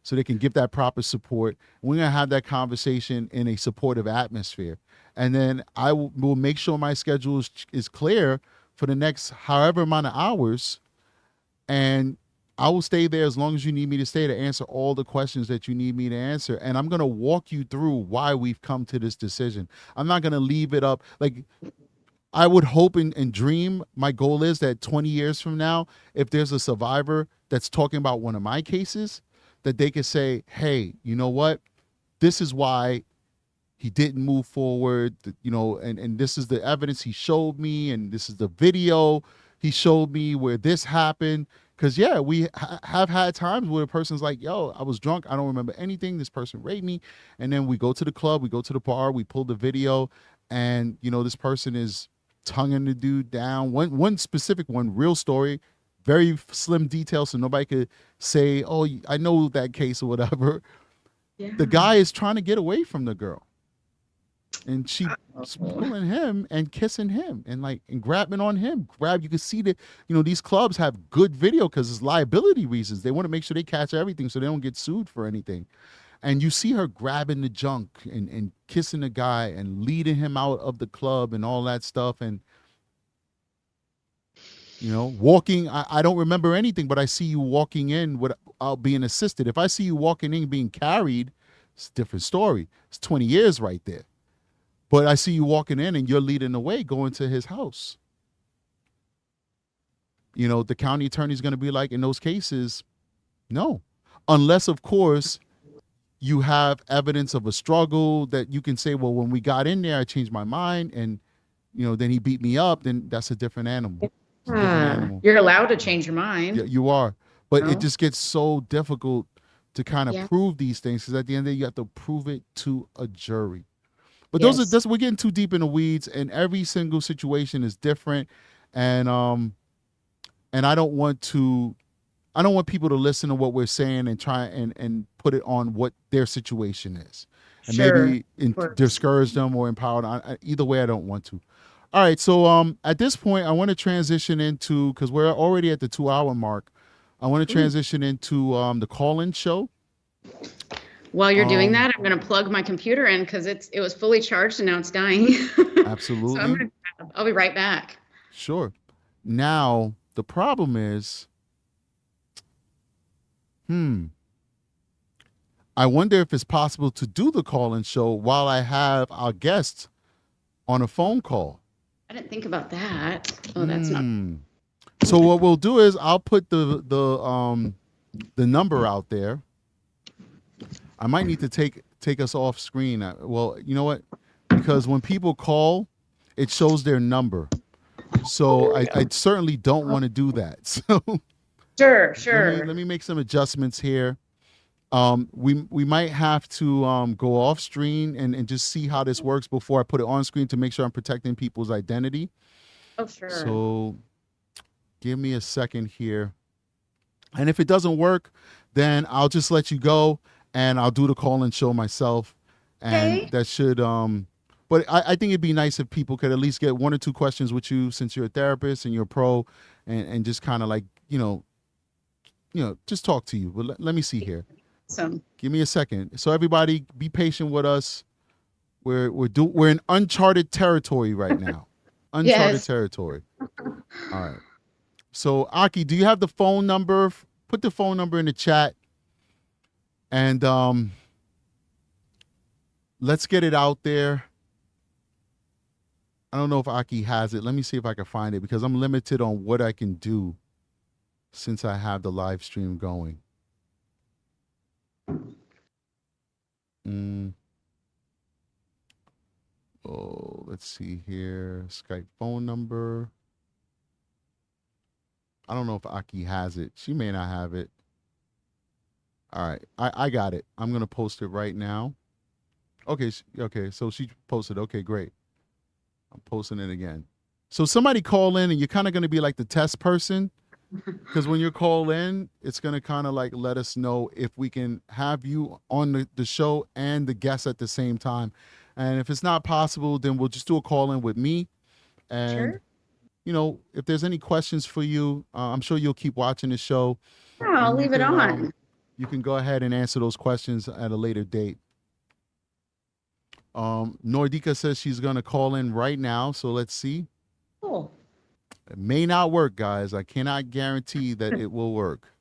so they can give that proper support. We're gonna have that conversation in a supportive atmosphere, and then I will make sure my schedule is clear for the next however amount of hours, and I will stay there as long as you need me to stay to answer all the questions that you need me to answer. And I'm going to walk you through why we've come to this decision. I'm not going to leave it up. Like, I would hope and dream, my goal is that 20 years from now, if there's a survivor that's talking about one of my cases, that they could say, hey, you know what? This is why he didn't move forward, and this is the evidence he showed me, and this is the video he showed me where this happened. Because, yeah, we have had times where a person's like, yo, I was drunk. I don't remember anything. This person raped me. And then we go to the club, we go to the bar, we pull the video, and, this person is tonguing the dude down. One specific one, real story, very slim details, so nobody could say, oh, I know that case or whatever. Yeah. The guy is trying to get away from the girl. And she's pulling him and kissing him and grabbing on him. You can see that, these clubs have good video because it's liability reasons. They want to make sure they catch everything so they don't get sued for anything. And you see her grabbing the junk and kissing the guy and leading him out of the club and all that stuff. And, walking, I don't remember anything, but I see you walking in without being assisted. If I see you walking in being carried, it's a different story. It's 20 years right there. But I see you walking in and you're leading the way going to his house. The county attorney's going to be like, in those cases, no. Unless, of course, you have evidence of a struggle that you can say, well, when we got in there, I changed my mind and, then he beat me up. Then that's a different animal. You're allowed to change your mind. Yeah, you are. But it just gets so difficult to kind of prove these things because at the end of the day, you have to prove it to a jury. But we're getting too deep in the weeds, and every single situation is different, and I don't want people to listen to what we're saying and try and put it on what their situation is, and maybe discourage them or empower them. Either way, I don't want to. All right, so at this point, I want to transition into, because we're already at the 2-hour mark. I want to transition into the call-in show. While you're doing that, I'm going to plug my computer in because it was fully charged and now it's dying. Absolutely. So I'll be right back. Sure. Now, the problem is, I wonder if it's possible to do the call-in show while I have our guest on a phone call. I didn't think about that. Oh, that's not. So what we'll do is I'll put the number out there. I might need to take us off screen. Well, you know what? Because when people call, it shows their number. So I certainly don't want to do that. So sure. Let me make some adjustments here. We might have to go off screen and just see how this works before I put it on screen to make sure I'm protecting people's identity. Oh, sure. So give me a second here. And if it doesn't work, then I'll just let you go. And I'll do the call-in show myself, and that should. But I think it'd be nice if people could at least get 1 or 2 questions with you, since you're a therapist and you're a pro, and just kind of just talk to you. But let me see here. Give me a second. So everybody, be patient with us. We're in uncharted territory right now. Uncharted territory. All right. So Aki, do you have the phone number? Put the phone number in the chat. And let's get it out there. I don't know if Aki has it. Let me see if I can find it because I'm limited on what I can do since I have the live stream going. Oh, let's see here. Skype phone number. I don't know if Aki has it. She may not have it. All right, I got it. I'm going to post it right now. Okay, so she posted. Okay, great. I'm posting it again. So somebody call in, and you're kind of going to be like the test person. Because when you call in, it's going to kind of like let us know if we can have you on the show and the guests at the same time. And if it's not possible, then we'll just do a call in with me. And, Sure. if there's any questions for you, I'm sure you'll keep watching the show Yeah, I'll and leave it on. you can go ahead and answer those questions at a later date. Nordica says she's going to call in right now. So let's see. Cool. It may not work, guys. I cannot guarantee that it will work.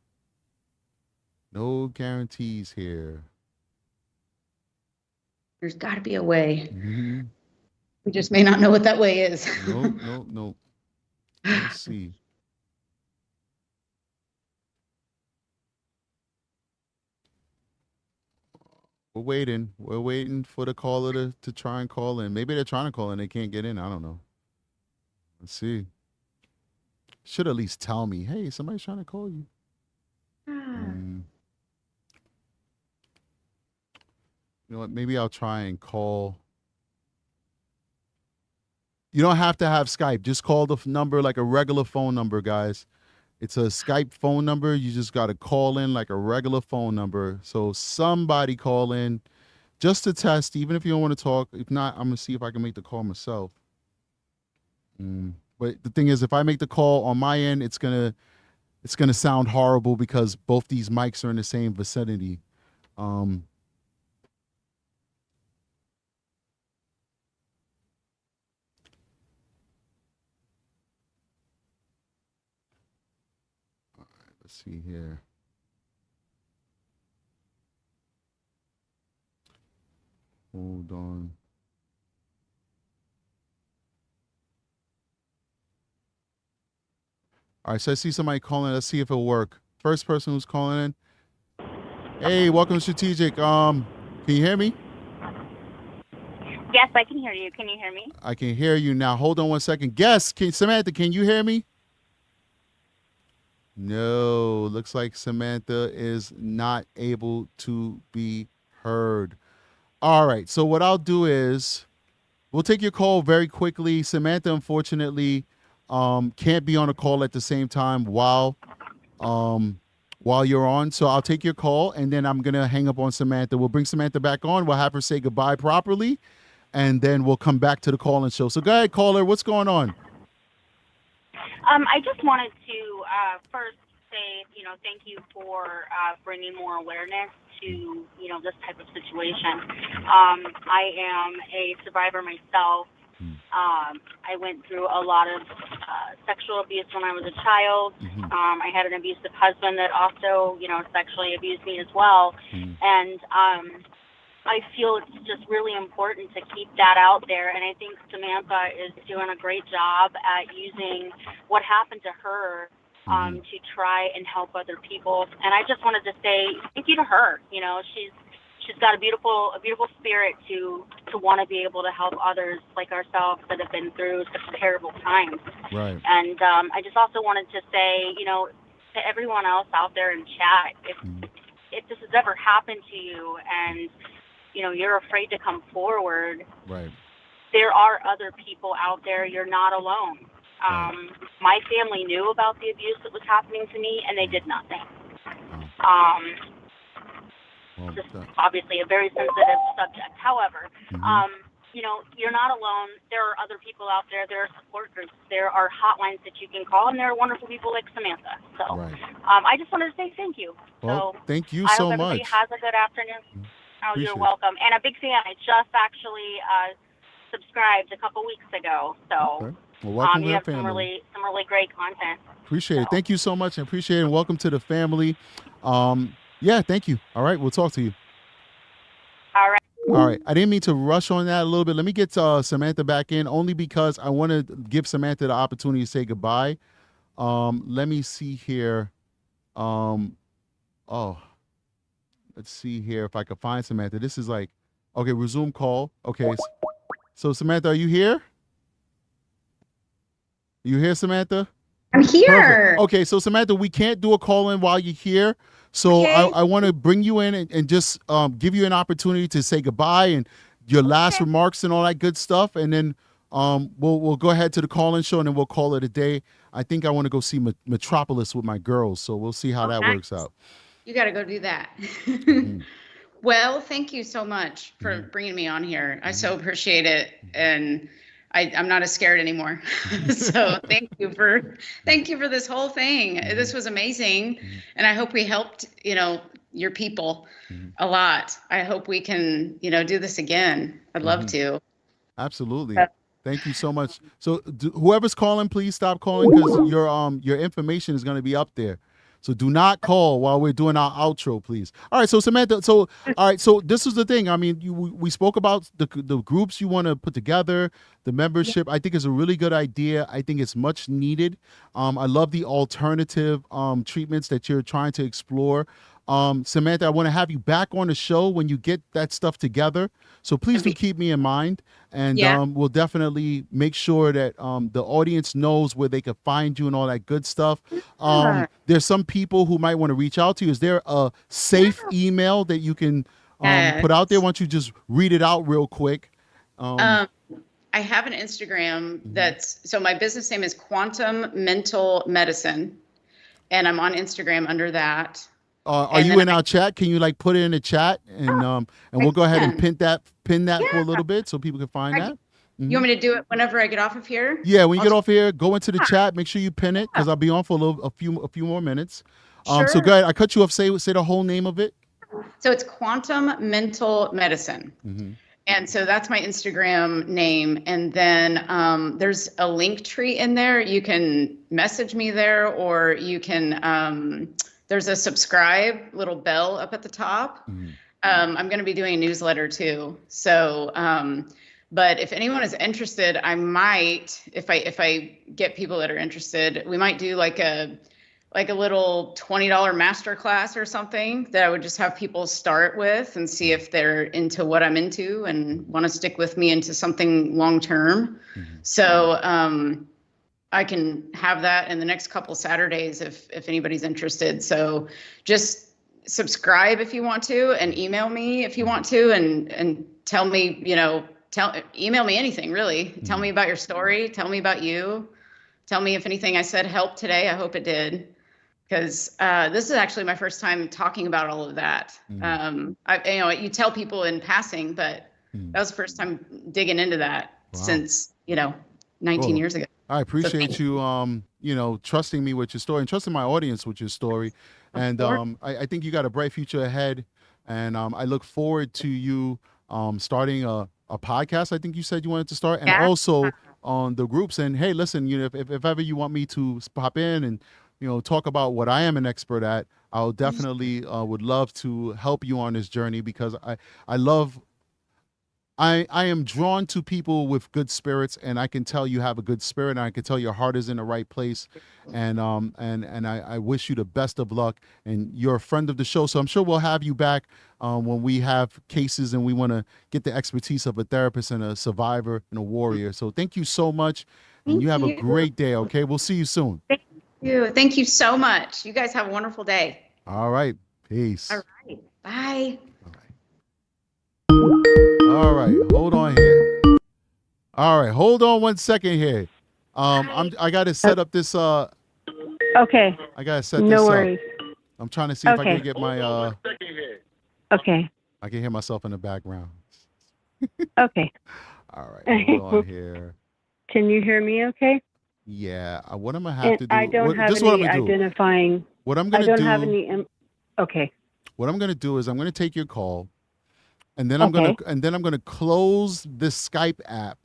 No guarantees here. There's got to be a way. Mm-hmm. We just may not know what that way is. No. Let's see. We're waiting for the caller to try and call in. Maybe they're trying to call in. They can't get in. I don't know. Let's see. Should at least tell me, hey, somebody's trying to call you. You know what? Maybe I'll try and call. You don't have to have Skype. Just call the number like a regular phone number, guys. It's a Skype phone number. You just got to call in like a regular phone number. So somebody call in just to test, even if you don't want to talk. If not, I'm going to see if I can make the call myself. But the thing is, if I make the call on my end, it's gonna sound horrible because both these mics are in the same vicinity. All right, let's see here. Hold on. All right, so I see somebody calling. Let's see if it'll work. First person who's calling in. Hey, welcome to Strategic. Can you hear me? Yes, I can hear you. Can you hear me? I can hear you now. Hold on one second. Guess, Samantha, can you hear me? No, looks like Samantha is not able to be heard. All right, so what I'll do is we'll take your call very quickly. Samantha, unfortunately, can't be on a call at the same time while you're on. So I'll take your call and then I'm gonna hang up on Samantha. We'll bring Samantha back on. We'll have her say goodbye properly, and then we'll come back to the call-in show. So go ahead, caller. What's going on? I just wanted to first say, thank you for bringing more awareness to, this type of situation. I am a survivor myself. I went through a lot of sexual abuse when I was a child. I had an abusive husband that also, sexually abused me as well. And I feel it's just really important to keep that out there. And I think Samantha is doing a great job at using what happened to her to try and help other people. And I just wanted to say thank you to her. She's got a beautiful spirit to want to be able to help others like ourselves that have been through such terrible times. Right. And I just also wanted to say, to everyone else out there in chat, if this has ever happened to you and you're afraid to come forward, right, there are other people out there. You're not alone. Right. My family knew about the abuse that was happening to me, and they did nothing. Just obviously a very sensitive subject. However, you're not alone. There are other people out there. There are support groups. There are hotlines that you can call, and there are wonderful people like Samantha. So right. I just wanted to say thank you. Well, thank you I so hope everybody much. has a good afternoon. Oh, you're welcome. And a big fan. I just actually subscribed a couple weeks ago. So okay. Well, welcome to you the have family. some really great content. Appreciate it. Thank you so much, and appreciate it. And welcome to the family. Yeah, thank you. All right, we'll talk to you. All right. All right. I didn't mean to rush on that a little bit. Let me get Samantha back in, only because I want to give Samantha the opportunity to say goodbye. Let me see here. Let's see here if I can find Samantha. This is like, okay, resume call. Okay. So Samantha, are you here? You here, Samantha? I'm here. Perfect. Okay, so Samantha, we can't do a call-in while you're here. So Okay. I want to bring you in and just give you an opportunity to say goodbye and your last remarks and all that good stuff. And then we'll go ahead to the call-in show and then we'll call it a day. I think I want to go see Metropolis with my girls, so we'll see how that works out. You got to go do that. Well, thank you so much for bringing me on here. I so appreciate it, and I'm not as scared anymore. So thank you for this whole thing. This was amazing, and I hope we helped your people a lot. I hope we can do this again. I'd love to. Absolutely. Thank you so much. So whoever's calling, please stop calling, because your information is going to be up there. So do not call while we're doing our outro, please. All right, so Samantha, so this is the thing. I mean, we spoke about the groups you want to put together, the membership. I think is a really good idea. I think it's much needed. I love the alternative treatments that you're trying to explore. Samantha, I want to have you back on the show when you get that stuff together. So please do keep me in mind, and we'll definitely make sure that the audience knows where they can find you and all that good stuff. There's some people who might want to reach out to you. Is there a safe email that you can put out there? Why don't you just read it out real quick? I have an Instagram so my business name is Quantum Mental Medicine, and I'm on Instagram under that. Are you in our chat? Can you put it in the chat, and we'll go ahead and pin that for a little bit so people can find that. You want me to do it whenever I get off of here? Yeah, when you get off here, go into the chat. Make sure you pin it, because I'll be on for a few more minutes. Sure. So go ahead. I cut you off. Say the whole name of it. So it's Quantum Mental Medicine. And so that's my Instagram name. And then there's a link tree in there. You can message me there, or you can, there's a subscribe little bell up at the top. I'm going to be doing a newsletter too. So, but if anyone is interested, I might, if I get people that are interested, we might do like a little $20 masterclass or something that I would just have people start with and see if they're into what I'm into and want to stick with me into something long-term. So, I can have that in the next couple Saturdays if anybody's interested. So just subscribe if you want to, and email me if you want to, and tell me, email me anything really. Tell me about your story. Tell me about you. Tell me if anything I said helped today. I hope it did, because this is actually my first time talking about all of that. You tell people in passing, but that was the first time digging into that since 19 years ago. I appreciate you, trusting me with your story and trusting my audience with your story. And I think you got a bright future ahead. And I look forward to you starting a podcast. I think you said you wanted to start, and also on the groups. And hey, listen, if ever you want me to pop in and talk about what I am an expert at, I'll definitely would love to help you on this journey, because I am drawn to people with good spirits, and I can tell you have a good spirit, and I can tell your heart is in the right place. And I wish you the best of luck. And you're a friend of the show, so I'm sure we'll have you back when we have cases and we want to get the expertise of a therapist and a survivor and a warrior. So thank you so much, and you have a great day. Okay, we'll see you soon. Thank you so much. You guys have a wonderful day. All right, peace. All right, bye. All right, hold on here. All right, hold on 1 second here. I got to set up this. Okay. I got to set this up. No worries. I'm trying to see if I can get my. Okay. I can hear myself in the background. Okay. All right, hold on here. Can you hear me? Okay. Yeah. What I'm gonna have to do? I don't have any identifying. What I'm gonna do? I don't have any. Okay. What I'm gonna do is I'm gonna take your call. And then I'm gonna close this Skype app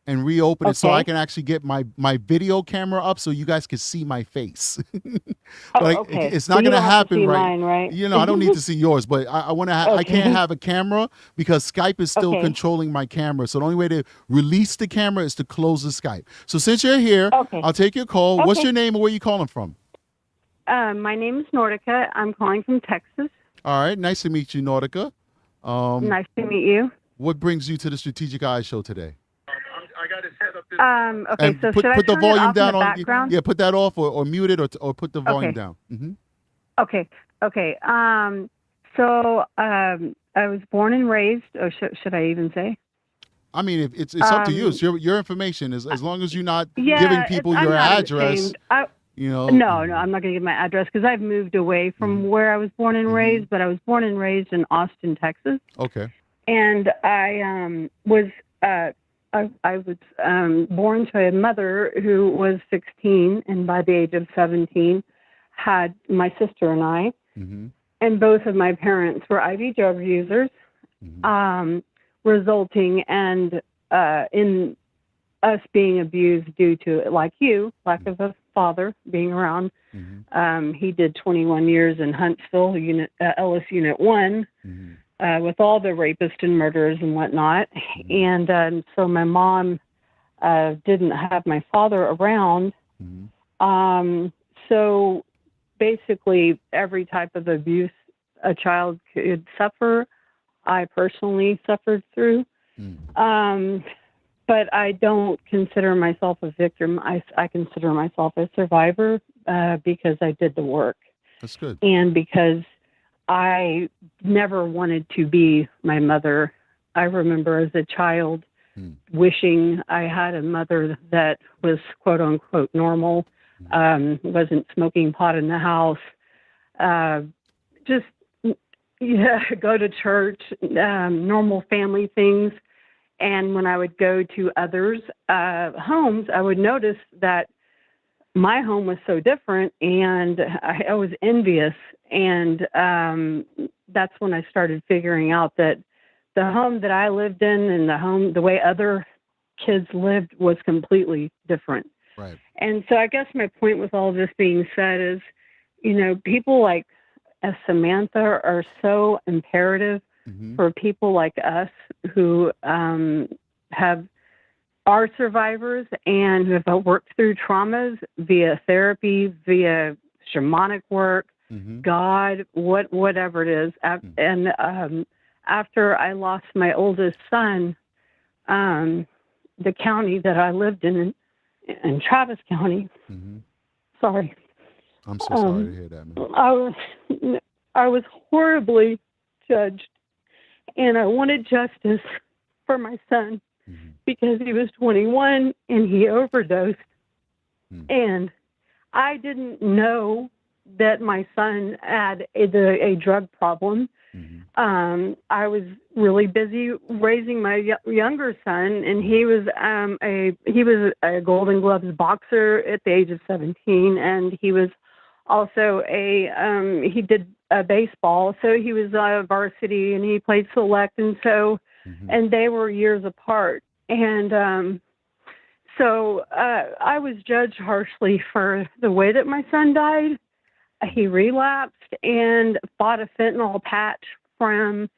and reopen it so I can actually get my video camera up so you guys can see my face. It's not gonna happen, right? Mine, right? I don't need to see yours, but I want to. I can't have a camera because Skype is still controlling my camera. So the only way to release the camera is to close the Skype. So since you're here, I'll take your call. What's your name and where are you calling from? My name is Nordica. I'm calling from Texas. All right, nice to meet you, Nordica. Nice to meet you. What brings you to the Strategic Eyes show today? I got to set up this. Okay, and so put the volume down on the background? Yeah, put that off or mute it or put the volume down. Mm-hmm. Okay. So I was born and raised, or should I even say? I mean, if it's up to you. It's your information. As long as you're not giving people I'm your not address. ashamed. No, I'm not going to give my address because I've moved away from where I was born and raised, but I was born and raised in Austin, Texas. Okay. And I was born to a mother who was 16, and by the age of 17, had my sister and I. And both of my parents were IV drug users, resulting in us being abused due to, like you, lack of a father being around. He did 21 years in Huntsville, Ellis Unit 1, with all the rapists and murderers and whatnot. And so my mom didn't have my father around. So basically every type of abuse a child could suffer, I personally suffered through. But I don't consider myself a victim. I consider myself a survivor because I did the work. That's good. And because I never wanted to be my mother. I remember as a child wishing I had a mother that was quote unquote normal, wasn't smoking pot in the house, go to church, normal family things. And when I would go to others' homes, I would notice that my home was so different, and I was envious. And that's when I started figuring out that the home that I lived in and the way other kids lived was completely different. Right. And so I guess my point with all this being said is, people like Samantha are so imperative for people like us who are survivors and who have worked through traumas via therapy, via shamanic work, God, whatever it is. And after I lost my oldest son, the county that I lived in Travis County, sorry. I'm so sorry to hear that, man. I was horribly judged, and I wanted justice for my son because he was 21 and he overdosed. And I didn't know that my son had a drug problem. I was really busy raising my younger son, and he was a Golden Gloves boxer at the age of 17, and he was also he did baseball, so he was varsity, and he played select, and so and they were years apart, and so I was judged harshly for the way that my son died. He relapsed and bought a fentanyl patch from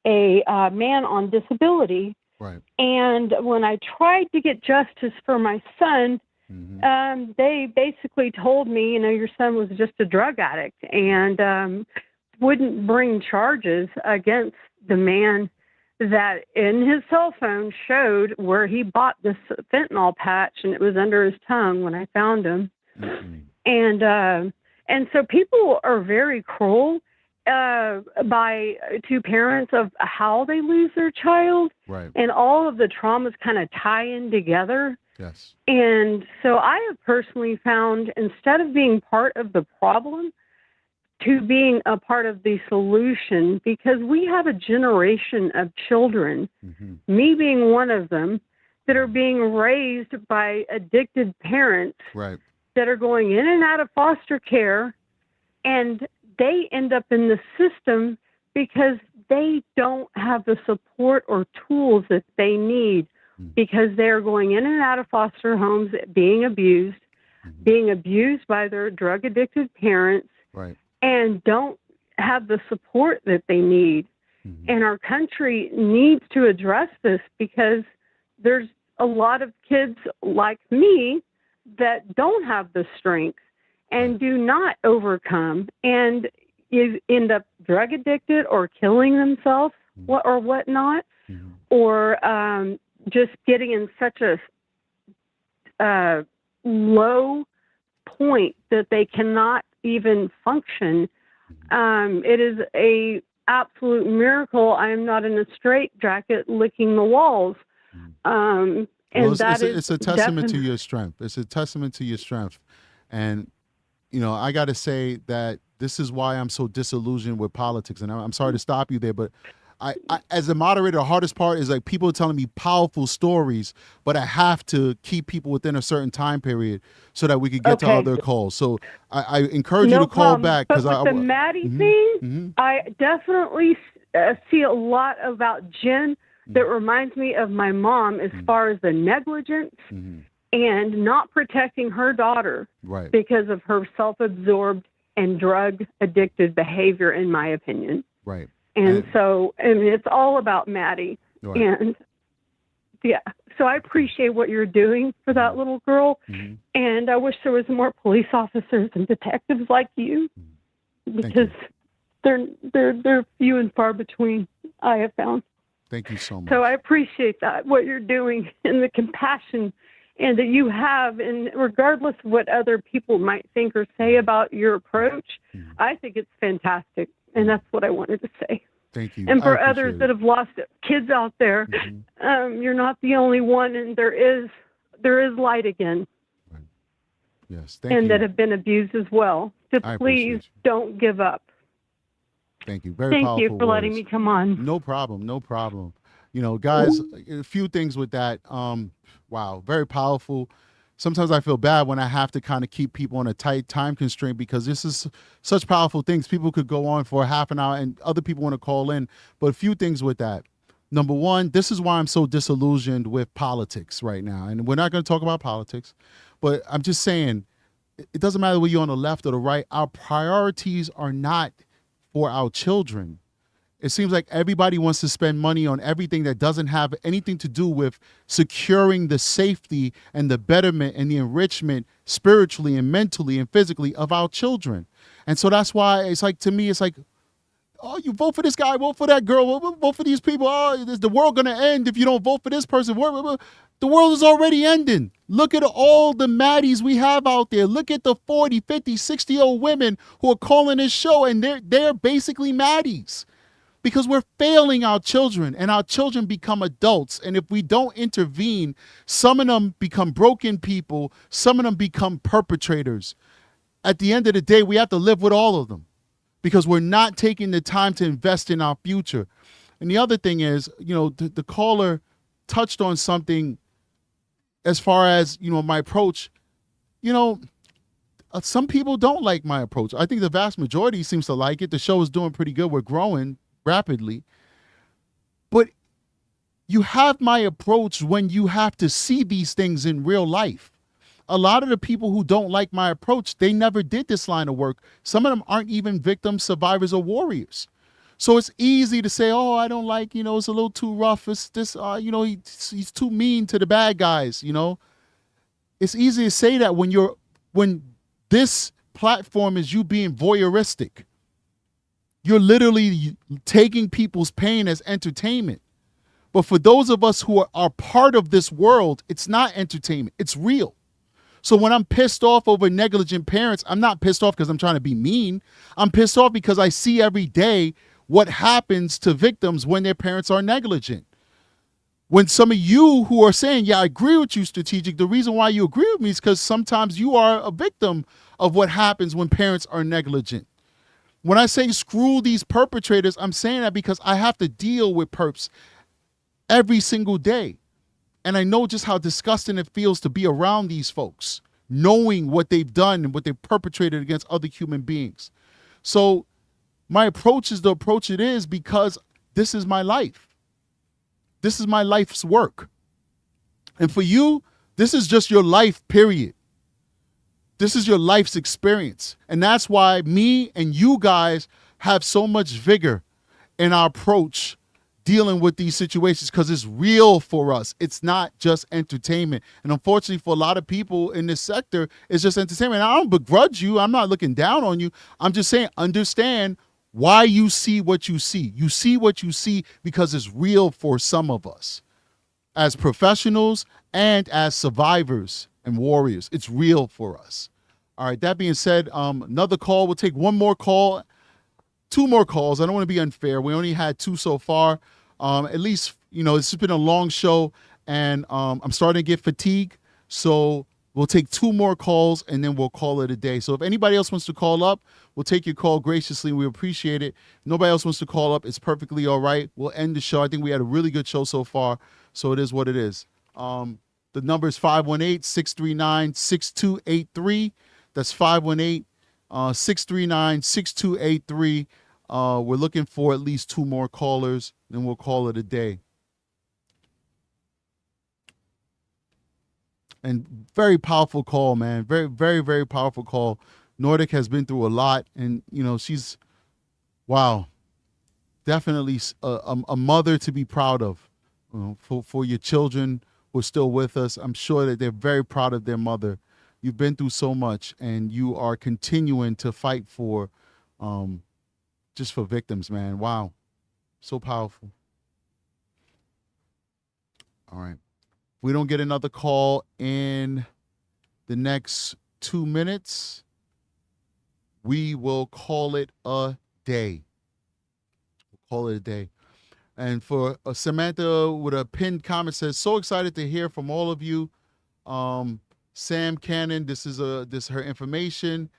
a man on disability. Right. And when I tried to get justice for my son, they basically told me, your son was just a drug addict, and wouldn't bring charges against the man that in his cell phone showed where he bought this fentanyl patch, and it was under his tongue when I found him. And so people are very cruel to parents of how they lose their child. Right. And all of the traumas kind of tie in together. Yes. And so I have personally found, instead of being part of the problem, to being a part of the solution, because we have a generation of children, me being one of them, that are being raised by addicted parents. Right. That are going in and out of foster care, and they end up in the system because they don't have the support or tools that they need, because they're going in and out of foster homes, being abused by their drug addicted parents, right, and don't have the support that they need. And our country needs to address this, because there's a lot of kids like me that don't have the strength and do not overcome, and you end up drug addicted or killing themselves or whatnot, or just getting in such a low point that they cannot even function. It is a absolute miracle I am not in a straitjacket licking the walls. And it's a testament to your strength. It's a testament to your strength. And, I got to say that this is why I'm so disillusioned with politics. And I'm sorry to stop you there, but I as a moderator, the hardest part is like people telling me powerful stories, but I have to keep people within a certain time period so that we could get to other calls. So I encourage you to call back. But with the Maddie thing, I definitely see a lot about Jenn that reminds me of my mom as far as the negligence and not protecting her daughter because of her self-absorbed and drug-addicted behavior, in my opinion. Right. And so, it's all about Maddie. Right. And so I appreciate what you're doing for that little girl. And I wish there was more police officers and detectives like you, because they're few and far between, I have found. Thank you so much. So I appreciate that, what you're doing, and the compassion and that you have, and regardless of what other people might think or say about your approach, I think it's fantastic. And that's what I wanted to say. Thank you. And for others that have lost kids out there, you're not the only one, and there is light again. Right. Yes, thank you. And that have been abused as well. So please don't give up. Thank you. Very powerful Thank you for letting me come on. No problem. No problem. Guys, a few things with that. Wow, very powerful. Sometimes I feel bad when I have to kind of keep people on a tight time constraint, because this is such powerful things. People could go on for half an hour and other people want to call in. But a few things with that. Number one, this is why I'm so disillusioned with politics right now. And we're not going to talk about politics, but I'm just saying, it doesn't matter whether you're on the left or the right. Our priorities are not for our children. It seems like everybody wants to spend money on everything that doesn't have anything to do with securing the safety and the betterment and the enrichment spiritually and mentally and physically of our children. And so that's why it's like, to me, it's like, oh, you vote for this guy, vote for that girl, vote for these people. Oh, is the world going to end if you don't vote for this person? The world is already ending. Look at all the Maddies we have out there. Look at the 40, 50, 60-year-old women who are calling this show, and they're basically Maddies. Because we're failing our children, and our children become adults. And if we don't intervene, some of them become broken people. Some of them become perpetrators. At the end of the day, we have to live with all of them, because we're not taking the time to invest in our future. And the other thing is, the caller touched on something as far as, my approach. Some people don't like my approach. I think the vast majority seems to like it. The show is doing pretty good. We're growing rapidly. But you have my approach when you have to see these things in real life. A lot of the people who don't like my approach, they never did this line of work. Some of them aren't even victims, survivors, or warriors. So it's easy to say, oh, I don't like, it's a little too rough. It's this, he's too mean to the bad guys, It's easy to say that when this platform is you being voyeuristic. You're literally taking people's pain as entertainment. But for those of us who are part of this world, it's not entertainment. It's real. So when I'm pissed off over negligent parents, I'm not pissed off because I'm trying to be mean. I'm pissed off because I see every day what happens to victims when their parents are negligent. When some of you who are saying, yeah, I agree with you, Strategic, the reason why you agree with me is because sometimes you are a victim of what happens when parents are negligent. When I say screw these perpetrators, I'm saying that because I have to deal with perps every single day. And I know just how disgusting it feels to be around these folks, knowing what they've done and what they've perpetrated against other human beings. So my approach is the approach it is because this is my life. This is my life's work. And for you, this is just your life, period. This is your life's experience. And that's why me and you guys have so much vigor in our approach dealing with these situations, because it's real for us. It's not just entertainment. And unfortunately for a lot of people in this sector, it's just entertainment. And I don't begrudge you. I'm not looking down on you. I'm just saying, understand why you see what you see. You see what you see because it's real for some of us as professionals and as survivors and warriors. It's real for us. All right, that being said, another call. We'll take one more call, two more calls. I don't want to be unfair. We only had two so far. At least, it's been a long show. and I'm starting to get fatigued. So we'll take 2 more calls and then we'll call it a day. So if anybody else wants to call up, we'll take your call graciously. We appreciate it. If nobody else wants to call up, it's perfectly all right. We'll end the show. I think we had a really good show so far. So it is what it is. The number is 518-639-6283. That's 518-639-6283. We're looking for at least 2 more callers, then we'll call it a day. And very powerful call, man. Very, very, very powerful call. Nordic has been through a lot, and she's, wow, definitely a mother to be proud of. For your children who are still with us, I'm sure that they're very proud of their mother. You've been through so much, and you are continuing to fight for, just for victims, man. Wow, so powerful. All right. We don't get another call in the next 2 minutes, we will call it a day. We'll call it a day. And for Samantha with a pinned comment says, so excited to hear from all of you. Sam Cannon, this is her information.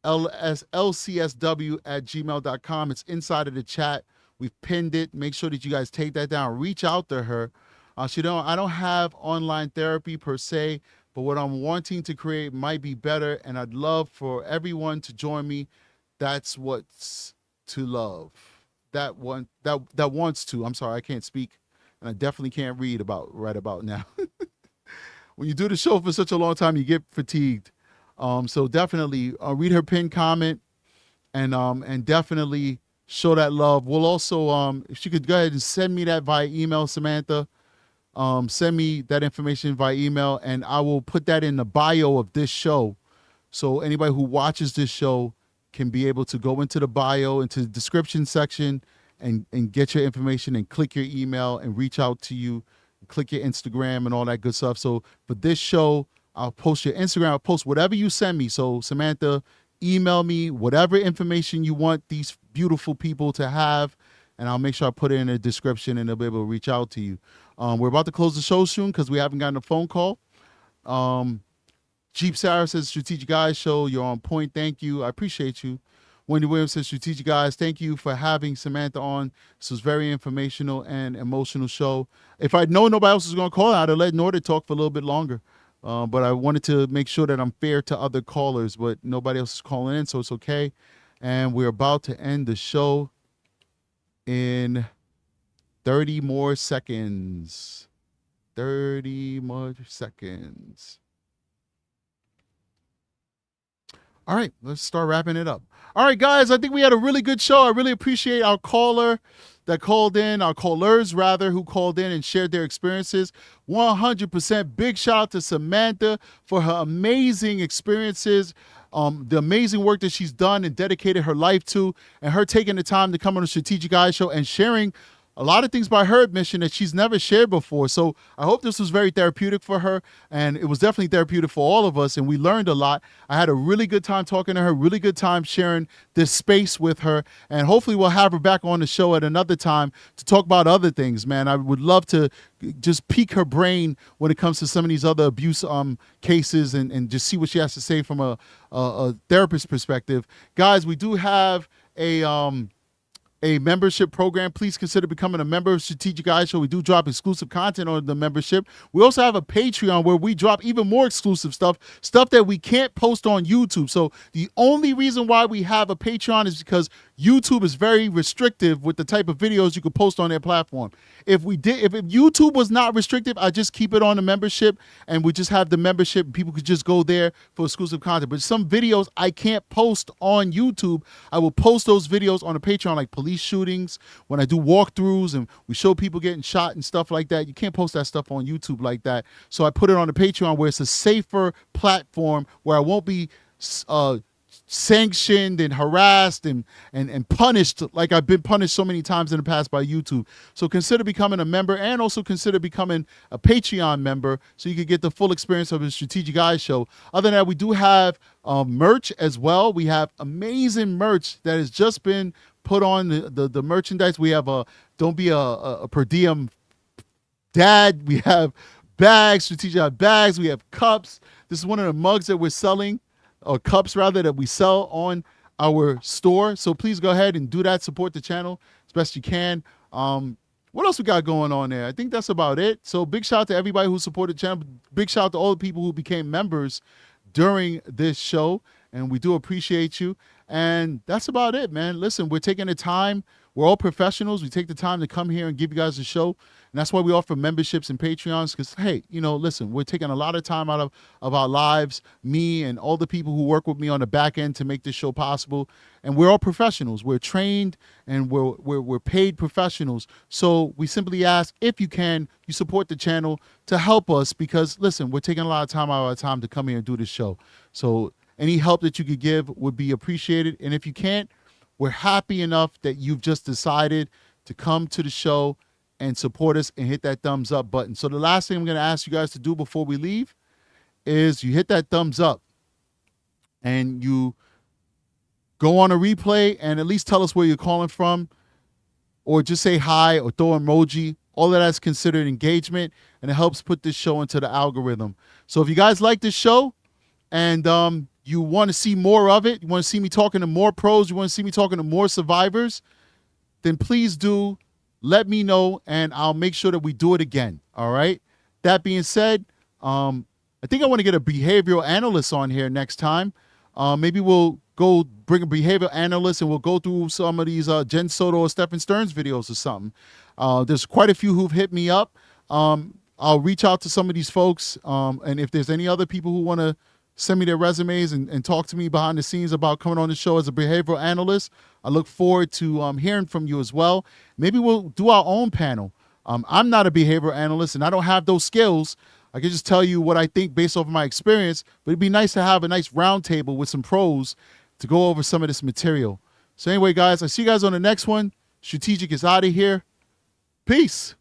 lcsw@gmail.com. It's inside of the chat. We've pinned it. Make sure that you guys take that down. Reach out to her. I don't have online therapy per se, but what I'm wanting to create might be better, and I'd love for everyone to join me. That's what's to love. That wants to. I'm sorry, I can't speak, and I definitely can't read right about now. When you do the show for such a long time, you get fatigued. So definitely read her pinned comment, and definitely show that love. We'll also, if you could go ahead and send me that via email, Samantha. Send me that information via email, and I will put that in the bio of this show. So anybody who watches this show can be able to go into the bio, into the description section, and get your information and click your email and reach out to you, click your Instagram and all that good stuff. So for this show, I'll post your Instagram, I'll post whatever you send me. So Samantha, email me whatever information you want these beautiful people to have, and I'll make sure I put it in the description and they'll be able to reach out to you. We're about to close the show soon because we haven't gotten a phone call. Jeep Sarah says, Strategic Eyes Show, you're on point. Thank you. I appreciate you. Wendy Williams says, Strategic Eyes, thank you for having Samantha on. This was very informational and emotional show. If I'd known nobody else was going to call, I'd have let Nordic talk for a little bit longer. But I wanted to make sure that I'm fair to other callers, but nobody else is calling in, so it's okay. And we're about to end the show in 30 more seconds. 30 more seconds. All right, let's start wrapping it up. All right, guys, I think we had a really good show. I really appreciate our caller that called in, our callers rather, who called in and shared their experiences. 100% big shout out to Samantha for her amazing experiences, the amazing work that she's done and dedicated her life to, and her taking the time to come on the Strategic Eyes Show and sharing a lot of things by her admission that she's never shared before. So I hope this was very therapeutic for her, and it was definitely therapeutic for all of us, and we learned a lot. I had a really good time talking to her, really good time sharing this space with her, and hopefully we'll have her back on the show at another time to talk about other things, man. I would love to just pique her brain when it comes to some of these other abuse cases and just see what she has to say from a therapist perspective. Guys, we do have a membership program. Please consider becoming a member of Strategic Eyes Show. We do drop exclusive content on the membership. We also have a Patreon where we drop even more exclusive stuff that we can't post on YouTube. So the only reason why we have a Patreon is because YouTube is very restrictive with the type of videos you could post on their platform. If YouTube was not restrictive, I'd just keep it on the membership, and we just have the membership and people could just go there for exclusive content. But some videos I can't post on YouTube. I will post those videos on a Patreon, like police shootings, when I do walkthroughs and we show people getting shot and stuff like that. You can't post that stuff on YouTube like that. So I put it on the Patreon where it's a safer platform where I won't be sanctioned and harassed and punished like I've been punished so many times in the past by YouTube. So consider becoming a member, and also consider becoming a Patreon member so you can get the full experience of the Strategic Eyes Show. Other than that, we do have merch as well. We have amazing merch that has just been put on the merchandise. We have Don't Be a Per Diem dad. We have bags, strategic bags. We have cups. This is one of the mugs that we're selling, or cups rather, that we sell on our store. So please go ahead and do that. Support the channel as best you can. What else we got going on there? I think that's about it. So big shout out to everybody who supported the channel. Big shout out to all the people who became members during this show. And we do appreciate you. And that's about it, man. Listen, we're taking the time. We're all professionals. We take the time to come here and give you guys a show. And that's why we offer memberships and Patreons. Because, hey, you know, listen, we're taking a lot of time out of our lives, me and all the people who work with me on the back end to make this show possible. And we're all professionals. We're trained and we're paid professionals. So we simply ask, if you can, you support the channel to help us. Because, listen, we're taking a lot of time out of our time to come here and do this show. So any help that you could give would be appreciated. And if you can't, we're happy enough that you've just decided to come to the show and support us and hit that thumbs up button. So the last thing I'm going to ask you guys to do before we leave is you hit that thumbs up and you go on a replay and at least tell us where you're calling from, or just say hi or throw an emoji. All of that's considered engagement, and it helps put this show into the algorithm. So if you guys like this show and you want to see more of it, you want to see me talking to more pros, you want to see me talking to more survivors, then please do let me know, and I'll make sure that we do it again. All right. That being said, I think I want to get a behavioral analyst on here next time. Maybe we'll go bring a behavioral analyst and we'll go through some of these Jenn Soto or Stephan Stearns videos or something. There's quite a few who've hit me up. I'll reach out to some of these folks. And if there's any other people who want to send me their resumes and talk to me behind the scenes about coming on the show as a behavioral analyst, I look forward to hearing from you as well. Maybe we'll do our own panel. I'm not a behavioral analyst and I don't have those skills. I can just tell you what I think based off of my experience, but it'd be nice to have a nice round table with some pros to go over some of this material. So anyway, guys, I see you guys on the next one. Strategic is out of here. Peace.